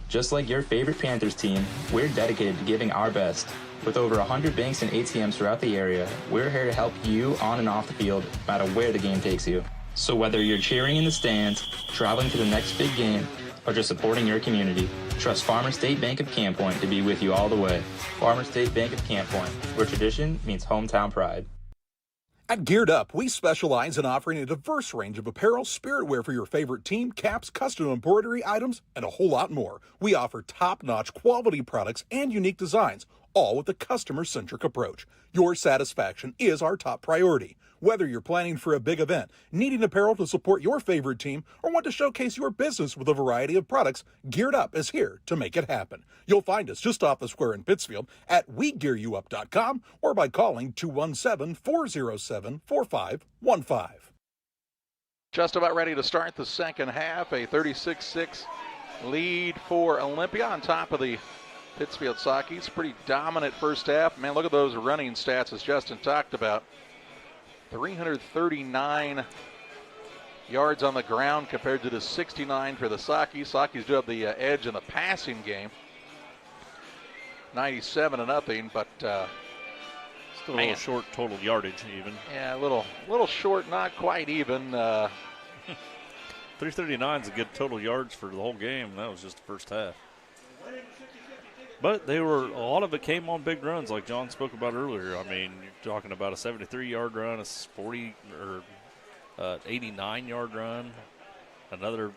Just like your favorite Panthers team, we're dedicated to giving our best. With over 100 banks and ATMs throughout the area, we're here to help you on and off the field, no matter where the game takes you. So whether you're cheering in the stands, traveling to the next big game, or just supporting your community, trust Farmers State Bank of Camp Point to be with you all the way. Farmers State Bank of Camp Point, where tradition meets hometown pride. At Geared Up, we specialize in offering a diverse range of apparel, spirit wear for your favorite team, caps, custom embroidery items, and a whole lot more. We offer top-notch quality products and unique designs, all with a customer-centric approach. Your satisfaction is our top priority. Whether you're planning for a big event, needing apparel to support your favorite team, or want to showcase your business with a variety of products, Geared Up is here to make it happen. You'll find us just off the square in Pittsfield at WeGearYouUp.com or by calling 217-407-4515. Just about ready to start the second half. A 36-6 lead for Olympia on top of the Pittsfield Sockies. Pretty dominant first half. Man, look at those running stats as Justin talked about. 339 yards on the ground compared to the 69 for the Sockies. Sockies do have the edge in the passing game. 97-0, but still a little short total yardage even. Yeah, a little short, not quite even. 339 is a good total yards for the whole game. That was just the first half. But a lot of it came on big runs, like John spoke about earlier. I mean, you're talking about a 73-yard run, a 89-yard run, another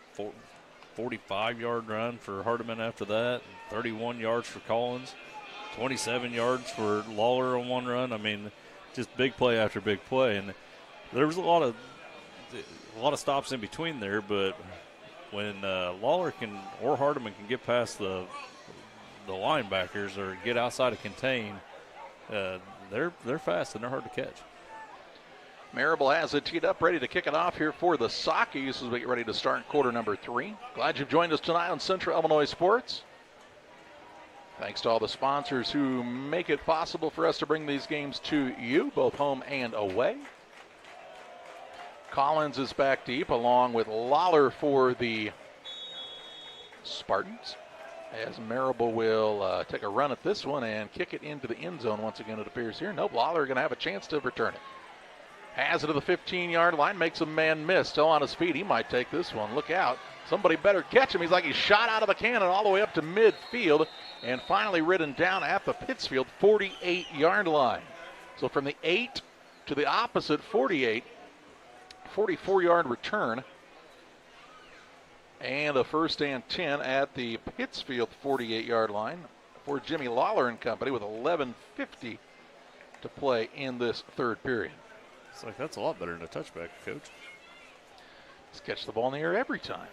45-yard run for Hardiman after that, 31 yards for Collins, 27 yards for Lawler on one run. I mean, just big play after big play, and there was a lot of stops in between there. But when Lawler or Hardiman can get past the linebackers or get outside of contain, they're fast and they're hard to catch. Marable has it teed up, ready to kick it off here for the Sockies as we get ready to start quarter number 3. Glad you've joined us tonight on Central Illinois Sports. Thanks to all the sponsors who make it possible for us to bring these games to you, both home and away. Collins is back deep along with Lawler for the Spartans, as Marable will take a run at this one and kick it into the end zone once again, it appears here. Nope, Lawler going to have a chance to return it. Has it to the 15-yard line, makes a man miss. Still on his feet, he might take this one. Look out. Somebody better catch him. He's like he's shot out of a cannon all the way up to midfield and finally ridden down at the Pittsfield 48-yard line. So from the 8 to the opposite 48, 44-yard return. And a first and 10 at the Pittsfield 48-yard line for Jimmy Lawler and company with 11:50 to play in this third period. It's like that's a lot better than a touchback, Coach. Let's catch the ball in the air every time.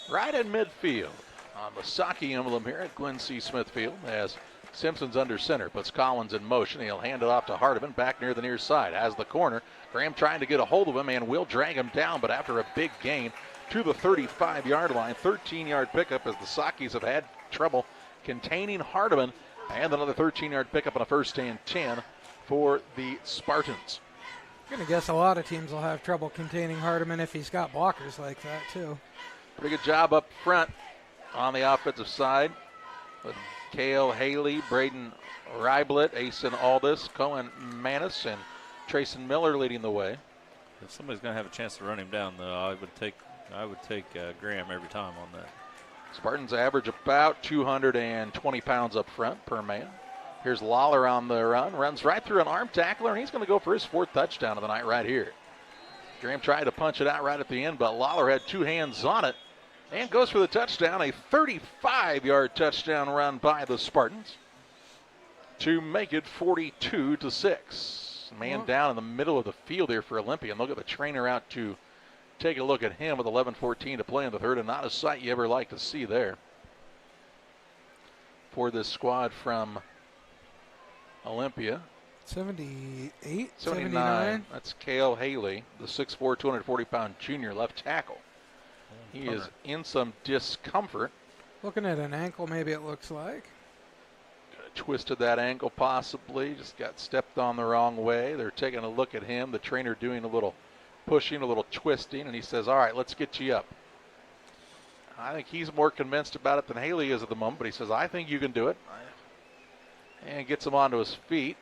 Right in midfield on the Saki emblem here at Glenn C. Smith Field as Simpson's under center, puts Collins in motion. He'll hand it off to Hardiman back near the near side. Has the corner. Graham trying to get a hold of him and will drag him down, but after a big gain to the 35-yard line, 13-yard pickup as the Sakis have had trouble containing Hardiman, and another 13-yard pickup on a first and 10 for the Spartans. I'm going to guess a lot of teams will have trouble containing Hardiman if he's got blockers like that, too. Pretty good job up front on the offensive side with Cale Haley, Braden Reiblet, Asen Aldis, Cohen Manis, and Trayson Miller leading the way. If somebody's going to have a chance to run him down, though, I would take Graham every time on that. Spartans average about 220 pounds up front per man. Here's Lawler on the run, runs right through an arm tackler, and he's going to go for his 4th touchdown of the night right here. Graham tried to punch it out right at the end, but Lawler had 2 hands on it and goes for the touchdown, a 35-yard touchdown run by the Spartans to make it 42-6. Man down in the middle of the field here for Olympia, and they'll get the trainer out to take a look at him with 11:14 to play in the third, and not a sight you ever like to see there for this squad from Olympia. 78, 79. That's Cale Haley, the 6'4", 240-pound junior left tackle. He is in some discomfort. Looking at an ankle, maybe it looks like. Twisted that ankle possibly, just got stepped on the wrong way. They're taking a look at him, the trainer doing a little pushing, a little twisting, and he says, all right, let's get you up. I think he's more convinced about it than Haley is at the moment, but he says, I think you can do it. And gets him onto his feet.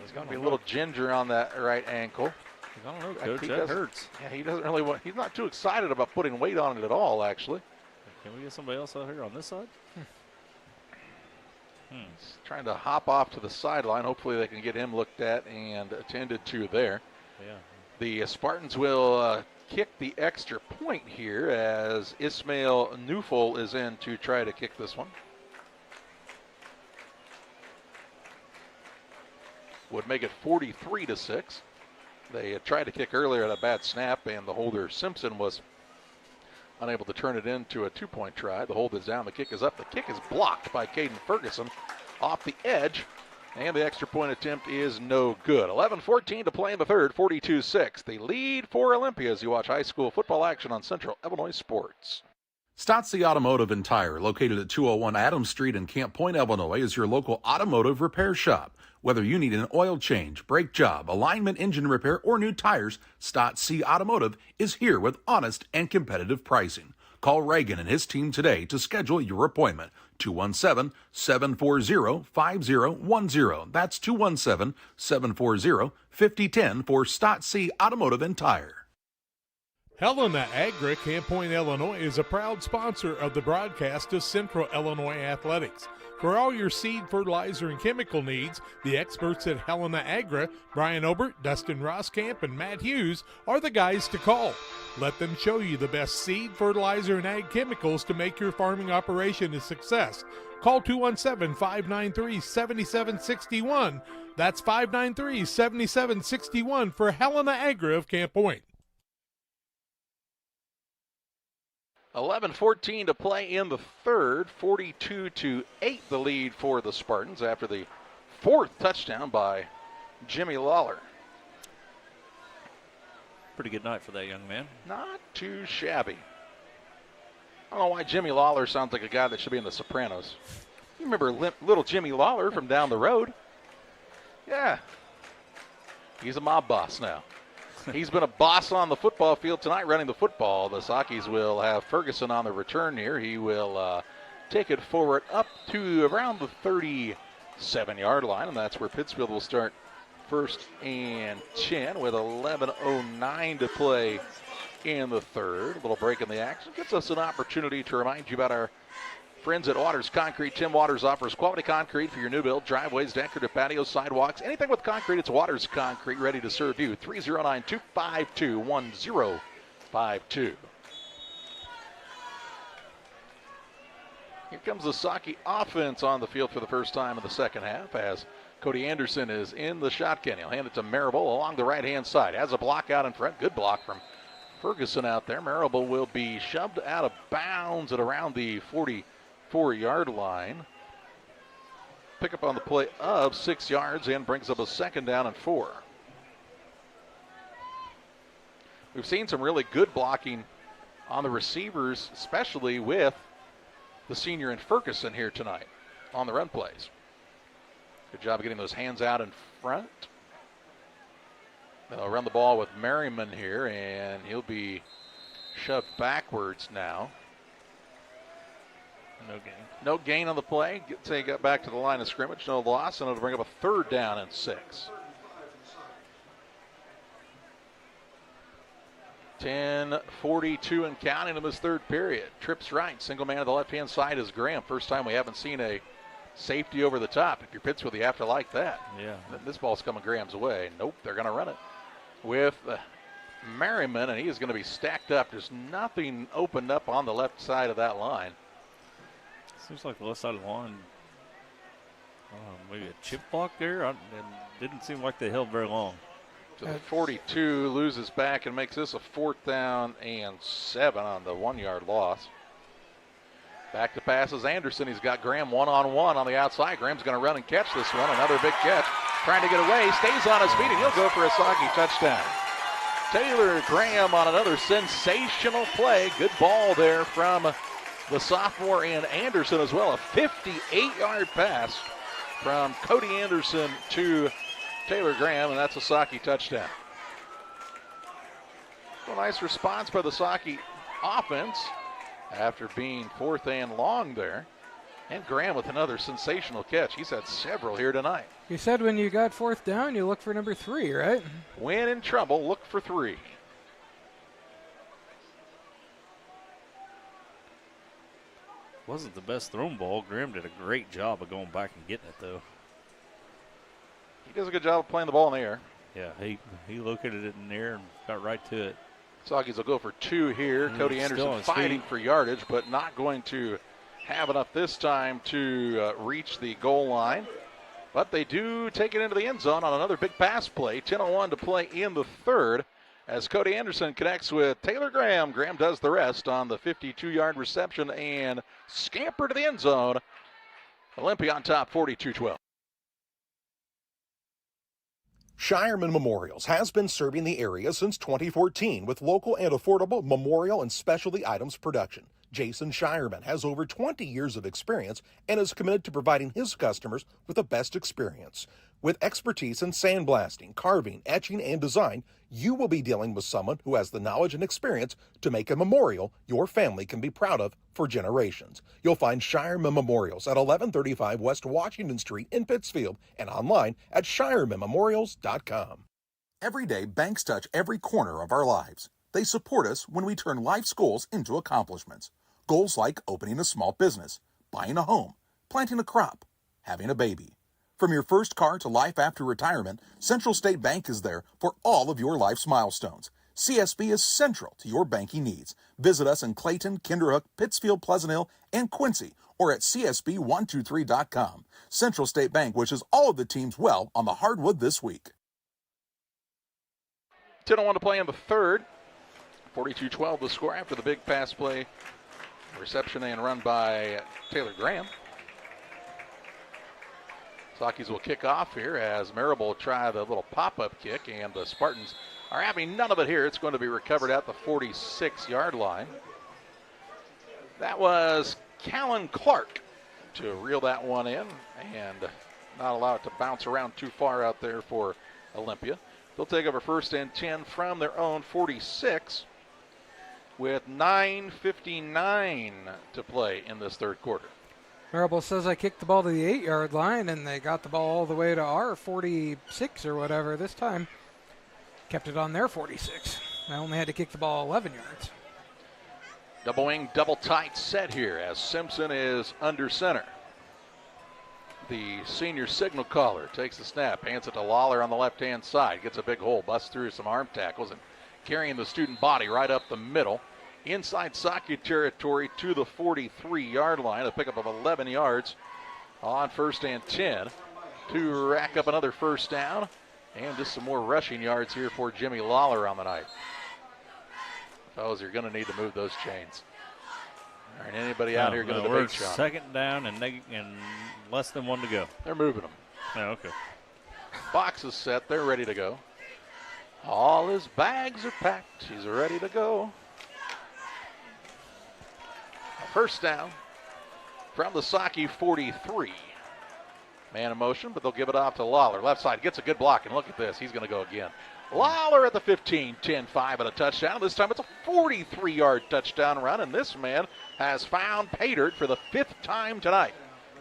He's going to be a little ginger on that right ankle. I don't know, Coach, that hurts. Yeah, he doesn't really want, he's not too excited about putting weight on it at all, actually. Can we get somebody else out here on this side? He's trying to hop off to the sideline. Hopefully they can get him looked at and attended to there. Yeah. The Spartans will kick the extra point here as Ismail Neufel is in to try to kick this one. Would make it 43-6. They tried to kick earlier at a bad snap, and the holder Simpson was unable to turn it into a 2-point try. The hold is down, the kick is up. The kick is blocked by Caden Ferguson off the edge, and the extra point attempt is no good. 11:14 to play in the third, 42-6. The lead for Olympia as you watch high school football action on Central Illinois Sports. Stotzi Automotive and Tire, located at 201 Adams Street in Camp Point, Illinois, is your local automotive repair shop. Whether you need an oil change, brake job, alignment, engine repair, or new tires, Stotzi Automotive is here with honest and competitive pricing. Call Reagan and his team today to schedule your appointment. 217-740-5010. That's 217-740-5010 for Stotzi Automotive and Tire. Helena Agri, Camp Point, Illinois, is a proud sponsor of the broadcast of Central Illinois Athletics. For all your seed, fertilizer, and chemical needs, the experts at Helena Agri, Brian Obert, Dustin Roskamp, and Matt Hughes, are the guys to call. Let them show you the best seed, fertilizer, and ag chemicals to make your farming operation a success. Call 217-593-7761. That's 593-7761 for Helena Agri of Camp Point. 11:14 to play in the third. 42-8 the lead for the Spartans after the fourth touchdown by Jimmy Lawler. Pretty good night for that young man. Not too shabby. I don't know why Jimmy Lawler sounds like a guy that should be in The Sopranos. You remember little Jimmy Lawler from down the road? Yeah. He's a mob boss now. He's been a boss on the football field tonight running the football. The Sakis will have Ferguson on the return here. He will take it forward up to around the 37-yard line, and that's where Pittsfield will start first and 10 with 11:09 to play in the third. A little break in the action gives us an opportunity to remind you about our friends at Waters Concrete. Tim Waters offers quality concrete for your new build, driveways, decorative patios, sidewalks, anything with concrete. It's Waters Concrete, ready to serve you. 309-252-1052. Here comes the Saki offense on the field for the first time in the second half as Cody Anderson is in the shotgun. He'll hand it to Marable along the right-hand side. Has a block out in front. Good block from Ferguson out there. Marable will be shoved out of bounds at around the 44-yard line. Pick up on the play of 6 yards and brings up a second down and 4. We've seen some really good blocking on the receivers, especially with the senior in Ferguson here tonight on the run plays. Good job of getting those hands out in front. They'll run the ball with Merriman here, and he'll be shoved backwards now. No gain. No gain on the play. They got back to the line of scrimmage, no loss, and it'll bring up a third down and 6. 10:42 and counting in this third period. Trips right. Single man on the left-hand side is Graham. First time we haven't seen a safety over the top. If you're Pittsfield, you have to like that. Yeah. This ball's coming Graham's way. Nope, they're going to run it with Merriman, and he is going to be stacked up. There's nothing opened up on the left side of that line. Seems like the left side of the line, maybe a chip block there. It didn't seem like they held very long. So the 42 loses back and makes this a 4th down and 7 on the 1-yard loss. Back to passes Anderson. He's got Graham one-on-one on the outside. Graham's going to run and catch this one. Another big catch. Trying to get away. Stays on his feet, and he'll go for a Saki touchdown. Taylor Graham on another sensational play. Good ball there from the sophomore and Anderson as well. A 58-yard pass from Cody Anderson to Taylor Graham, and that's a Saki touchdown. A nice response by the Saki offense after being 4th and long there. And Graham with another sensational catch. He's had several here tonight. You said when you got 4th down, you look for number 3, right? When in trouble, look for 3. Wasn't the best thrown ball. Graham did a great job of going back and getting it, though. He does a good job of playing the ball in the air. Yeah, he located it in the air and got right to it. Soggies will go for 2 here. Cody Anderson fighting for yardage, but not going to have enough this time to reach the goal line. But they do take it into the end zone on another big pass play. 10:01 to play in the third as Cody Anderson connects with Taylor Graham. Graham does the rest on the 52-yard reception and scamper to the end zone. Olympia on top, 42-12. Shireman Memorials has been serving the area since 2014 with local and affordable memorial and specialty items production. Jason Shireman has over 20 years of experience and is committed to providing his customers with the best experience. With expertise in sandblasting, carving, etching, and design, you will be dealing with someone who has the knowledge and experience to make a memorial your family can be proud of for generations. You'll find Shireman Memorials at 1135 West Washington Street in Pittsfield and online at shiremanmemorials.com. Every day, banks touch every corner of our lives. They support us when we turn life's goals into accomplishments. Goals like opening a small business, buying a home, planting a crop, having a baby. From your first car to life after retirement, Central State Bank is there for all of your life's milestones. CSB is central to your banking needs. Visit us in Clayton, Kinderhook, Pittsfield, Pleasant Hill, and Quincy, or at csb123.com. Central State Bank wishes all of the teams well on the hardwood this week. 10:01 to play in the third. 42-12 the score after the big pass play. Reception and run by Taylor Graham. Sockies will kick off here as Marable will try the little pop-up kick, and the Spartans are having none of it here. It's going to be recovered at the 46-yard line. That was Callan Clark to reel that one in and not allow it to bounce around too far out there for Olympia. They'll take over 1st and 10 from their own 46 with 9:59 to play in this third quarter. Marable says I kicked the ball to the 8-yard line, and they got the ball all the way to our 46 or whatever this time. Kept it on their 46. I only had to kick the ball 11 yards. Double wing, double tight set here as Simpson is under center. The senior signal caller takes the snap, hands it to Lawler on the left-hand side, gets a big hole, busts through some arm tackles, and carrying the student body right up the middle. Inside Socky territory to the 43-yard line, a pickup of 11 yards on 1st and 10 to rack up another first down, and just some more rushing yards here for Jimmy Lawler on the night. Fellas, you're going to need to move those chains. All right, anybody out here going to debate Sean? Second down and less than 1 to go. They're moving them. Oh, okay. Box is set. They're ready to go. All his bags are packed. He's ready to go. First down from the Socky 43. Man in motion, but they'll give it off to Lawler. Left side gets a good block, and look at this. He's going to go again. Lawler at the 15, 10-5 and a touchdown. This time it's a 43-yard touchdown run, and this man has found pay dirt for the 5th time tonight.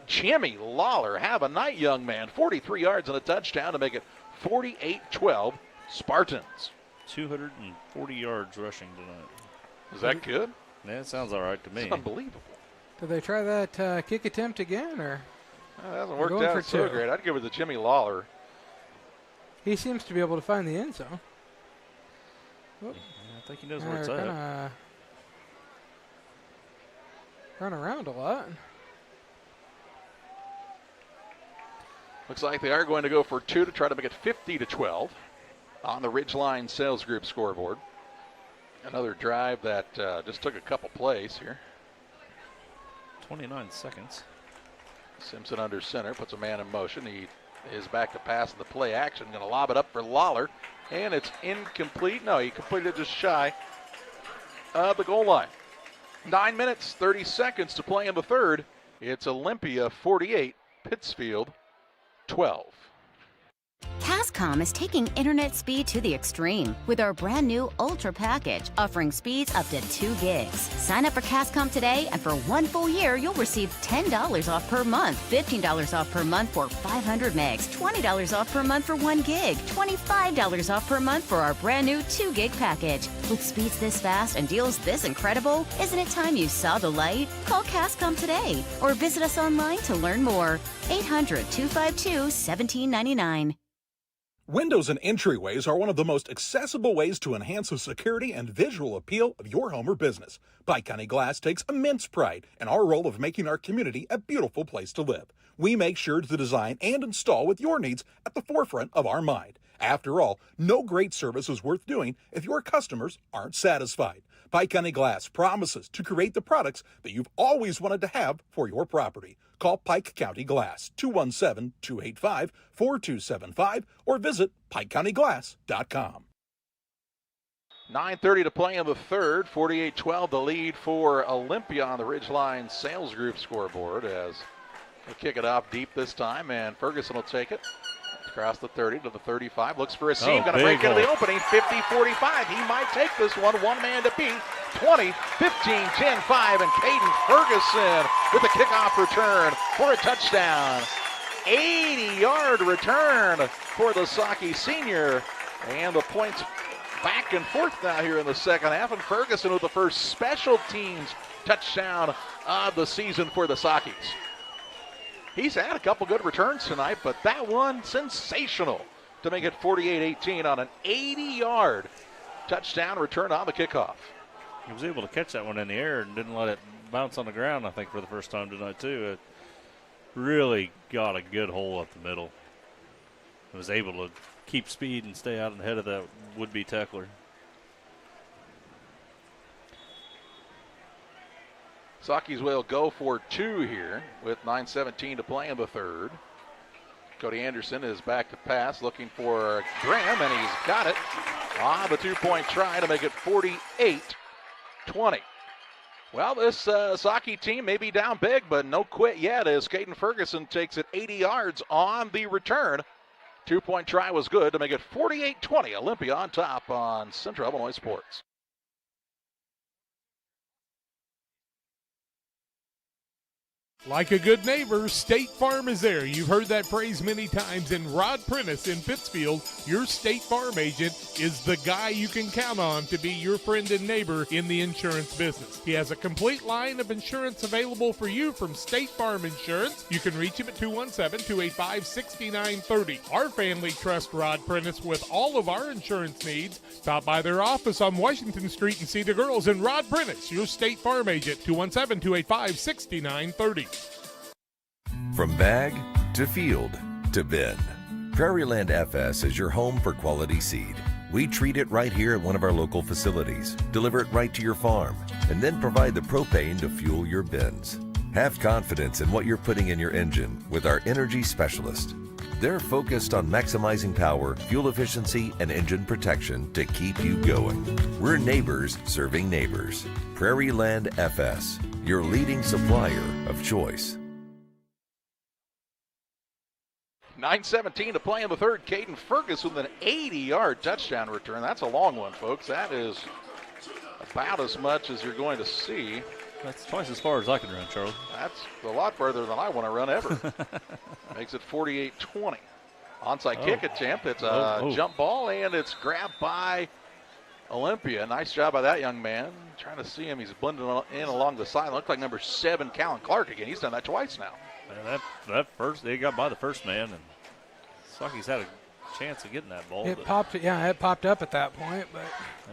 Jimmy Lawler, have a night, young man. 43 yards and a touchdown to make it 48-12 Spartans. 240 yards rushing tonight. Is that good? Yeah, it sounds all right to me. It's unbelievable. Did they try that kick attempt again, or? It hasn't worked out so great. I'd give it to Jimmy Lawler. He seems to be able to find the end zone. Yeah, I think he knows where it's at. Run around a lot. Looks like they are going to go for 2 to try to make it 50-12 on the Ridgeline Sales Group scoreboard. Another drive that just took a couple plays here. 29 seconds. Simpson under center, puts a man in motion. He is back to pass in the play action. Going to lob it up for Lawler, and it's incomplete. No, he completed it just shy of the goal line. 9 minutes, 30 seconds to play in the third. It's Olympia 48, Pittsfield 12. Cascom is taking internet speed to the extreme with our brand new Ultra package, offering speeds up to 2 gigs. Sign up for Cascom today, and for 1 full year, you'll receive $10 off per month, $15 off per month for 500 megs, $20 off per month for 1 gig, $25 off per month for our brand new 2 gig package. With speeds this fast and deals this incredible, isn't it time you saw the light? Call Cascom today or visit us online to learn more. 800-252-1799. Windows and entryways are one of the most accessible ways to enhance the security and visual appeal of your home or business. Pike County Glass takes immense pride in our role of making our community a beautiful place to live. We make sure to design and install with your needs at the forefront of our mind. After all, no great service is worth doing if your customers aren't satisfied. Pike County Glass promises to create the products that you've always wanted to have for your property. Call Pike County Glass, 217-285-4275, or visit PikeCountyGlass.com. 9:30 to play in the third. 48-12 the lead for Olympia on the Ridgeline Sales Group scoreboard as they kick it off deep this time, and Ferguson will take it. Across the 30 to the 35. Looks for a seam. Going to break into the opening. 50-45. He might take this one. One man to beat. 20, 15, 10, 5. And Caden Ferguson with the kickoff return for a touchdown. 80-yard return for the Socky senior. And the points back and forth now here in the second half, and Ferguson with the first special teams touchdown of the season for the Sockies. He's had a couple good returns tonight, but that one sensational to make it 48-18 on an 80-yard touchdown return on the kickoff. He was able to catch that one in the air and didn't let it bounce on the ground, I think, for the first time tonight, too. It really got a good hole up the middle. It was able to keep speed and stay out ahead of that would-be tackler. Sockies will go for two here with 9:17 to play in the third. Cody Anderson is back to pass, looking for Graham, and he's got it on the two-point try to make it 48-20. Well, this Socky team may be down big, but no quit yet as Caden Ferguson takes it 80 yards on the return. Two-point try was good to make it 48-20. Olympia on top on Central Illinois Sports. Like a good neighbor, State Farm is there. You've heard that phrase many times. And Rod Prentice in Pittsfield, your State Farm agent, is the guy you can count on to be your friend and neighbor in the insurance business. He has a complete line of insurance available for you from State Farm Insurance. You can reach him at 217-285-6930. Our family trusts Rod Prentice with all of our insurance needs. Stop by their office on Washington Street and see the girls. And Rod Prentice, your State Farm agent, 217-285-6930. From bag to field to bin, Prairieland FS is your home for quality seed. We treat it right here at one of our local facilities, deliver it right to your farm, and then provide the propane to fuel your bins. Have confidence in what you're putting in your engine with our energy specialist. They're focused on maximizing power, fuel efficiency, and engine protection to keep you going. We're neighbors serving neighbors. Prairieland FS, your leading supplier of choice. 9:17 to play in the third. Caden Ferguson with an 80-yard touchdown return. That's a long one, folks. That is about as much as you're going to see. That's twice as far as I can run, Charles. That's a lot further than I want to run ever. Makes it 48-20. Onside kick attempt. It's a jump ball, and it's grabbed by Olympia. Nice job by that young man. Trying to see him. He's blending in along the side. Looked like number 7, Callan Clark again. He's done that twice now. And that first, they got by the first man, and Socky's had a chance of getting that ball. It popped up at that point, but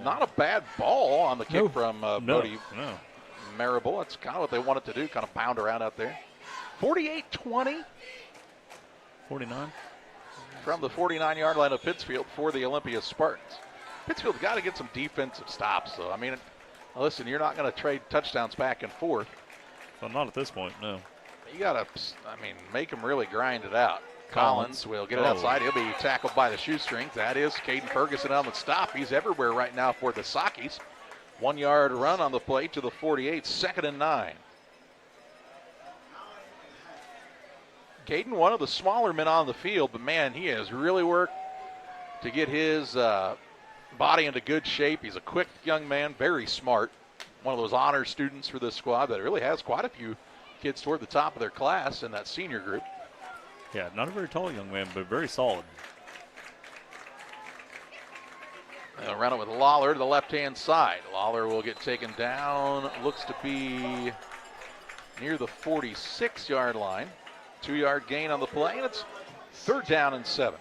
not a bad ball on the kick from Bodie No. Marable. That's kind of what they wanted to do, kind of pound around out there. 48-20. 49. From the 49-yard line of Pittsfield for the Olympia Spartans. Pittsfield got to get some defensive stops, though. I mean, listen, you're not going to trade touchdowns back and forth. Well, not at this point, no. You got to, make them really grind it out. Collins will get it outside. He'll be tackled by the shoestring. That is Caden Ferguson on the stop. He's everywhere right now for the Sockies. 1-yard run on the play to the 48, 2nd and 9. Caden, one of the smaller men on the field, but man, he has really worked to get his body into good shape. He's a quick young man, very smart. One of those honor students for this squad that really has quite a few kids toward the top of their class in that senior group. Yeah, not a very tall young man, but very solid. They'll run it with Lawler to the left-hand side. Lawler will get taken down. Looks to be near the 46-yard line. 2-yard gain on the play, and it's 3rd down and 7.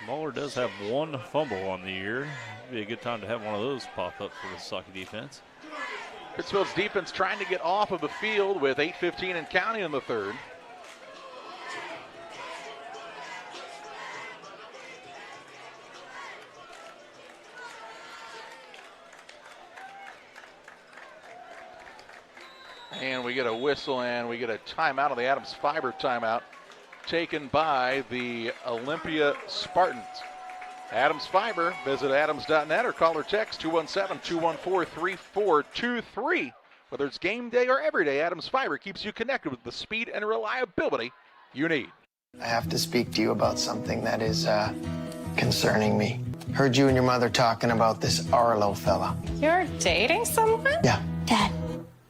Lawler does have one fumble on the year. It'd be a good time to have one of those pop up for the Socky defense. Pittsfield's defense trying to get off of the field with 8:15 and counting in the third. And we get a whistle and we get a timeout on the Adams Fiber timeout taken by the Olympia Spartans. Adams Fiber, visit adams.net or call or text 217-214-3423. Whether it's game day or every day, Adams Fiber keeps you connected with the speed and reliability you need. I have to speak to you about something that is concerning me. Heard you and your mother talking about this Arlo fella. You're dating someone? Yeah. Dad,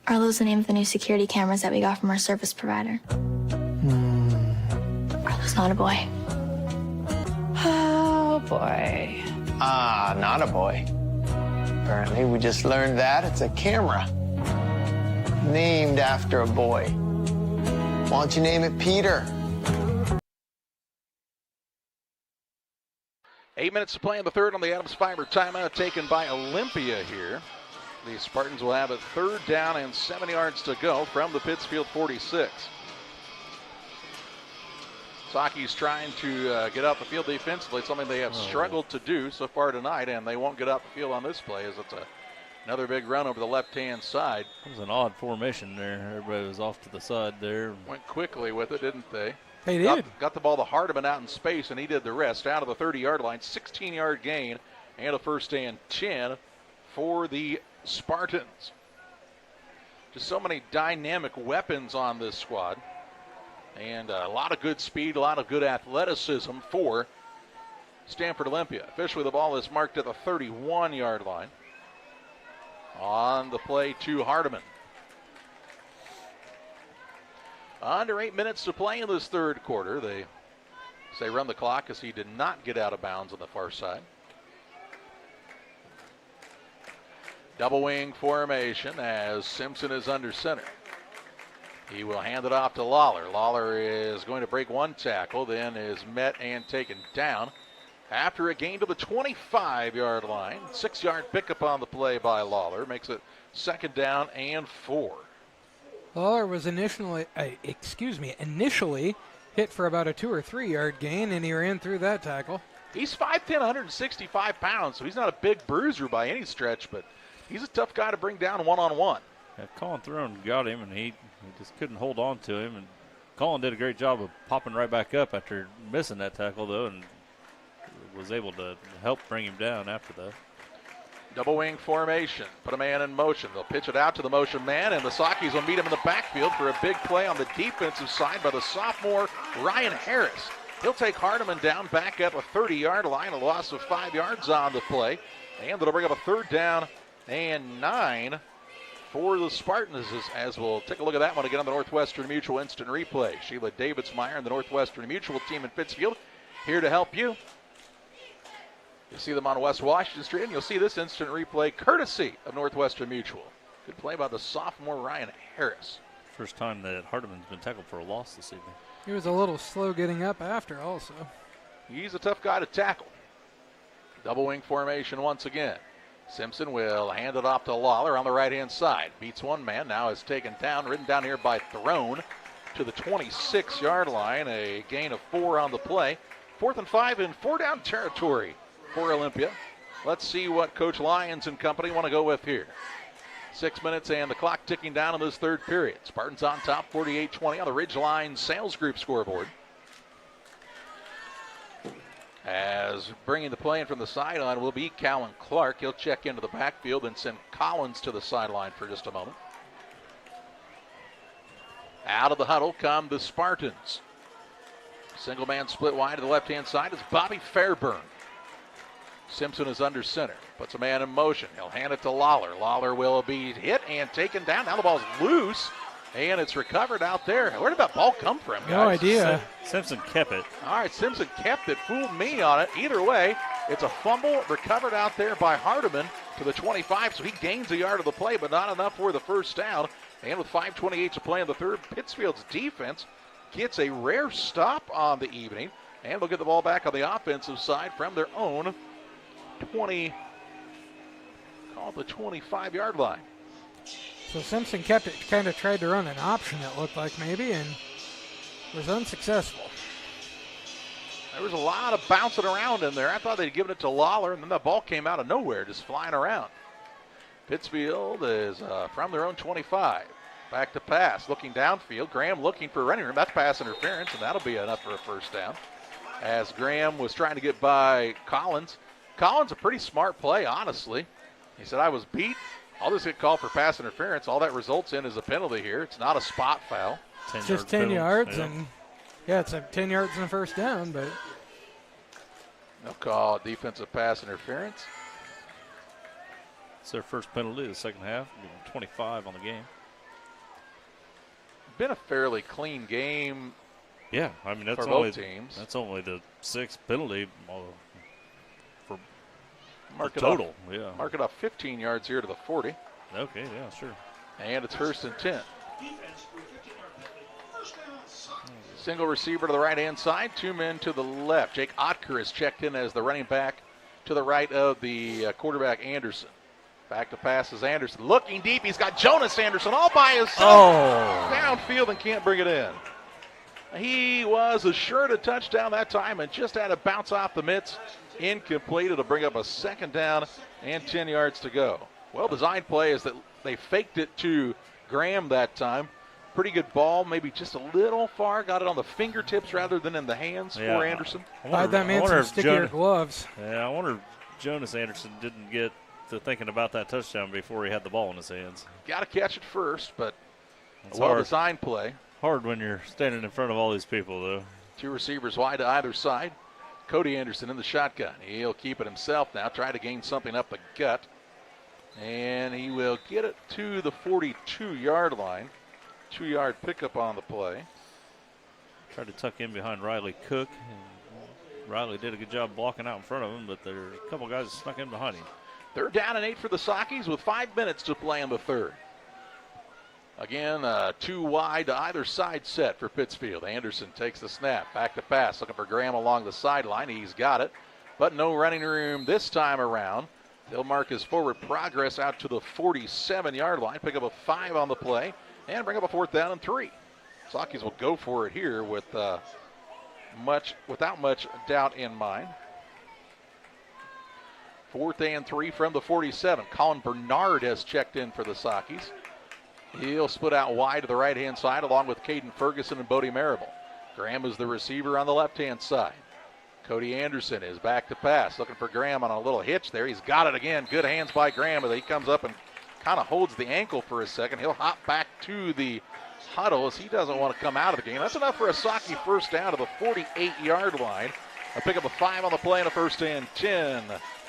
Arlo's the name of the new security cameras that we got from our service provider. Arlo's not a boy. Oh, boy. Not a boy. Apparently, we just learned that. It's a camera. Named after a boy. Why don't you name it Peter? 8 minutes to play in the third on the Adams Fiber timeout taken by Olympia here. The Spartans will have a 3rd down and 7 yards to go from the Pittsfield 46. Saki's trying to get out the field defensively, something they have struggled to do so far tonight, and they won't get out the field on this play as it's another big run over the left-hand side. It was an odd formation there. Everybody was off to the side there. Went quickly with it, didn't they? They did. Got the ball to Hardiman out in space, and he did the rest. Out of the 30-yard line, 16-yard gain, and a 1st and 10 for the Spartans. Just so many dynamic weapons on this squad. And a lot of good speed, a lot of good athleticism for Stanford Olympia. Officially, the ball is marked at the 31-yard line. On the play to Hardiman. Under 8 minutes to play in this third quarter. They say run the clock as he did not get out of bounds on the far side. Double wing formation as Simpson is under center. He will hand it off to Lawler. Lawler is going to break one tackle, then is met and taken down after a gain to the 25-yard line. 6-yard pickup on the play by Lawler makes it 2nd down and 4. Lawler was initially hit for about a 2 or 3 yard gain, and he ran through that tackle. He's 5'10", 165 pounds, so he's not a big bruiser by any stretch, but he's a tough guy to bring down one-on-one. Yeah, Colin threw and got him, and he just couldn't hold on to him. And Colin did a great job of popping right back up after missing that tackle, though, and was able to help bring him down after that. Double wing formation. Put a man in motion. They'll pitch it out to the motion man, and the Sakis will meet him in the backfield for a big play on the defensive side by the sophomore Ryan Harris. He'll take Hardiman down back at the 30-yard line, a loss of 5 yards on the play, and it'll bring up a 3rd down and 9 for the Spartans, as we'll take a look at that one again on the Northwestern Mutual Instant Replay. Sheila Davidsmeyer and the Northwestern Mutual team in Pittsfield here to help you. You'll see them on West Washington Street, and you'll see this instant replay courtesy of Northwestern Mutual. Good play by the sophomore Ryan Harris. First time that Hardiman's been tackled for a loss this evening. He was a little slow getting up after also. He's a tough guy to tackle. Double wing formation once again. Simpson will hand it off to Lawler on the right-hand side. Beats one man, now is taken down, ridden down here by Throne to the 26-yard line. A gain of 4 on the play. 4th and 5 in 4-down territory for Olympia. Let's see what Coach Lyons and company want to go with here. 6 minutes and the clock ticking down in this third period. Spartans on top, 48-20 on the Ridgeline Sales Group scoreboard. As bringing the play in from the sideline will be Callan Clark. He'll check into the backfield and send Collins to the sideline for just a moment. Out of the huddle come the Spartans. Single man split wide to the left-hand side is Bobby Fairburn. Simpson is under center. Puts a man in motion. He'll hand it to Lawler. Lawler will be hit and taken down. Now the ball's loose, and it's recovered out there. Where did that ball come from, guys? No idea. Simpson kept it. All right, Simpson kept it. Fooled me on it. Either way, it's a fumble recovered out there by Hardiman to the 25, so he gains a yard of the play, but not enough for the first down. And with 5:28 to play in the third, Pittsfield's defense gets a rare stop on the evening, and we'll get the ball back on the offensive side from their own 25-yard line. So Simpson kept it, kind of tried to run an option, it looked like maybe, and was unsuccessful. There was a lot of bouncing around in there. I thought they'd given it to Lawler, and then the ball came out of nowhere, just flying around. Pittsfield is from their own 25. Back to pass, looking downfield. Graham looking for running room. That's pass interference, and that'll be enough for a first down. As Graham was trying to get by Collins. Collins, a pretty smart play, honestly. He said, I was beat. I'll just get called for pass interference. All that results in is a penalty here. It's not a spot foul. It's just 10 yards, and yeah, it's a 10 yards and a first down, but they'll call defensive pass interference. It's their first penalty of the second half, 25 on the game. Been a fairly clean game. Yeah, I mean for both teams. That's only the 6th penalty for Mark it total, off, yeah. Mark it off 15 yards here to the 40. Okay, yeah, sure. And it's 1st and 10. Single receiver to the right-hand side, 2 men to the left. Jake Otker is checked in as the running back to the right of the quarterback, Anderson. Back to pass is Anderson. Looking deep, he's got Jonas Anderson all by himself. Downfield and can't bring it in. He was assured a touchdown that time and just had to bounce off the mitts. Incomplete. It'll bring up a 2nd down and 10 yards to go. Well-designed play is that they faked it to Graham that time. Pretty good ball, maybe just a little far. Got it on the fingertips rather than in the hands for Anderson. Buy that man some stickier gloves. Yeah, I wonder if Jonas Anderson didn't get to thinking about that touchdown before he had the ball in his hands. Got to catch it first, but It's a well-designed play. Hard when you're standing in front of all these people, though. 2 receivers wide to either side. Cody Anderson in the shotgun. He'll keep it himself now, try to gain something up the gut. And he will get it to the 42-yard line. 2-yard pickup on the play. Tried to tuck in behind Riley Cook. And Riley did a good job blocking out in front of him, but there are a couple guys that snuck in behind him. 3rd down and 8 for the Sockies with 5 minutes to play in the 3rd. Again, 2 wide to either side set for Pittsfield. Anderson takes the snap. Back to pass. Looking for Graham along the sideline. He's got it, but no running room this time around. They'll mark his forward progress out to the 47-yard line. Pick up a 5 on the play and bring up a 4th down and 3. Sockies will go for it here with without much doubt in mind. 4th and 3 from the 47. Colin Bernard has checked in for the Sockies. He'll split out wide to the right-hand side along with Caden Ferguson and Bodie Marable. Graham is the receiver on the left-hand side. Cody Anderson is back to pass, looking for Graham on a little hitch there. He's got it again. Good hands by Graham, but he comes up and kind of holds the ankle for a second. He'll hop back to the huddle as he doesn't want to come out of the game. That's enough for a Socky 1st down to the 48-yard line. A pick up a 5 on the play and a 1st and 10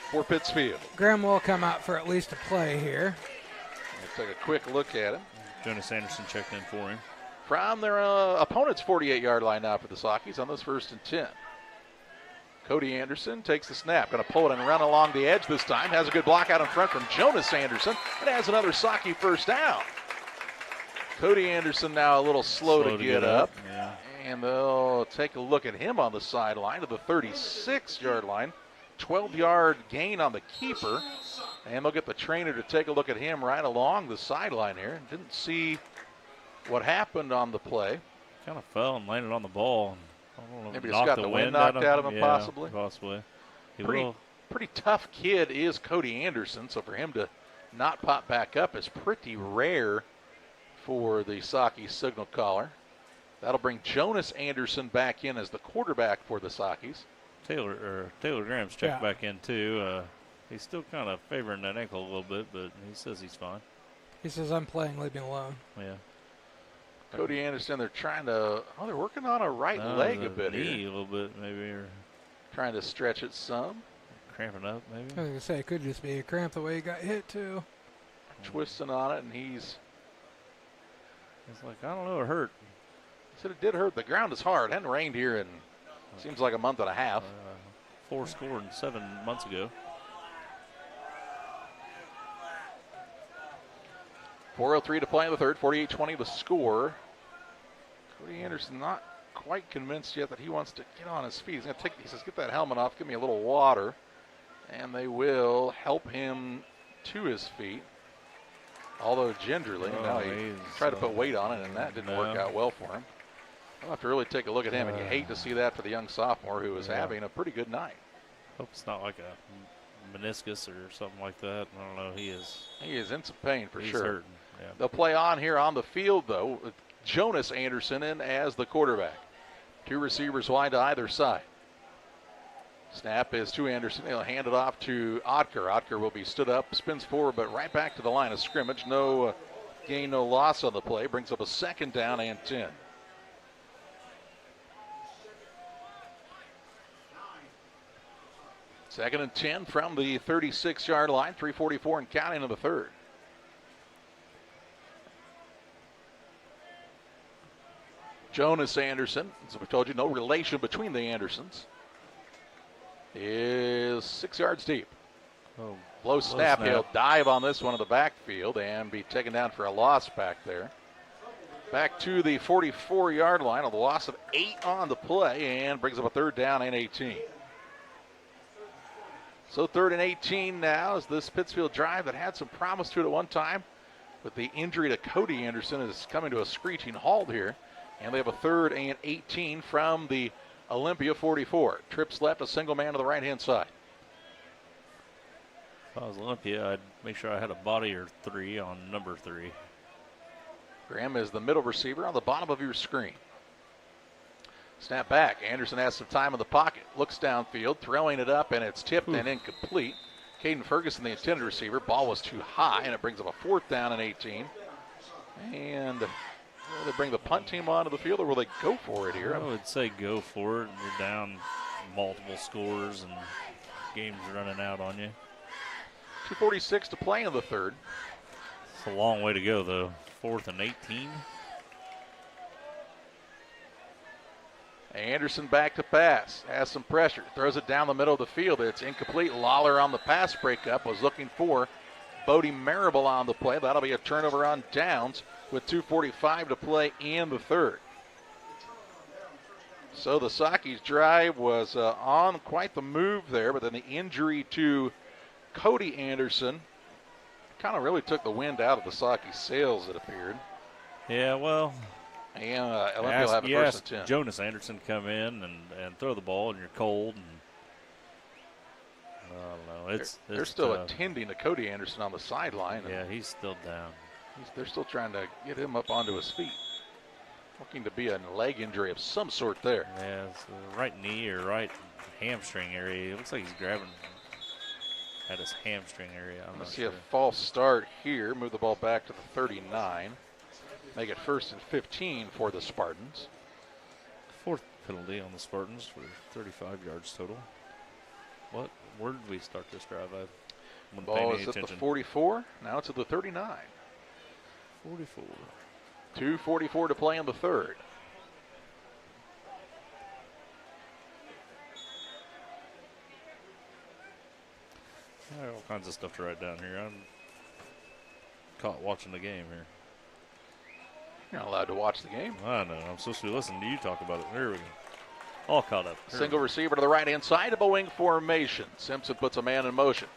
for Pittsfield. Graham will come out for at least a play here. Let's take a quick look at him. Jonas Anderson checked in for him. From their opponent's 48-yard line now for the Sockies on this 1st and 10. Cody Anderson takes the snap. Going to pull it and run along the edge this time. Has a good block out in front from Jonas Anderson. And has another Socky 1st down. Cody Anderson now a little slow to get up. Yeah. And they'll take a look at him on the sideline to the 36-yard line. 12-yard gain on the keeper. And they'll get the trainer to take a look at him right along the sideline here. Didn't see what happened on the play. Kind of fell and landed on the ball. I don't know, maybe just got the wind knocked out of him, possibly. Possibly. Pretty tough kid is Cody Anderson, so for him to not pop back up is pretty rare for the Socky signal caller. That'll bring Jonas Anderson back in as the quarterback for the Sockies. Taylor Graham's checked back in too. He's still kind of favoring that ankle a little bit, but he says he's fine. He says, I'm playing, leave me alone. Yeah. Cody Anderson, they're trying to, they're working on a right leg a bit knee here. A little bit, maybe. Or trying to stretch it some. Cramping up, maybe. I was going to say, it could just be a cramp the way he got hit, too. Twisting on it, and he's like, I don't know, it hurt. He said it did hurt. The ground is hard. It hadn't rained here in, seems like a month and a half. 7 months ago. 4:03 to play in the 3rd, 48-20 the score. Cody Anderson not quite convinced yet that he wants to get on his feet. He says, get that helmet off, give me a little water. And they will help him to his feet. Although gingerly, now he tried to put weight on it, and that didn't work out well for him. I'll have to really take a look at him, and you hate to see that for the young sophomore who is having a pretty good night. Hope it's not like a meniscus or something like that. I don't know. He is in some pain for sure. Hurting. Yeah. They'll play on here on the field, though, with Jonas Anderson in as the quarterback. 2 receivers wide to either side. Snap is to Anderson. He'll hand it off to Otker. Otker will be stood up, spins forward, but right back to the line of scrimmage. No gain, no loss on the play. Brings up a 2nd down and 10. Second and 10 from the 36-yard line. 3:44 and counting in the 3rd. Jonas Anderson, as we told you, no relation between the Andersons, is 6 yards deep. Low snap. He'll dive on this one in the backfield and be taken down for a loss back there. Back to the 44-yard line, a loss of 8 on the play, and brings up a 3rd down and 18. So 3rd and 18 now as this Pittsfield drive that had some promise to it at one time, with the injury to Cody Anderson, is coming to a screeching halt here. And they have a 3rd and 18 from the Olympia 44. Trips left, a single man to the right-hand side. If I was Olympia, I'd make sure I had a body or 3 on number 3. Graham is the middle receiver on the bottom of your screen. Snap back. Anderson has some time in the pocket. Looks downfield, throwing it up, and it's tipped and incomplete. Caden Ferguson, the intended receiver. Ball was too high, and it brings up a 4th down and 18. And will they bring the punt team onto the field, or will they go for it here? I would say go for it. You're down multiple scores, and game's running out on you. 2:46 to play in the 3rd. It's a long way to go, though. 4th and 18. Anderson back to pass. Has some pressure. Throws it down the middle of the field. It's incomplete. Lawler on the pass breakup was looking for Bodie Marable on the play. That'll be a turnover on downs with 2:45 to play in the 3rd. So the Sockies drive was on quite the move there, but then the injury to Cody Anderson kind of really took the wind out of the Sockies' sails, it appeared. Yeah, well, and Olympia will have a 1st and 10. Jonas Anderson come in and throw the ball, and you're cold. And I don't know. They're still attending to Cody Anderson on the sideline. Yeah, he's still down. They're still trying to get him up onto his feet. Looking to be a leg injury of some sort there. Yeah, it's the right knee or right hamstring area. It looks like he's grabbing at his hamstring area. Let's see a false start here. Move the ball back to the 39. Make it 1st and 15 for the Spartans. 4th penalty on the Spartans for 35 yards total. Where did we start this drive? The ball is at the 44. Now it's at the 39. 44. 2:44 to play in the 3rd. All kinds of stuff to write down here. I'm caught watching the game here. You're not allowed to watch the game. I know. I'm supposed to be listening to you talk about it. There we go. All caught up. Single receiver to the right-hand side of a wing formation. Simpson puts a man in motion.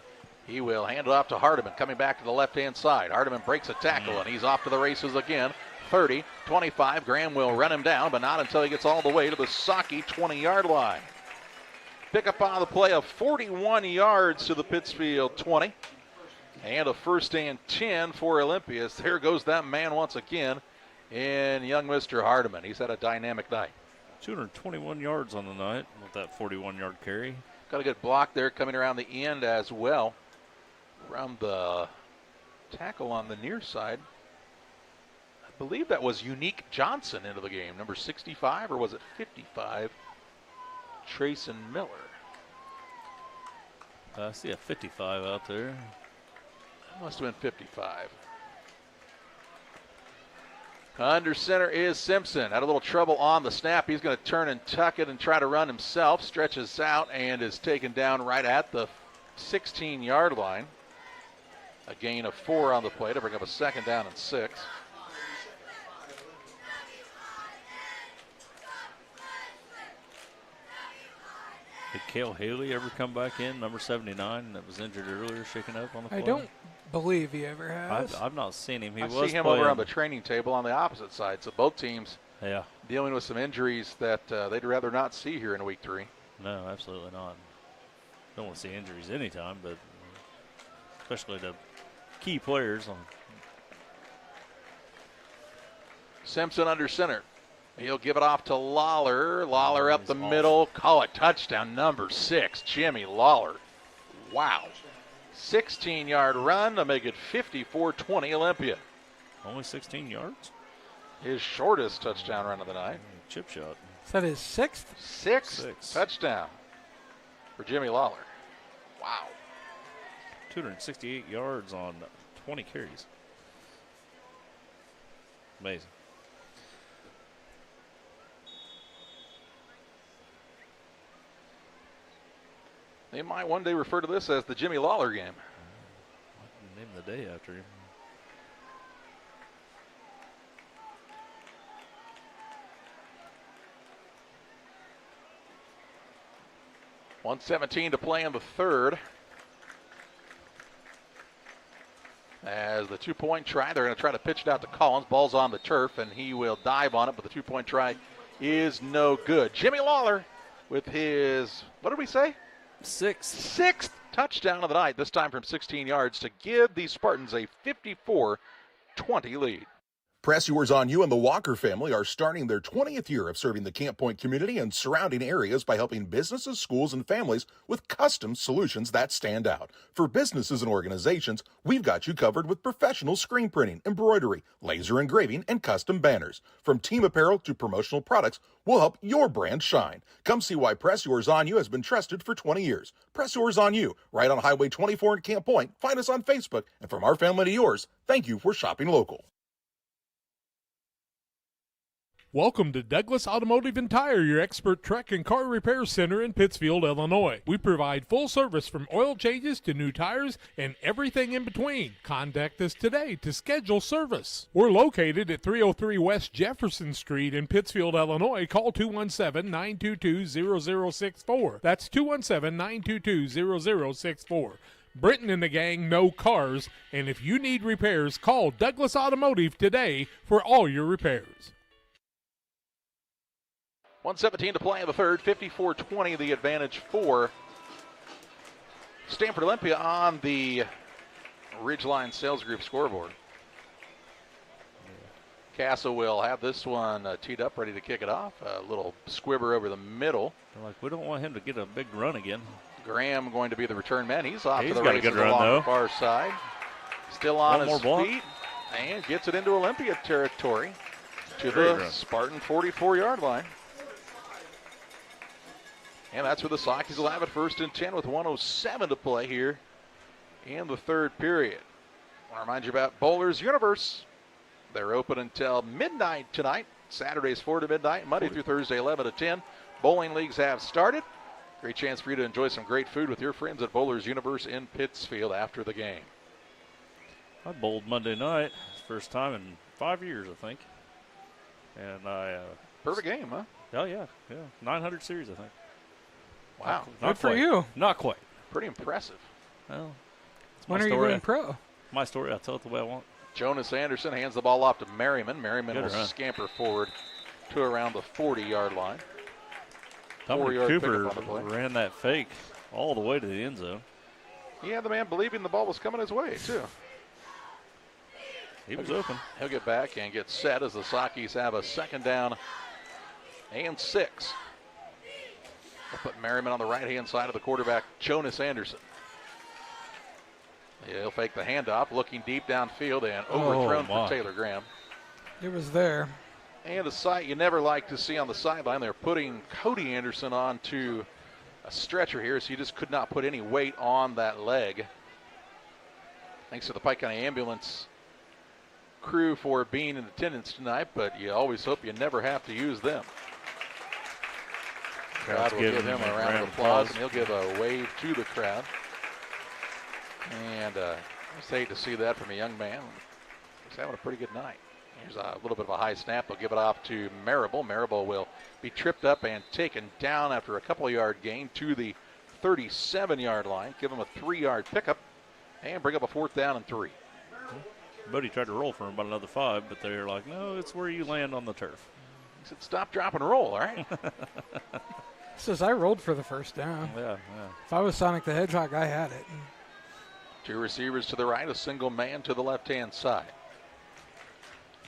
He will hand it off to Hardiman, coming back to the left-hand side. Hardiman breaks a tackle, and he's off to the races again. 30, 25. Graham will run him down, but not until he gets all the way to the Socky 20-yard line. Pick up on the play of 41 yards to the Pittsfield 20. And a 1st and 10 for Olympia. There goes that man once again in young Mr. Hardiman. He's had a dynamic night. 221 yards on the night with that 41-yard carry. Got a good block there coming around the end as well. Around the tackle on the near side. I believe that was Unique Johnson into the game. Number 65, or was it 55? Trayson Miller. I see a 55 out there. Must have been 55. Under center is Simpson. Had a little trouble on the snap. He's going to turn and tuck it and try to run himself. Stretches out and is taken down right at the 16-yard line. A gain of 4 on the play to bring up a 2nd down and 6. Did Cale Haley ever come back in, number 79, that was injured earlier, shaken up on the play? I don't believe he ever has. I've not seen him. I see him over on the training table on the opposite side. So both teams dealing with some injuries that they'd rather not see here in week 3. No, absolutely not. Don't want to see injuries anytime, but especially to key players. Simpson under center. He'll give it off to Lawler. Lawler up the middle. Call it touchdown number 6. Jimmy Lawler. Wow. 16-yard run to make it 54-20 Olympia. Only 16 yards? His shortest touchdown run of the night. Chip shot. Is that his 6th? Sixth touchdown for Jimmy Lawler. Wow. 268 yards on 20 carries. Amazing. They might one day refer to this as the Jimmy Lawler game. Name the day after him. .117 to play in the third. As the two-point try, they're going to try to pitch it out to Collins. Ball's on the turf, and he will dive on it, but the two-point try is no good. Jimmy Lawler with his, what did we say? Sixth touchdown of the night, this time from 16 yards to give the Spartans a 54-20 lead. Press Yours on You and the Walker family are starting their 20th year of serving the Camp Point community and surrounding areas by helping businesses, schools, and families with custom solutions that stand out. For businesses and organizations, we've got you covered with professional screen printing, embroidery, laser engraving, and custom banners. From team apparel to promotional products, we'll help your brand shine. Come see why Press Yours on You has been trusted for 20 years. Press Yours on You, right on Highway 24 in Camp Point. Find us on Facebook. And from our family to yours, thank you for shopping local. Welcome to Douglas Automotive and Tire, your expert truck and car repair center in Pittsfield, Illinois. We provide full service from oil changes to new tires and everything in between. Contact us today to schedule service. We're located at 303 West Jefferson Street in Pittsfield, Illinois. Call 217-922-0064. That's 217-922-0064. Britton and the gang know cars, and if you need repairs, call Douglas Automotive today for all your repairs. 1:17 to play in the third, 54-20 the advantage for Stanford Olympia on the Ridgeline Sales Group scoreboard. Castle will have this one teed up, ready to kick it off. A little squibber over the middle. They're like, we don't want him to get a big run again. Graham going to be the return man. He's off to the got a races good run, along though. the far side. Still on One his more block. feet and gets it into Olympia territory to Great the run. Spartan 44-yard line. And that's where the Sockers will have it, 1st and 10 with 1:07 to play here in the third period. I want to remind you about Bowlers Universe. They're open until midnight tonight. Saturdays 4 to midnight, Monday through Thursday 11 to 10. Bowling leagues have started. Great chance for you to enjoy some great food with your friends at Bowlers Universe in Pittsfield after the game. I bowled Monday night, first time in 5 years, I think. And I perfect game, huh? Oh yeah, 900 series, I think. Wow, Not good for quite. you. Not quite. Pretty impressive. Well, it's When my are you story. going pro? My story. I tell it the way I want. Jonas Anderson hands the ball off to Merriman. Merriman Good will run. scamper forward to around the 40-yard line. Dominic 4-yard Cooper pickup on the play. ran that fake all the way to the end zone. He had the man believing the ball was coming his way, too. He was open. He'll get back and get set as the Sockys have a 2nd down and 6. They'll put Merriman on the right-hand side of the quarterback, Jonas Anderson. He'll fake the handoff, looking deep downfield and overthrown for Taylor Graham. It was there. And a sight you never like to see on the sideline. They're putting Cody Anderson onto a stretcher here, so you just could not put any weight on that leg. Thanks to the Pike County Ambulance crew for being in attendance tonight, but you always hope you never have to use them. Crowd will give him a round of applause, and he'll give a wave to the crowd. And I just hate to see that from a young man. He's having a pretty good night. Here's a little bit of a high snap. They'll give it off to Marable. Marable will be tripped up and taken down after a couple-yard gain to the 37-yard line. Give him a 3-yard pickup and bring up a 4th down and 3. Bodie tried to roll for him about another 5, but they were like, no, it's where you land on the turf. He said, stop, drop, and roll, all right? Says I rolled for the 1st down. Yeah. If I was Sonic the Hedgehog, I had it. 2 receivers to the right, a single man to the left-hand side.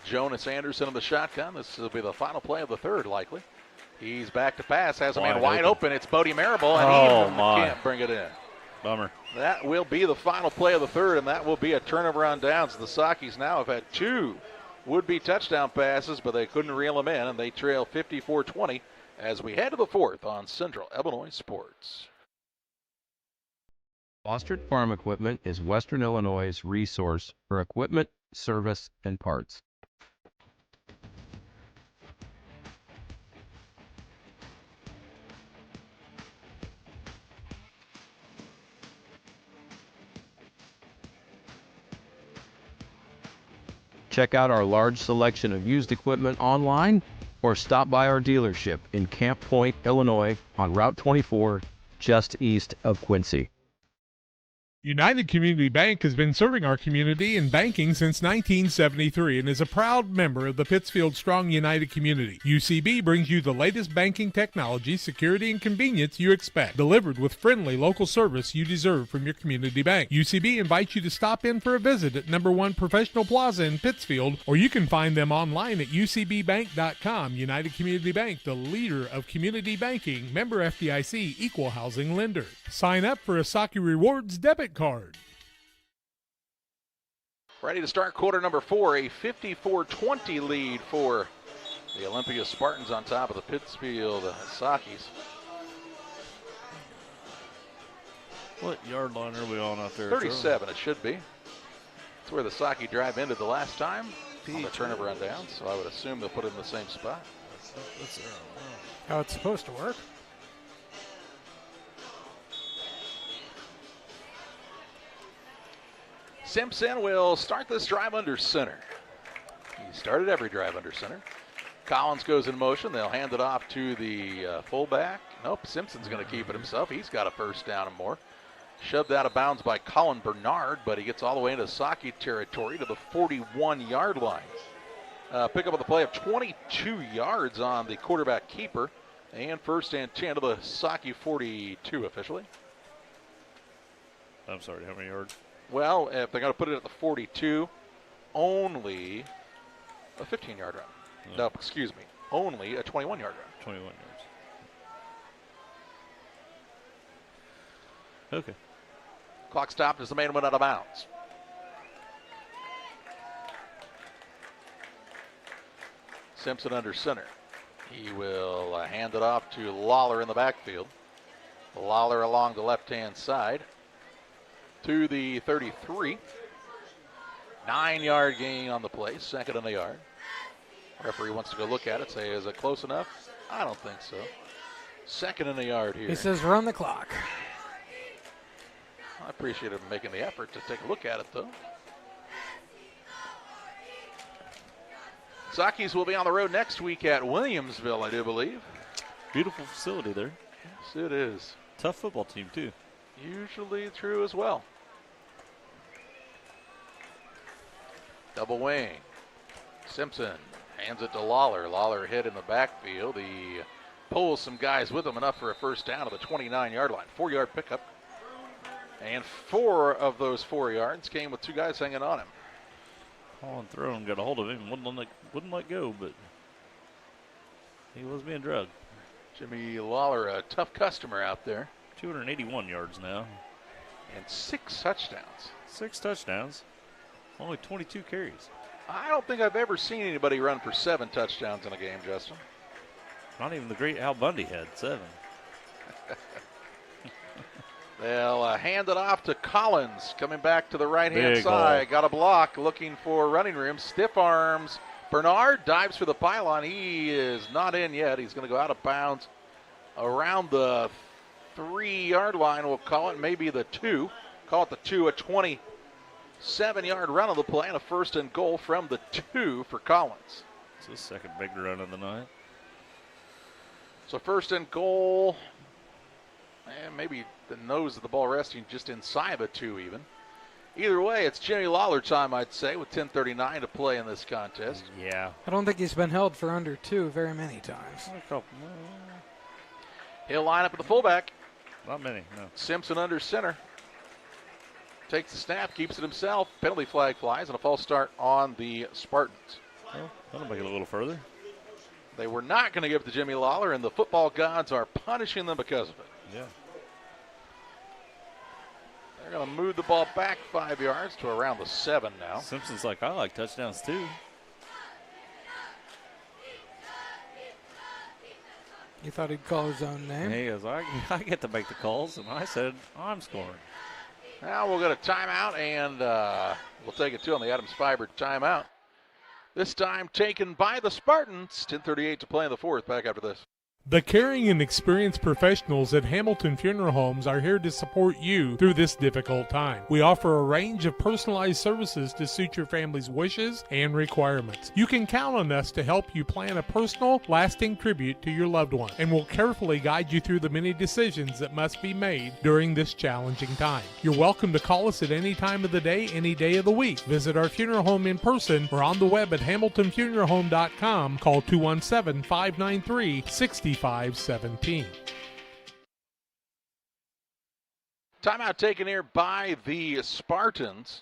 Jonas Anderson in the shotgun. This will be the final play of the third, likely. He's back to pass, has a man wide open. It's Bodie Marable, and he can't bring it in. Bummer. That will be the final play of the third, and that will be a turnover on downs. The Sockys now have had 2 would-be touchdown passes, but they couldn't reel them in, and they trail 54-20 as we head to the 4th on Central Illinois Sports. Fostered Farm Equipment is Western Illinois' resource for equipment, service, and parts. Check out our large selection of used equipment online or stop by our dealership in Camp Point, Illinois on Route 24, just east of Quincy. United Community Bank has been serving our community in banking since 1973 and is a proud member of the Pittsfield Strong United community. UCB brings you the latest banking technology, security, and convenience you expect, delivered with friendly local service you deserve from your community bank. UCB invites you to stop in for a visit at number 1 Professional Plaza in Pittsfield, or you can find them online at ucbbank.com. United Community Bank, the leader of community banking, member FDIC, equal housing lender. Sign up for a Saki Rewards debit card. Ready to start quarter number 4, a 54-20 lead for the Olympia Spartans on top of the Pittsfield Sakis. What yard line are we on out there? 37 it should be. That's where the Saki drive ended the last time on the turnover on down, so I would assume they'll put it in the same spot. That's how it's supposed to work. Simpson will start this drive under center. He started every drive under center. Collins goes in motion. They'll hand it off to the fullback. Nope, Simpson's going to keep it himself. He's got a first down and more. Shoved out of bounds by Colin Bernard, but he gets all the way into Saki territory to the 41-yard line. Pick up on the play of 22 yards on the quarterback keeper. And first and 10 to the Saki 42 officially. I'm sorry, how many yards? Well, if they're going to put it at the 42, only a 15-yard run. No, excuse me, only a 21-yard run. 21 yards. Okay. Clock stopped as the man went out of bounds. Simpson under center. He will hand it off to Lawler in the backfield. Lawler along the left-hand side to the 33. 9-yard gain on the play, second in the yard. Referee wants to go look at it, say, is it close enough? I don't think so. Second in the yard here. He says run the clock. I appreciate him making the effort to take a look at it, though. Sakis will be on the road next week at Williamsville, I do believe. Beautiful facility there. Yes, it is. Tough football team, too. Usually true as well. Double wing. Simpson hands it to Lawler. Lawler hit in the backfield. He pulls some guys with him, enough for a first down to the 29-yard line. 4-yard pickup. And 4 of those 4 yards came with 2 guys hanging on him. Colin Throne got a hold of him and wouldn't let go, but he was being drugged. Jimmy Lawler, a tough customer out there. 281 yards now. And 6 touchdowns. 6 touchdowns. Only 22 carries. I don't think I've ever seen anybody run for 7 touchdowns in a game, Justin. Not even the great Al Bundy had 7. They'll hand it off to Collins, coming back to the right-hand side. Got a block, looking for running room. Stiff arms. Bernard dives for the pylon. He is not in yet. He's going to go out of bounds around the 3-yard line, we'll call it. Maybe the 2. Call it the 2, a 27-yard run of the play, and a first and goal from the 2 for Collins. It's his second big run of the night. So first and goal, and maybe the nose of the ball resting just inside the 2 even. Either way, it's Jimmy Lawler time, I'd say, with 10:39 to play in this contest. Yeah. I don't think he's been held for under 2 very many times. He'll line up at the fullback. Not many, no. Simpson under center. Takes the snap, keeps it himself. Penalty flag flies, and a false start on the Spartans. Well, that'll make it a little further. They were not going to give it to Jimmy Lawler, and the football gods are punishing them because of it. Yeah. They're going to move the ball back 5 yards to around the 7 now. Simpson's like, I like touchdowns too. You thought he'd call his own name? He goes, I get to make the calls, and I said, I'm scoring. Now we'll get a timeout, and we'll take it, too, on the Adams Fiber timeout. This time taken by the Spartans. 10:38 to play in the 4th. Back after this. The caring and experienced professionals at Hamilton Funeral Homes are here to support you through this difficult time. We offer a range of personalized services to suit your family's wishes and requirements. You can count on us to help you plan a personal, lasting tribute to your loved one, and we'll carefully guide you through the many decisions that must be made during this challenging time. You're welcome to call us at any time of the day, any day of the week. Visit our funeral home in person or on the web at hamiltonfuneralhome.com. Call 217-593-6517. Timeout taken here by the Spartans.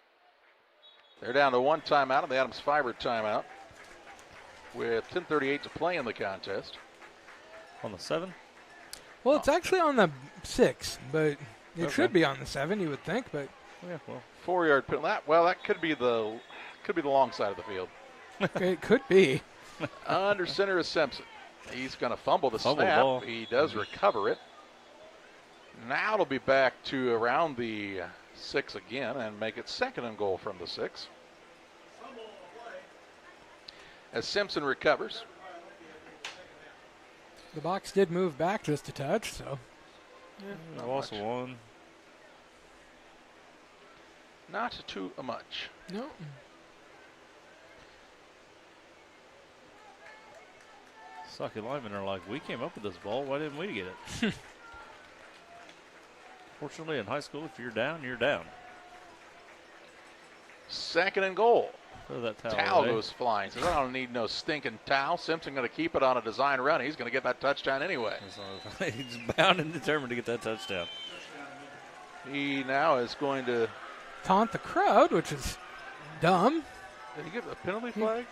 They're down to one timeout on the Adams Fiber timeout with 10:38 to play in the contest. On the 7? Well, it's actually on the 6, but it should be on the 7, you would think. But yeah, well, 4-yard penalty. That could be the long side of the field. It could be. Under center is Simpson. He's going to fumble the snap. Ball. He does recover it. Now it'll be back to around the 6 again and make it 2nd and goal from the 6. As Simpson recovers. The box did move back just a touch, so. Yeah, lost one. Not too much. No. Socket linemen are like, we came up with this ball. Why didn't we get it? Fortunately, in high school, if you're down, you're down. 2nd and goal. Throw that towel goes flying. Says, I don't need no stinking towel. Simpson going to keep it on a design run. He's going to get that touchdown anyway. He's bound and determined to get that touchdown. He now is going to taunt the crowd, which is dumb. Did he get a penalty flag?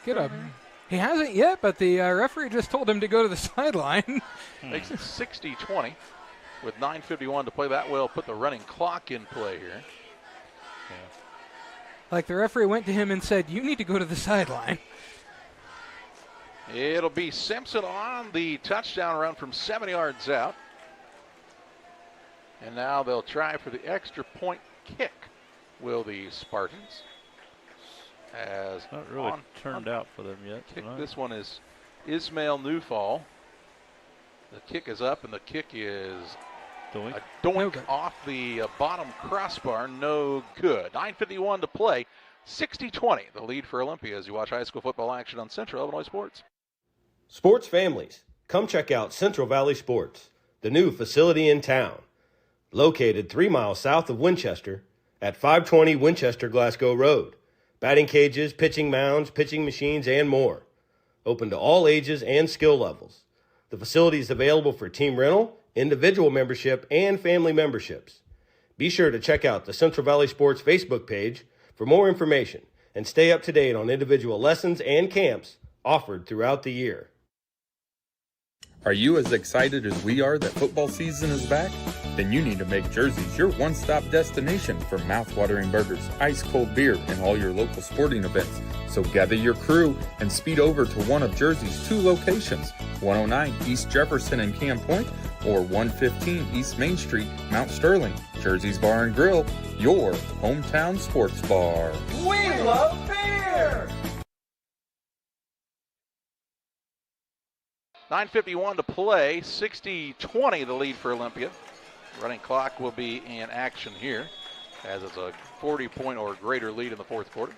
He hasn't yet, but the referee just told him to go to the sideline. Makes it 60-20 with 9:51 to play. That will put the running clock in play here. Like the referee went to him and said, you need to go to the sideline. It'll be Simpson on the touchdown run from 7 yards out. And now they'll try for the extra point kick, will the Spartans. As not really turned out for them yet tonight. This one is Ismail Newfall. The kick is up, and the kick is doink, off the bottom crossbar. No good. 9:51 to play. 60-20, the lead for Olympia as you watch high school football action on Central Illinois Sports. Sports families, come check out Central Valley Sports, the new facility in town. Located 3 miles south of Winchester at 520 Winchester Glasgow Road. Batting cages, pitching mounds, pitching machines, and more. Open to all ages and skill levels. The facility is available for team rental, individual membership, and family memberships. Be sure to check out the Central Valley Sports Facebook page for more information and stay up to date on individual lessons and camps offered throughout the year. Are you as excited as we are that football season is back? Then you need to make Jersey's your one-stop destination for mouth-watering burgers, ice-cold beer, and all your local sporting events. So gather your crew and speed over to one of Jersey's 2 locations, 109 East Jefferson and Camp Point, or 115 East Main Street, Mount Sterling. Jersey's Bar and Grill, your hometown sports bar. We love beer! 9:51 to play, 60-20 the lead for Olympia. Running clock will be in action here as it's a 40-point or greater lead in the 4th quarter.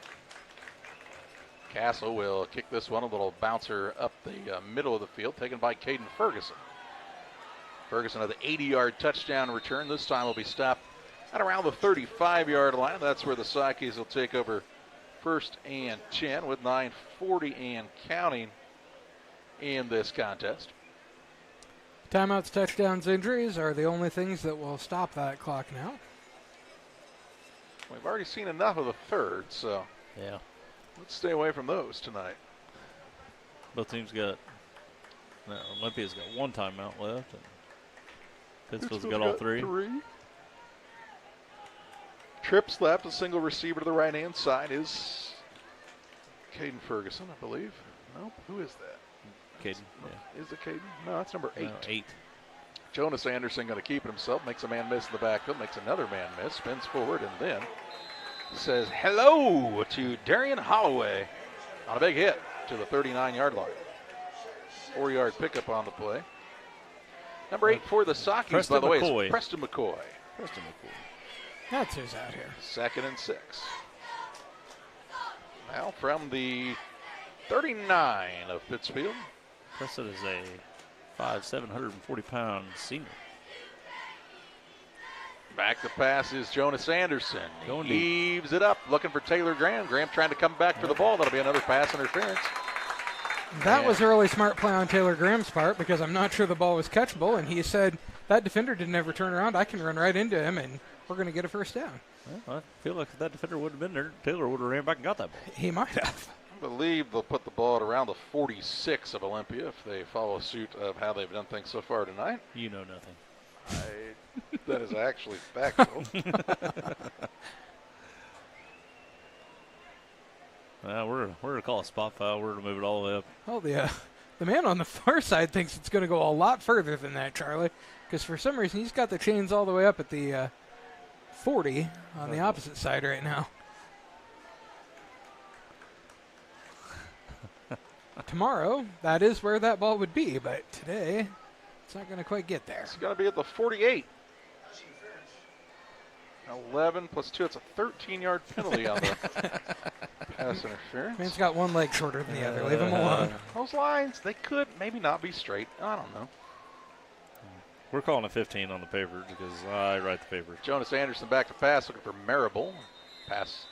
Castle will kick this one, a little bouncer up the middle of the field, taken by Caden Ferguson. Ferguson with an 80-yard touchdown return. This time will be stopped at around the 35-yard line. That's where the Psyches will take over 1st and 10 with 9:40 and counting in this contest. Timeouts, touchdowns, injuries are the only things that will stop that clock now. We've already seen enough of the 3rd, so yeah, let's stay away from those tonight. Both teams got, Olympia's got 1 timeout left, and Pittsfield's got all 3. Trips left, a single receiver to the right-hand side is Caden Ferguson, I believe. Nope, who is that? Caden, yeah. Is it Caden? No, that's number 8. No, 8. Jonas Anderson going to keep it himself, makes a man miss in the backfield, makes another man miss, spins forward, and then says hello to Darian Holloway on a big hit to the 39-yard line. 4-yard pickup on the play. Number 8 for the Sockies, by the way, is Preston McCoy. Preston McCoy. That's who's out here. 2nd and 6. Now from the 39 of Pittsfield. Preston is a 5'7", 740-pound senior. Back to pass is Jonas Anderson. Heaves it up, looking for Taylor Graham. Graham trying to come back for the ball. That'll be another pass interference. That was a really smart play on Taylor Graham's part because I'm not sure the ball was catchable, and he said, that defender didn't ever turn around. I can run right into him, and we're going to get a first down. Well, I feel like if that defender would have been there, Taylor would have ran back and got that ball. He might have. I believe they'll put the ball at around the 46 of Olympia if they follow suit of how they've done things so far tonight. You know nothing. That is actually factual. We're going to call a spot foul. We're going to move it all the way up. Oh, the man on the far side thinks it's going to go a lot further than that, Charlie, because for some reason he's got the chains all the way up at the 40 on the opposite side right now. Tomorrow, that is where that ball would be, but today it's not going to quite get there. It's going to be at the 48. 11 plus 2. It's a 13-yard penalty on the pass interference. Man's got one leg shorter than the other. Leave him alone. Those lines, they could maybe not be straight. I don't know. We're calling it 15 on the paper because I write the paper. Jonas Anderson back to pass, looking for Marable. Pass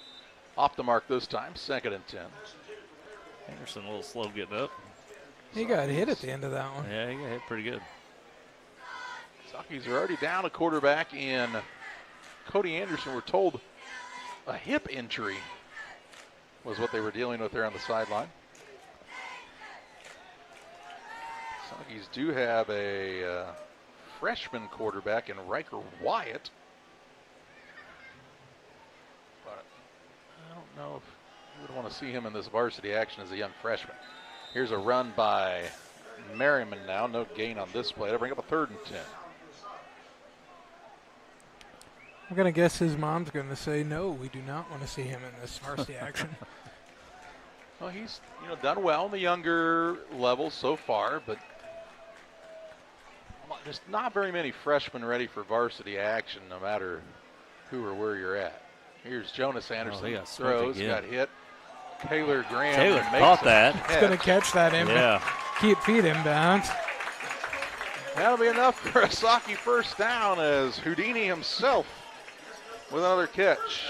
off the mark this time. 2nd and 10. Anderson a little slow getting up. He got hit at the end of that one. Yeah, he got hit pretty good. Sockies are already down a quarterback in Cody Anderson. We're told a hip injury was what they were dealing with there on the sideline. Sockies do have a freshman quarterback in Riker Wyatt. But I don't know if you would want to see him in this varsity action as a young freshman. Here's a run by Merriman now. No gain on this play. That'll bring up a 3rd and 10. I'm going to guess his mom's going to say, no, we do not want to see him in this varsity action. Well, he's done well in the younger levels so far, but there's not very many freshmen ready for varsity action no matter who or where you're at. Here's Jonas Anderson. Throws, got hit. Taylor Graham caught that. He's going to catch that in. Yeah. Keep feet inbounds. That'll be enough for a Socky first down as Houdini himself with another catch.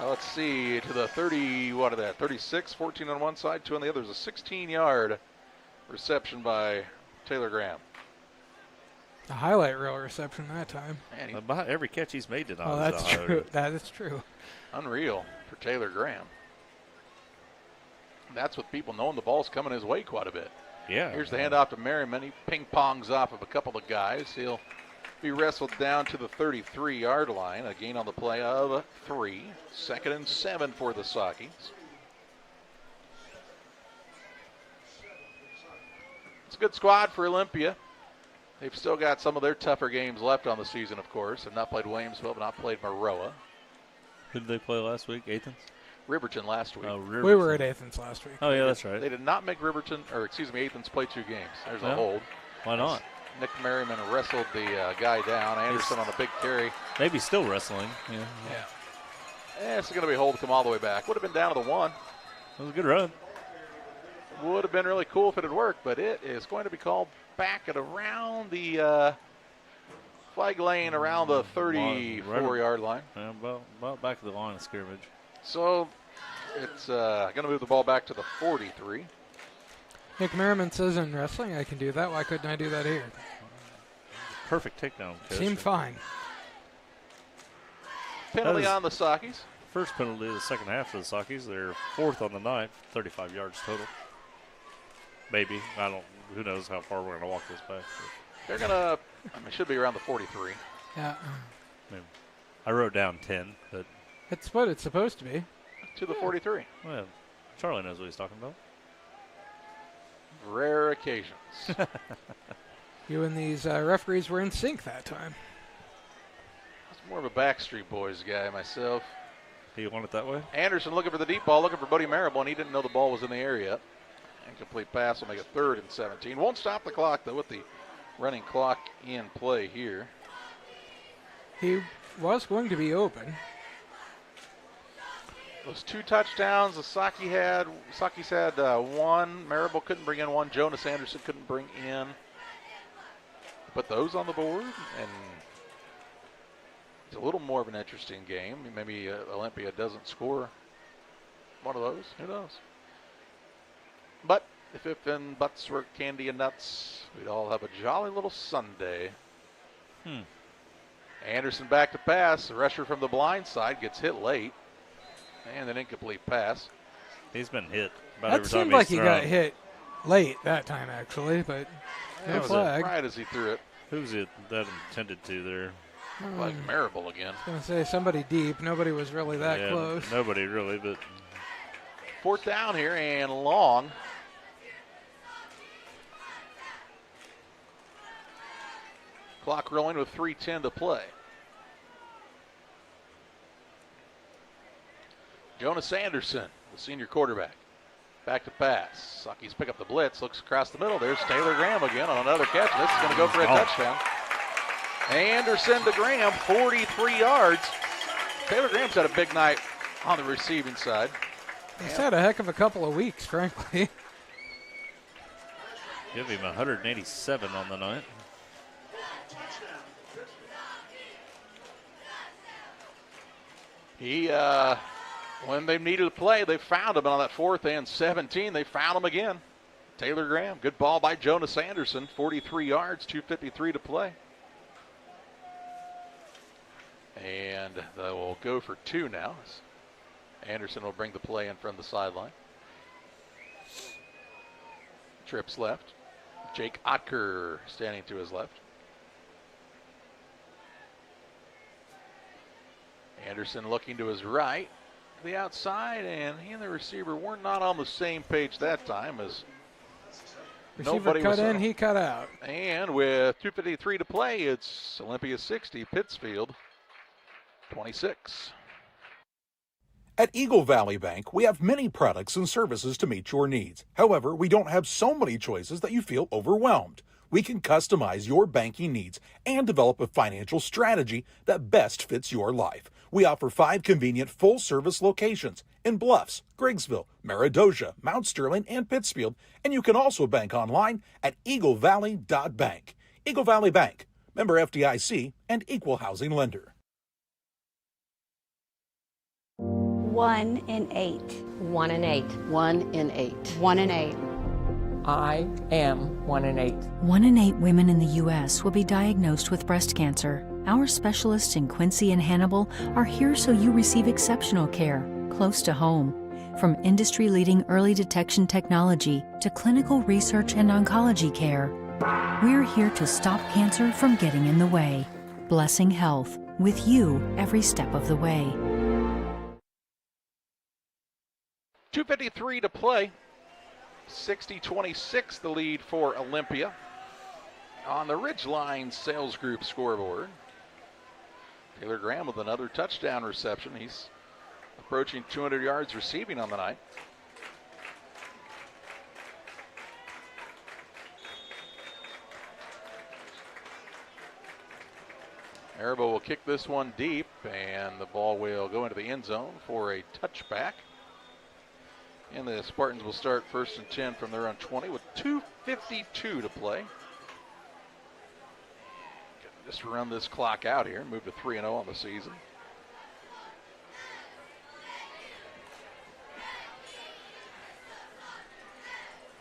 Let's see, to the 30, 36, 14 on one side, 2 on the other. There's a 16-yard reception by Taylor Graham. A highlight reel reception that time. Man, about every catch he's made tonight. Oh, that's true. That is true. Unreal for Taylor Graham. That's with people knowing the ball's coming his way quite a bit. Yeah. Here's the handoff to Merriman. He ping-pongs off of a couple of guys. He'll be wrestled down to the 33-yard line. A gain on the play of 3. 2nd and 7 for the Sockies. It's a good squad for Olympia. They've still got some of their tougher games left on the season, of course. Have not played Williamsville, but not played Maroa. Who did they play last week? Athens? Riverton last week. Oh, Riverton. We were at Athens last week. Oh, yeah, that's right. They did not make Athens play 2 games. There's a hold. Why not? Nick Merriman wrestled the guy down. Anderson on a big carry. Maybe still wrestling. Yeah. It's going to be a hold to come all the way back. Would have been down to the 1. That was a good run. Would have been really cool if it had worked, but it is going to be called back at around the flag lane around the 34-yard line. Yeah, about back to the line of scrimmage. So it's going to move the ball back to the 43. Nick Merriman says in wrestling I can do that. Why couldn't I do that here? Perfect takedown. Seemed fine. Penalty on the Sockies. First penalty of the second half for the Sockies. They're 4th on the night, 35 yards total. Maybe. Who knows how far we're going to walk this back. They're going to, it should be around the 43. Yeah. I wrote down 10, but. It's what it's supposed to be. To the 43. Well, Charlie knows what he's talking about. Rare occasions. You and these referees were in sync that time. I was more of a Backstreet Boys guy myself. Do you want it that way? Anderson looking for the deep ball, looking for Buddy Marable, and he didn't know the ball was in the area. And Incomplete pass will make it 3rd and 17. Won't stop the clock, though, with the running clock in play here. He was going to be open. Those 2 touchdowns Saki's had one. Marable couldn't bring in one. Jonas Anderson couldn't bring in. Put those on the board, and it's a little more of an interesting game. Maybe Olympia doesn't score one of those. Who knows? But if and buts were candy and nuts, we'd all have a jolly little Sunday. Anderson back to pass. The rusher from the blind side gets hit late. And an incomplete pass. He's been hit about That every time seemed like he thrown. got hit late that time, actually, but no flag. Right as he threw it. Who's it that intended to there? Like Marable again. I was going to say somebody deep. Nobody was really that close. Nobody really, but 4th down here and long. Clock rolling with 3:10 to play. Jonas Anderson, the senior quarterback. Back to pass. Saki's pick up the blitz, looks across the middle. There's Taylor Graham again on another catch. This is going to go for a touchdown. Anderson to Graham, 43 yards. Taylor Graham's had a big night on the receiving side. He's had a heck of a couple of weeks, frankly. give him 187 on the night. He, when they needed to play, they found him on that 4th and 17. They found him again. Taylor Graham, good ball by Jonas Anderson, 43 yards, 2:53 to play. And they will go for 2 now. Anderson will bring the play in from the sideline. Trips left. Jake Otker standing to his left. Anderson looking to his right, to the outside, and he and the receiver were not on the same page that time as Receiver nobody cut was in, on. he cut out. And with 2:53 to play, it's Olympia 60, Pittsfield 26. At Eagle Valley Bank, we have many products and services to meet your needs. However, we don't have so many choices that you feel overwhelmed. We can customize your banking needs and develop a financial strategy that best fits your life. We offer 5 convenient full-service locations in Bluffs, Griggsville, Meredosia, Mount Sterling, and Pittsfield, and you can also bank online at eaglevalley.bank. Eagle Valley Bank, member FDIC, and equal housing lender. 1 in 8. 1 in 8. 1 in 8. 1 in 8. I am 1 in 8. 1 in 8 women in the U.S. will be diagnosed with breast cancer. Our specialists in Quincy and Hannibal are here so you receive exceptional care, close to home. From industry-leading early detection technology to clinical research and oncology care, we're here to stop cancer from getting in the way. Blessing Health, with you every step of the way. 2:53 to play. 60-26 the lead for Olympia on the Ridgeline Sales Group scoreboard. Taylor Graham with another touchdown reception. He's approaching 200 yards receiving on the night. Marable will kick this one deep, and the ball will go into the end zone for a touchback. And the Spartans will start 1st and 10 from their own 20 with 2:52 to play. Just run this clock out here and move to 3-0 on the season.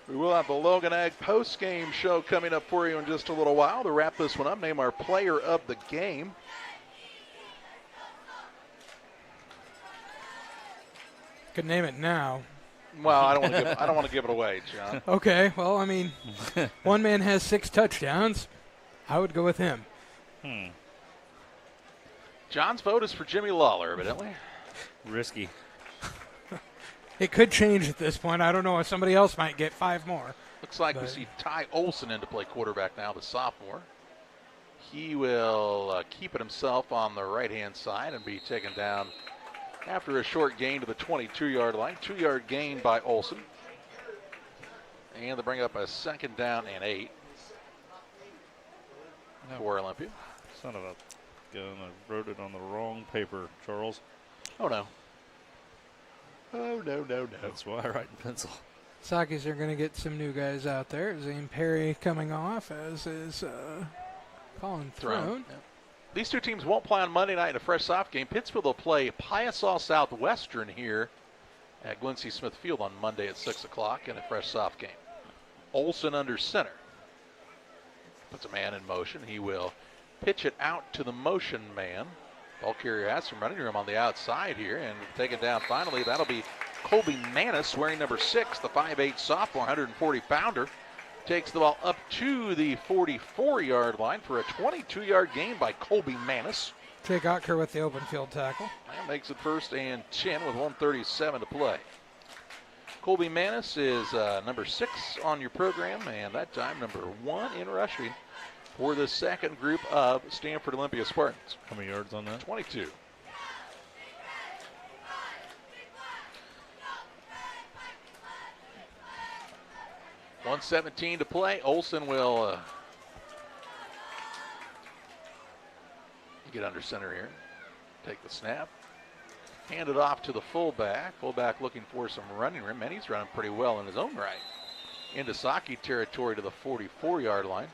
We will have the Logan Ag post-game show coming up for you in just a little while. To wrap this one up, name our player of the game. Could name it now. Well, I don't want to give it away, John. Okay, well, I mean, one man has 6 touchdowns. I would go with him. John's vote is for Jimmy Lawler, evidently. Risky. It could change at this point. I don't know if somebody else might get 5 more. Looks like we see Ty Olson in to play quarterback now, the sophomore. He will keep it himself on the right-hand side and be taken down after a short gain to the 22-yard line. 2-yard gain by Olson. And they bring up a 2nd down and 8 for Olympia. Son of a gun. I wrote it on the wrong paper, Charles. Oh, no. Oh, no. That's why I write in pencil. Sakis are going to get some new guys out there. Zane Perry coming off, as is Colin Throne. Yep. These two teams won't play on Monday night in a fresh soft game. Pittsfield will play Piasaw Southwestern here at Glenn C. Smith Field on Monday at 6 o'clock in a fresh soft game. Olson under center. Puts a man in motion. He will pitch it out to the motion man. Ball carrier has some running room on the outside here, and taken down finally. That'll be Colby Manis, wearing number 6, the 5'8 sophomore, 140-pounder. Takes the ball up to the 44-yard line for a 22-yard gain by Colby Manis. Jake Otker with the open field tackle. And makes it 1st and 10 with 1:37 to play. Colby Manis is number 6 on your program, and that time number 1 in rushing for the second group of Stanford Olympia Spartans. How many yards on that? 22. $1:17 to play. Olson will get under center here. Take the snap. Hand it off to the fullback. Fullback looking for some running room, and he's running pretty well in his own right. Into Saki territory to the 44-yard line.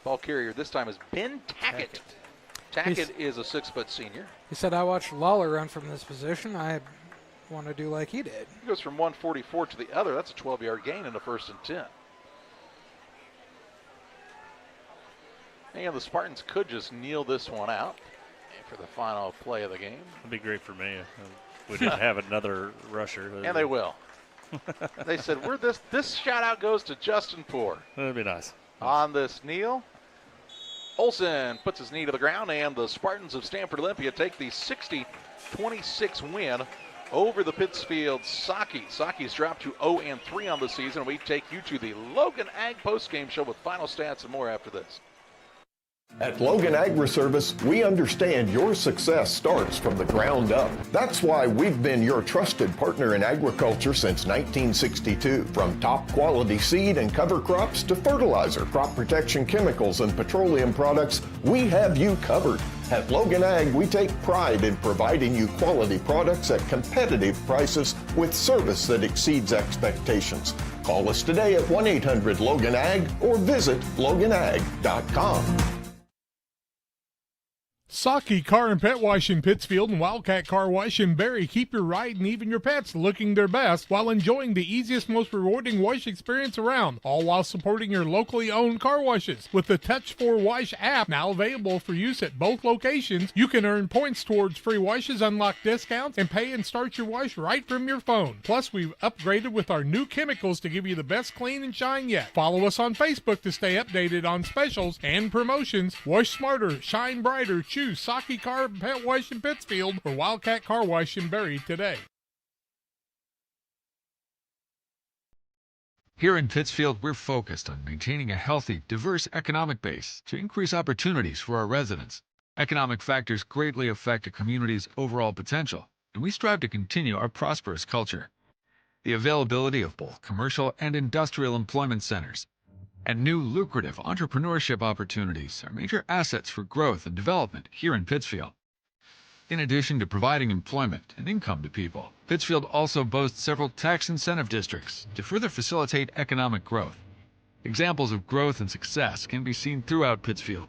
Ball carrier this time is Ben Tackett. Tackett is a 6-foot senior. He said, I watched Lawler run from this position. I want to do like he did. He goes from 144 to the other. That's a 12-yard gain in the 1st and 10. And the Spartans could just kneel this one out for the final play of the game. That'd be great for me. We didn't have another rusher. And they will. They said, this shout out goes to Justin Poor. That'd be nice. On this kneel, Olson puts his knee to the ground, and the Spartans of Stanford Olympia take the 60-26 win over the Pittsfield Saki. Saki's dropped to 0-3 on the season. We take you to the Logan Ag postgame show with final stats and more after this. At Logan Agri-Service, we understand your success starts from the ground up. That's why we've been your trusted partner in agriculture since 1962. From top quality seed and cover crops to fertilizer, crop protection chemicals, and petroleum products, we have you covered. At Logan Ag, we take pride in providing you quality products at competitive prices with service that exceeds expectations. Call us today at 1-800-LOGAN-AG or visit loganag.com. Saki Car and Pet Wash in Pittsfield and Wildcat Car Wash in Barry keep your ride and even your pets looking their best while enjoying the easiest, most rewarding wash experience around, all while supporting your locally owned car washes. With the Touch4Wash app now available for use at both locations, you can earn points towards free washes, unlock discounts, and pay and start your wash right from your phone. Plus, we've upgraded with our new chemicals to give you the best clean and shine yet. Follow us on Facebook to stay updated on specials and promotions. Wash smarter, shine brighter, choose Saki Car and Pet Wash in Pittsfield or Wildcat Car Wash in Barry today. Here in Pittsfield, we're focused on maintaining a healthy, diverse economic base to increase opportunities for our residents. Economic factors greatly affect a community's overall potential, and we strive to continue our prosperous culture. The availability of both commercial and industrial employment centers and new lucrative entrepreneurship opportunities are major assets for growth and development here in Pittsfield. In addition to providing employment and income to people, Pittsfield also boasts several tax incentive districts to further facilitate economic growth. Examples of growth and success can be seen throughout Pittsfield.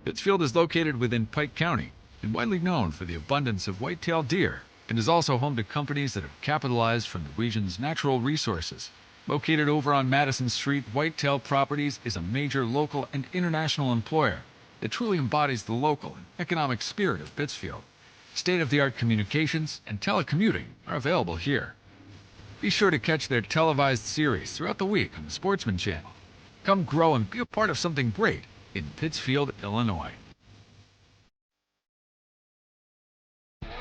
Pittsfield is located within Pike County and widely known for the abundance of white-tailed deer, and is also home to companies that have capitalized from the region's natural resources. Located over on Madison Street, Whitetail Properties is a major local and international employer that truly embodies the local and economic spirit of Pittsfield. State-of-the-art communications and telecommuting are available here. Be sure to catch their televised series throughout the week on the Sportsman Channel. Come grow and be a part of something great in Pittsfield, Illinois.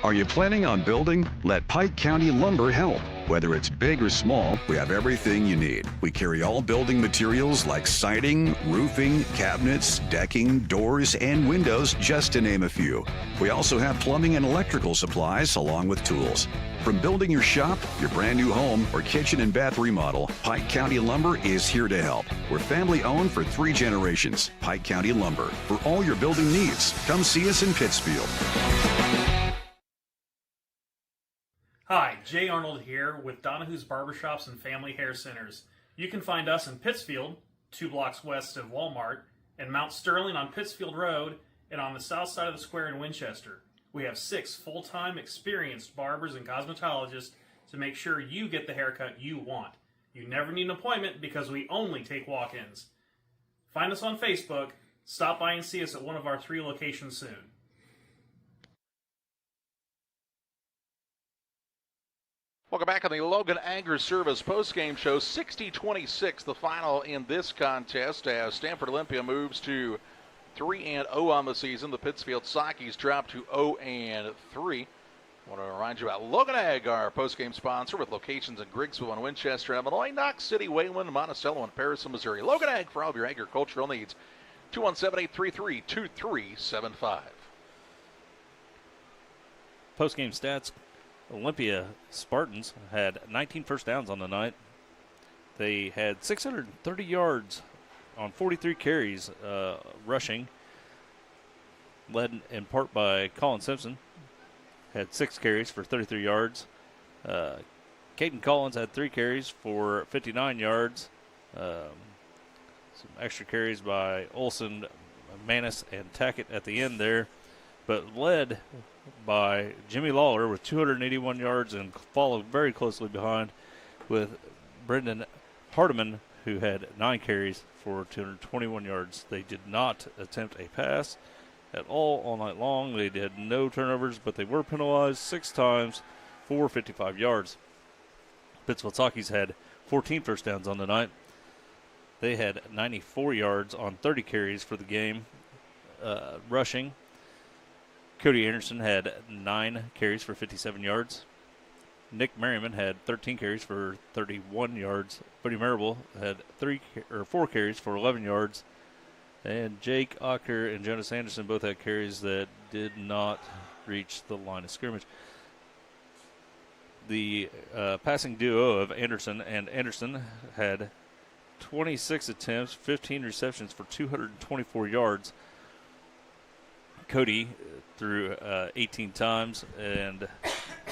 Are you planning on building? Let Pike County Lumber help. Whether it's big or small, we have everything you need. We carry all building materials like siding, roofing, cabinets, decking, doors, and windows, just to name a few. We also have plumbing and electrical supplies along with tools. From building your shop, your brand new home, or kitchen and bath remodel, Pike County Lumber is here to help. We're family owned for 3 generations. Pike County Lumber. For all your building needs, come see us in Pittsfield. Hi, Jay Arnold here with Donahue's Barbershops and Family Hair Centers. You can find us in Pittsfield, 2 blocks west of Walmart, and Mount Sterling on Pittsfield Road, and on the south side of the square in Winchester. We have 6 full-time experienced barbers and cosmetologists to make sure you get the haircut you want. You never need an appointment because we only take walk-ins. Find us on Facebook. Stop by and see us at one of our 3 locations soon. Welcome back on the Logan Agri-Service postgame show. 60-26, the final in this contest as Stanford Olympia moves to 3-0 on the season. The Pittsfield Sockies drop to 0-3. I want to remind you about Logan Ag, our postgame sponsor, with locations in Griggsville and Winchester, Illinois, Knox City, Wayland, Monticello, and Paris, Missouri. Logan Ag for all of your agricultural needs. 217-833-2375. Postgame stats. Olympia Spartans had 19 first downs on the night. They had 630 yards on 43 carries rushing, led in part by Colin Simpson. Had 6 carries for 33 yards. Caden Collins had 3 carries for 59 yards. Some extra carries by Olson, Manis, and Tackett at the end there, but led by Jimmy Lawler with 281 yards and followed very closely behind with Brendan Hardiman, who had 9 carries for 221 yards. They did not attempt a pass at all night long. They had no turnovers, but they were penalized 6 times for 55 yards. Pittsfield Sockies had 14 first downs on the night. They had 94 yards on 30 carries for the game rushing. Cody Anderson had 9 carries for 57 yards. Nick Merriman had 13 carries for 31 yards. Buddy Marable had 4 carries for 11 yards. And Jake Ocker and Jonas Anderson both had carries that did not reach the line of scrimmage. The passing duo of Anderson and Anderson had 26 attempts, 15 receptions for 224 yards. Cody threw 18 times and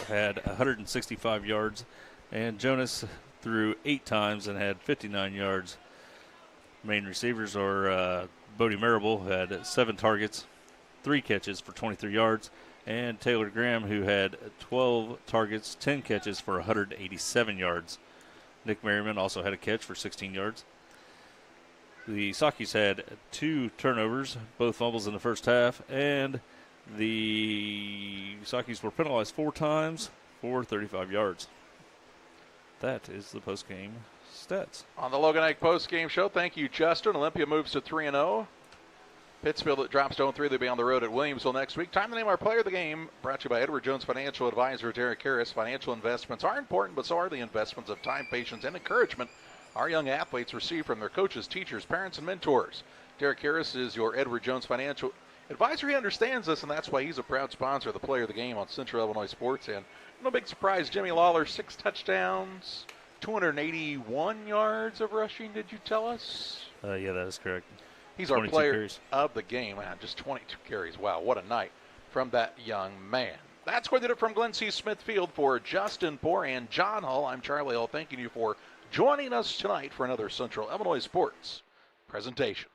had 165 yards, and Jonas threw 8 times and had 59 yards. Main receivers are Bodie Marable, who had 7 targets, 3 catches for 23 yards, and Taylor Graham, who had 12 targets, 10 catches for 187 yards. Nick Merriman also had a catch for 16 yards. The Sockies had 2 turnovers, both fumbles in the first half, and the Sockies were penalized 4 times for 35 yards. That is the postgame stats. On the Logan Ag postgame show, thank you, Justin. Olympia moves to 3-0. Pittsfield drops to 0-3. They'll be on the road at Williamsville next week. Time to name our player of the game. Brought to you by Edward Jones Financial Advisor Derek Harris. Financial investments are important, but so are the investments of time, patience, and encouragement our young athletes receive from their coaches, teachers, parents, and mentors. Derek Harris is your Edward Jones Financial Advisor. He understands this, and that's why he's a proud sponsor of the player of the game on Central Illinois Sports. And no big surprise, Jimmy Lawler, 6 touchdowns, 281 yards of rushing, did you tell us? Yeah, that is correct. He's our player of the game. Man, just 22 carries. Wow, what a night from that young man. That's what did it from Glen C. Smithfield. For Justin Poor and John Hull, I'm Charlie Hull, thanking you for joining us tonight for another Central Illinois Sports presentation.